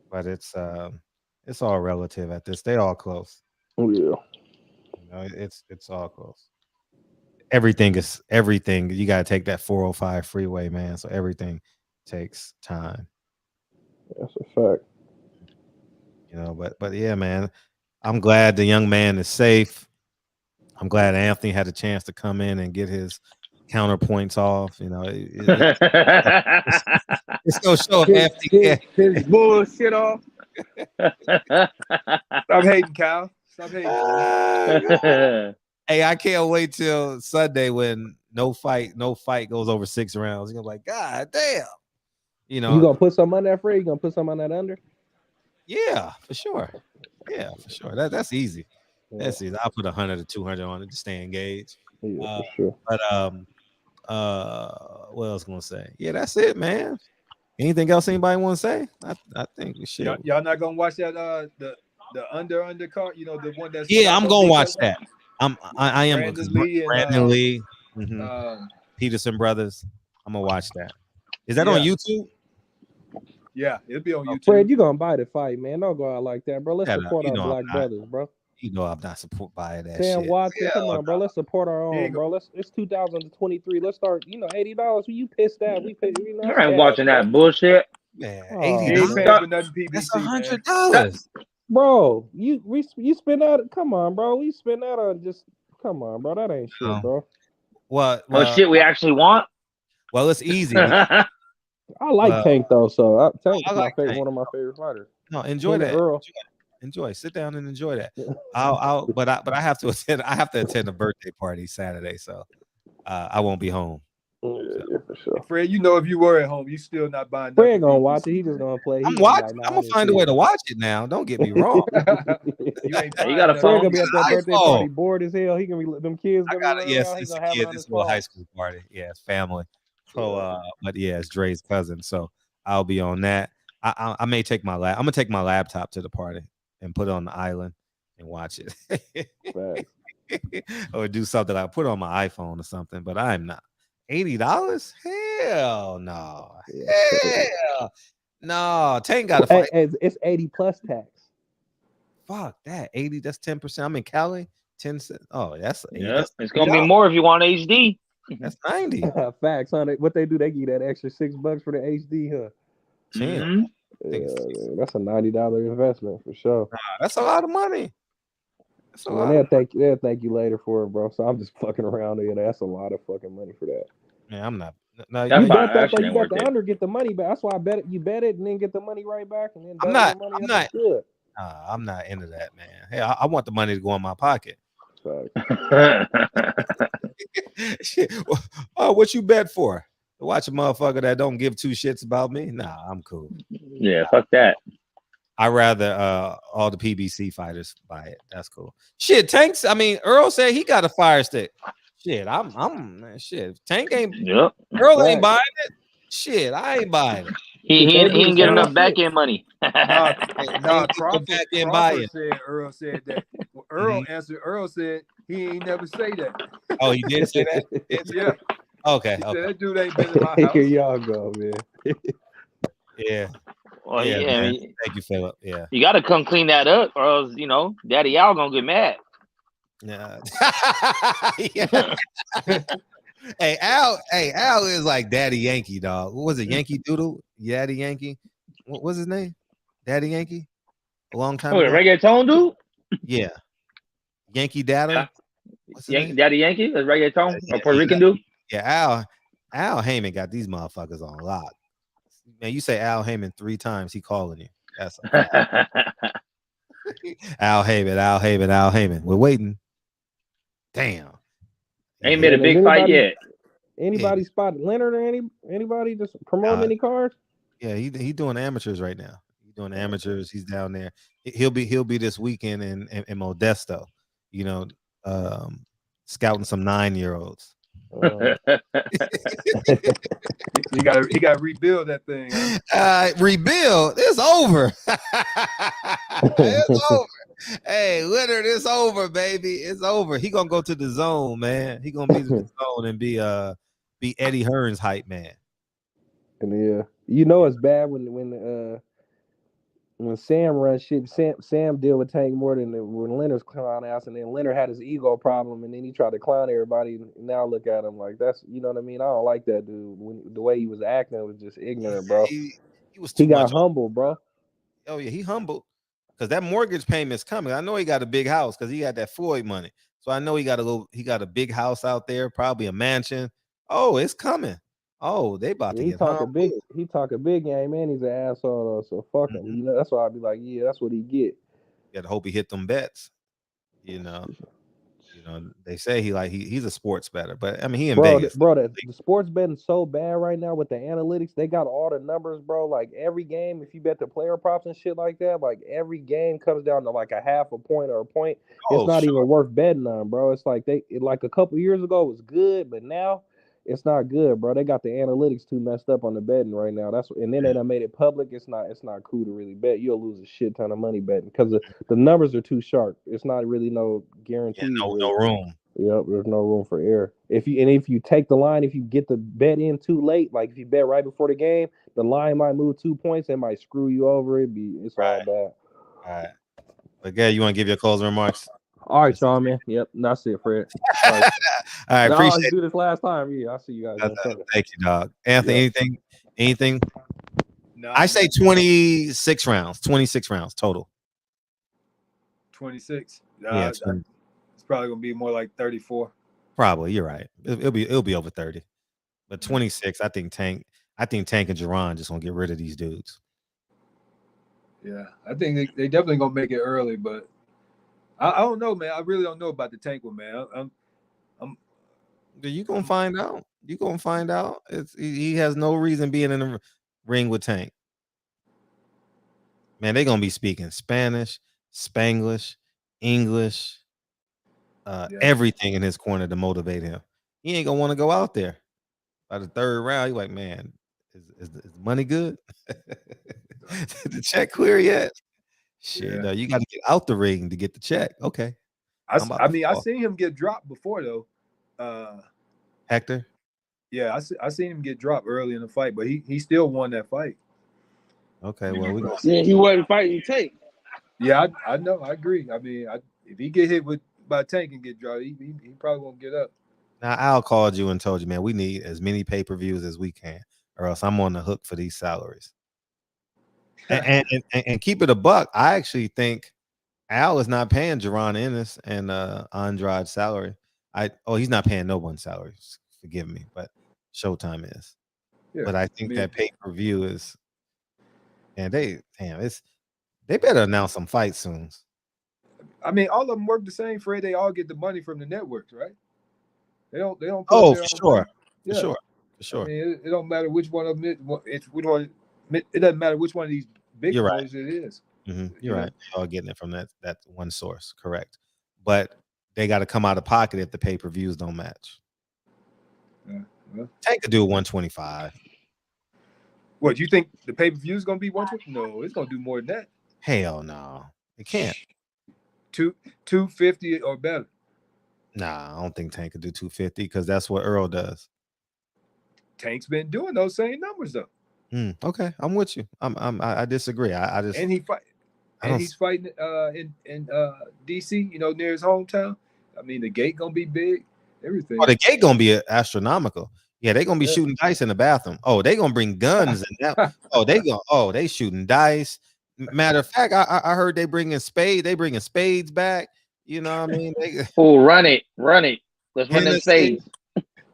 But it's all relative at this. They all close. Oh yeah. It's all close. Everything. You got to take that 405 freeway, man. So everything takes time. That's a fact. You know, but yeah, man, I'm glad the young man is safe. I'm glad Anthony had a chance to come in and get his counterpoints off. You know, it's gonna show if Anthony his bullshit off. Stop hating, Kyle. Stop hating. Hey, I can't wait till Sunday when no fight goes over 6 rounds. You're like, God damn. You know, You gonna put some on that, Fred? You gonna put some on that under? yeah, for sure. Yeah, for sure. That's easy. That's easy. I'll put 100 or 200 on it to stay engaged. Yeah, for sure. But what else gonna say? Yeah, that's it, man. Anything else anybody want to say? I think we should. Y'all not gonna watch that the under card? You know, the one that's I'm gonna watch that. I am Brandon Lee and, Brandon Lee, um, Peterson brothers. I'm gonna watch that. Is that Yeah. on YouTube? Yeah, it'll be on YouTube. Fred, you gonna buy the fight, man? Don't go out like that, bro. Let's Shut up. support You our know I'm black not. brothers, bro. You know I'm not support by that Sam shit. Watson, come on, bro. Let's support our own, bro. It's 2023. Let's start. You know, $80. You pissed that? We pay. You know, You ain't watching that bullshit. Man, $80. That's $100. Bro, you spend that. Come on, bro. We spend that on just. Come on, bro. That ain't shit, bro. What? Oh shit, we actually want. Well, it's easy. I like Tank though, so Tank's I my like favorite, Tank. one of my favorite fighters. No, enjoy Him and that. Earl. Enjoy. Sit down and enjoy that. But I have to attend. I have to attend a birthday party Saturday, so I won't be home. Yeah, for sure. Fred, you know, if you were at home, you still not buying. Fred gonna watch it. He just gonna play. I'm watching. I'm gonna find a way to watch it now. Don't get me wrong. You ain't. You got a Fred phone? gonna be at that birthday iPhone. party bored as hell. He gonna be them kids. I Gonna got be it. running Yes, around. He it's gonna a have it kid. on It's his a little phone. high school party. Yeah, it's family. So, but yeah, it's Dre's cousin. So I'll be on that. I may take my I'm gonna take my laptop to the party and put it on the island and watch it. Or do something like put it on my iPhone or something. But I'm not. $80? Hell no. Hell no. Tank got to fight. Hey, it's 80 plus tax. Fuck that. 80, that's 10%. I'm in Cali. 10 cents. Oh, that's 80. Yeah, it's gonna be more if you want HD. That's 90. Facts, huh? What they do, they give you that extra $6 for the HD, huh? Mm-hmm. Yeah, man, that's a $90 investment for sure. That's a lot of money. That's a lot. They'll thank you later for it, bro. So I'm just fucking around here. That's a lot of fucking money for that. Man, I'm not. No, You bet that though. You bet the under, get the money back. That's why I bet it. You bet it and then get the money right back. And then I'm double not. the money. I'm That's not. good. I'm not into that, man. Hey, I want the money to go in my pocket. Shit. What you bet for? To watch a motherfucker that don't give two shits about me? Nah, I'm cool. Yeah, fuck that. I rather all the PBC fighters buy it. That's cool. Shit, Tanks. I mean, Earl said he got a fire stick. Shit, I'm shit. Tank ain't. Yep. Earl ain't buying it. Shit, I ain't buying it. He didn't get enough back end money. Nah, Crawford it. said Earl said that. Well, Earl answered. Earl said he ain't never say that. Oh, he did say that? Yeah. Okay. He said that dude ain't been in my house. Here y'all go, man. Yeah. Well, yeah, yeah, man. Thank you, Philip. Yeah. You got to come clean that up, or else Daddy Al gonna get mad. Yeah. Yeah. Hey, Al is like Daddy Yankee, dog. What was it? Yankee Doodle? Daddy Yankee? What was his name? Daddy Yankee? A long time ago. Reggaeton dude? Yeah. Yankee Daddy? Daddy Yankee? That's reggaeton? Or Puerto Rican dude? Yeah, Al Haymon got these motherfuckers on lock. Man, you say Al Haymon 3 times, he calling you. That's Al Haymon. We're waiting. Damn. Ain't made a big fight yet. Anybody spotted Leonard or anybody just promoting any cards? Yeah, he doing amateurs right now. He's doing amateurs. He's down there. He'll be this weekend in Modesto, scouting some 9-year-olds. He got to rebuild that thing. Huh? Rebuild. It's over. It's over. Hey, Leonard, it's over, baby. It's over. He gonna go to the zone, man. He gonna be in the zone and be Eddie Hearn's hype man. And it's bad when Sam runs shit. Sam deal with Tank more than when Leonard's clown ass, and then Leonard had his ego problem, and then he tried to clown everybody. And now look at him like that's what I mean. I don't like that dude. The way he was acting was just ignorant, bro. He was he got humble, bro. Oh yeah, he humbled. because that mortgage payment's coming. I know he got a big house because he got that Floyd money. So I know he got a big house out there, probably a mansion. Oh, it's coming. Oh, they about to He get talking big. humble. He talking big game, man. He's an asshole, though, so fuck him. You know, that's why I'd be like, yeah, that's what he get. You gotta hope he hit them bets. You know, they say he's a sports bettor, but I mean he in Vegas. The sports betting so bad right now with the analytics. They got all the numbers, bro. Like every game, if you bet the player props and shit like that, like every game comes down to like a half a point or a point. It's not even worth betting on, bro. It's like like a couple years ago it was good, but now it's not good, bro. They got the analytics too messed up on the betting right now. And then they done made it public. It's not cool to really bet. You'll lose a shit ton of money betting because the numbers are too sharp. It's not really no guarantee. No room. Yep, there's no room for error. If you take the line, if you get the bet in too late, like if you bet right before the game, the line might move 2 points. It might screw you over. It's all bad. All right. But Gary, you want to give your closing remarks? All right, Sean, man. Yep, that's it, Fred. All right, appreciate it. Do this last time. Yeah, I'll see you guys. Thank you, dog. Anthony, anything? No, I say 26 rounds. 26 rounds total. 26. Yeah, it's probably gonna be more like 34. Probably, you're right. It'll be over 30. But 26, I think Tank and Jerome just gonna get rid of these dudes. Yeah, I think they definitely gonna make it early, but I don't know, man. I really don't know about the Tank one, man. You gonna find out. You gonna find out. He has no reason being in the ring with Tank. Man, they gonna be speaking Spanish, Spanglish, English, everything in his corner to motivate him. He ain't gonna want to go out there. By the third round, he's like, man, is the money good? Did the check clear yet? Shit, no, you got to get out the ring to get the check. Okay. I seen him get dropped before though. Hector. Yeah, I seen him get dropped early in the fight, but he still won that fight. Okay, well he wasn't fighting Tank. Yeah, I know. I agree. I mean, if he get hit by Tank and get dropped, he probably won't get up. Now Al called you and told you, man, we need as many pay-per-views as we can, or else I'm on the hook for these salaries. and keep it a buck. I actually think Al is not paying Jerron Ennis and Andrade salary. He's not paying no one's salaries. Forgive me, but Showtime is. Yeah, but I think that pay-per-view is, and they better announce some fights soon. I mean, all of them work the same, Fred. They all get the money from the networks, right? They don't. Oh, for sure. Yeah. For sure. I mean, it don't matter which one of them. It doesn't matter which one of these big players it is. Mm-hmm. You're right. They're all getting it from that one source, correct? But they got to come out of pocket if the pay-per-views don't match. Tank could do 125. What, you think the pay-per-view is gonna be 120? No, it's gonna do more than that. Hell no, it can't. 250 or better. Nah, I don't think Tank could do 250 because that's what Earl does. Tank's been doing those same numbers though. Okay, I'm with you. I disagree. He's fighting in DC, near his hometown. I mean, the gate gonna be big. Everything. Oh, the gate gonna be astronomical. Yeah, they gonna be shooting dice in the bathroom. Oh, they gonna bring guns and that. They shooting dice. Matter of fact, I heard they bringing spades back. You know what I mean? Run it. Let's run them spades.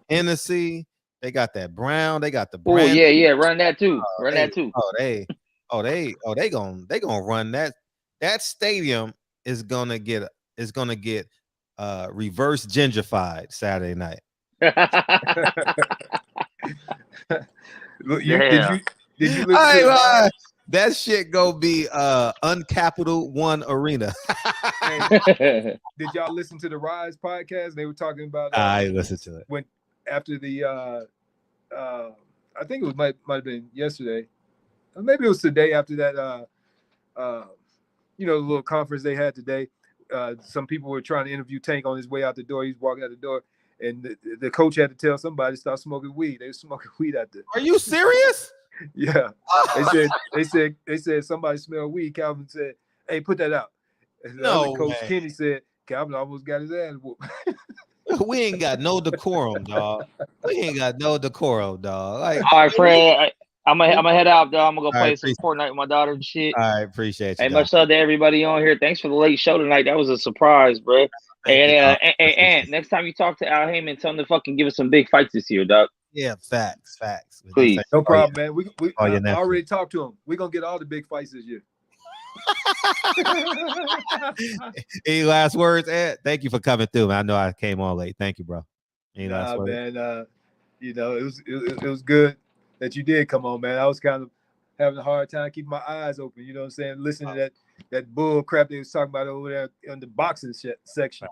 Hennessy. They got that brown. They got the brown. Oh yeah. Run that too. They gonna run that. That stadium is gonna get reverse gentrified Saturday night. Did you listen that shit go be Uncapital One Arena. Did y'all listen to the Rise podcast? They were talking about I listened to it when after the I think it might have been yesterday, or maybe it was today after that the little conference they had today. Some people were trying to interview Tank on his way out the door. He's walking out the door, and the coach had to tell somebody to stop smoking weed. They were smoking weed out there. Are you serious? Yeah. They said somebody smelled weed. Calvin said, "Hey, put that out." And no, Coach Kenny said, "Calvin almost got his ass whooped." We ain't got no decorum, dog. Like, all right, Fred. I'm gonna head out, though. I'm gonna go All play right, some Fortnite with my daughter and shit. All right, appreciate you. Hey, dog. much love to everybody on here. Thanks for the late show tonight. That was a surprise, bro. Thank you, dog. Hey, Ant, next time you talk to Al Haymon, tell him to fucking give us some big fights this year, dog. Yeah, facts. Please. No problem, man. We your I nephew. already talked to him. We're gonna get all the big fights this year. Any last words, Ed? Thank you for coming through, man. I know I came on late. Thank you, bro. Any last words? Man. You know, it was good that you did come on, man. I was kind of having a hard time keeping my eyes open. You know what I'm saying? Listening to that bull crap they was talking about over there in the boxing section.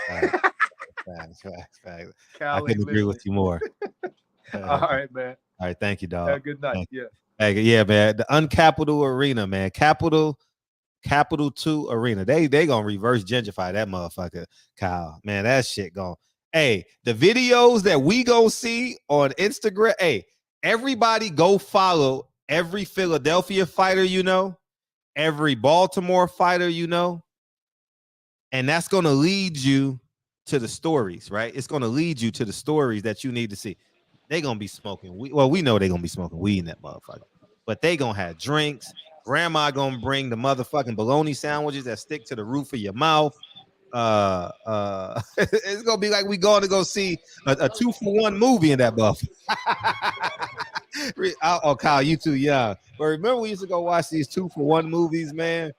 Facts. Kyle I couldn't agree with you more. All right, man. All right, thank you, dog. Have a good night. Yeah. Hey, yeah, man. The Uncapital Arena, man. Capital 2 Arena. They gonna reverse gentrify that motherfucker, Kyle. Man, that shit gone. Hey, the videos that we gonna see on Instagram. Hey, everybody go follow every Philadelphia fighter you know, every Baltimore fighter you know, and that's gonna lead you to the stories, right? It's gonna lead you to the stories that you need to see. They gonna be smoking weed. Well, we know they gonna be smoking weed in that motherfucker, but they gonna have drinks. Grandma gonna bring the motherfucking bologna sandwiches that stick to the roof of your mouth. It's gonna be like we going to go see a 2-for-1 movie in that motherfucker. Oh, Kyle, you too young. But remember we used to go watch these 2-for-1 movies, man,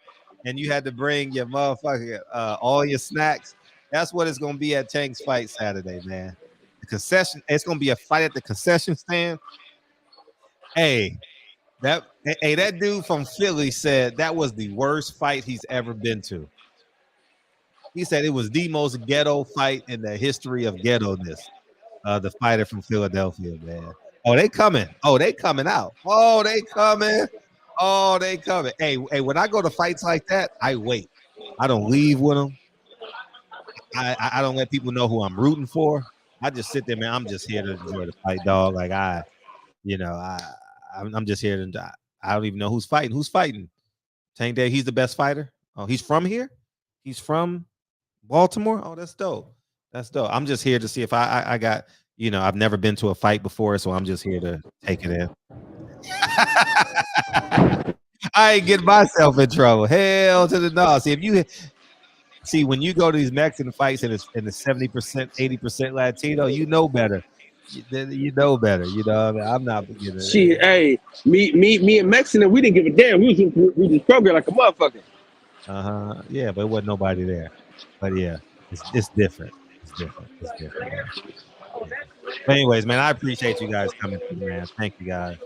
and you had to bring your motherfucking all your snacks. That's what it's gonna be at Tank's Fight Saturday, man. The concession. It's gonna be a fight at the concession stand. Hey, that dude from Philly said that was the worst fight he's ever been to. He said it was the most ghetto fight in the history of ghetto-ness. The fighter from Philadelphia, man. Oh, they coming. Oh, they coming out. Oh, they coming. Oh, they coming. Hey, when I go to fights like that, I wait. I don't leave with them. I don't let people know who I'm rooting for. I just sit there, man. I'm just here to enjoy the fight, dog. Like I'm just here to. I don't even know who's fighting. Who's fighting? Tank Day. He's the best fighter. Oh, he's from here. He's from Baltimore. Oh, that's dope. That's dope. I'm just here to see if I got. You know, I've never been to a fight before, so I'm just here to take it in. I ain't getting myself in trouble. Hell to the no. See, when you go to these Mexican fights and it's 70%, 80% Latino, you know better. You know better. You know, I mean, I'm not beginning. Shit, hey, me and Mexican, we didn't give a damn. We just programmed like a motherfucker. Yeah, but it wasn't nobody there. But yeah, it's different. It's different. Man. But anyways, man, I appreciate you guys coming through, man. Thank you guys.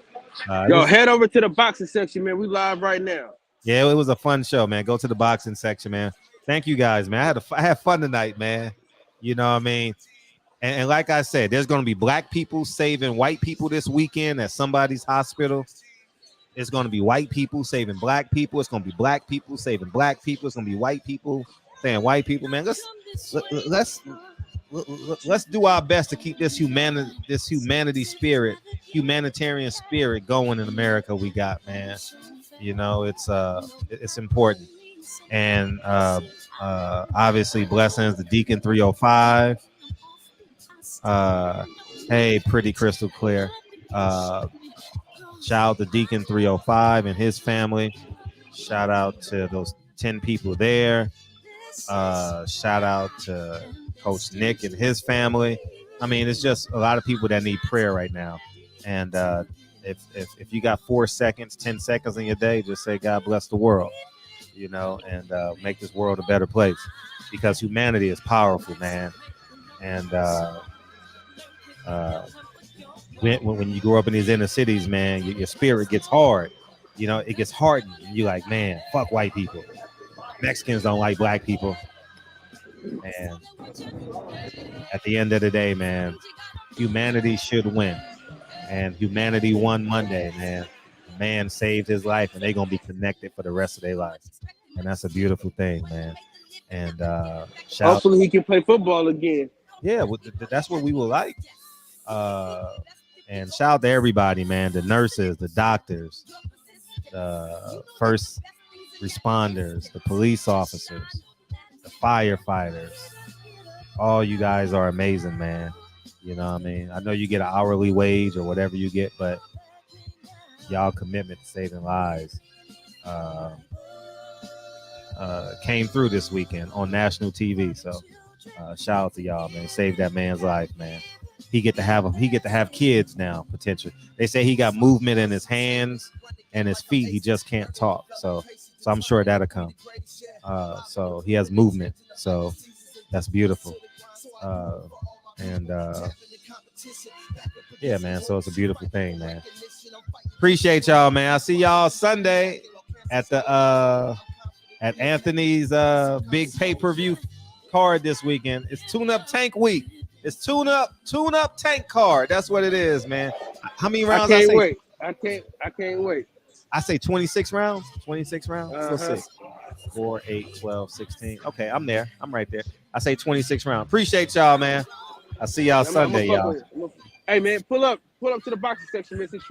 Yo, head over to the boxing section, man. We live right now. Yeah, it was a fun show, man. Go to the boxing section, man. Thank you guys, man. I had fun tonight, man. You know what I mean? And like I said, there's going to be black people saving white people this weekend at somebody's hospital. It's going to be white people saving black people. It's going to be black people saving black people. It's going to be white people saying white people, man. Let's do our best to keep this humanitarian spirit going in America. We got, man. You know, it's important. And obviously blessings to Deacon 305. Hey, pretty crystal clear. Shout out to Deacon 305 and his family. Shout out to those 10 people there. Shout out to Coach Nick and his family. I mean, it's just a lot of people that need prayer right now. And if you got 4 seconds, 10 seconds in your day, just say God bless the world, you know, and make this world a better place, because humanity is powerful, man. And when you grow up in these inner cities, man, your spirit gets hard. You know, it gets hardened. You're like, man, fuck white people. Mexicans don't like black people. And at the end of the day, man, humanity should win. And humanity won Monday, man. A man saved his life, and they're going to be connected for the rest of their life. And that's a beautiful thing, man. And hopefully he can play football again. Yeah, that's what we would like. And shout out to everybody, man. The nurses, the doctors, the first responders, the police officers, the firefighters. All you guys are amazing, man. You know what I mean? I know you get an hourly wage or whatever you get, but y'all commitment to saving lives came through this weekend on national TV. So shout out to y'all, man. Save that man's life, man. He get to have kids now, potentially. They say he got movement in his hands and his feet. He just can't talk. So I'm sure that'll come. So he has movement. So that's beautiful. Yeah, man. So it's a beautiful thing, man. Appreciate y'all, man. I'll see y'all Sunday at the at Anthony's big pay-per-view card this weekend. It's Tune-Up Tank Week. It's Tune-Up Tank card. That's what it is, man. How many rounds? I can't wait. I say 26 rounds. 26 rounds. Uh-huh. Let's see. 4, 8, 12, 16. Okay, I'm there. I'm right there. I say 26 rounds. Appreciate y'all, man. I'll see y'all Sunday, y'all. Hey, man, pull up to the boxing section, man. Since you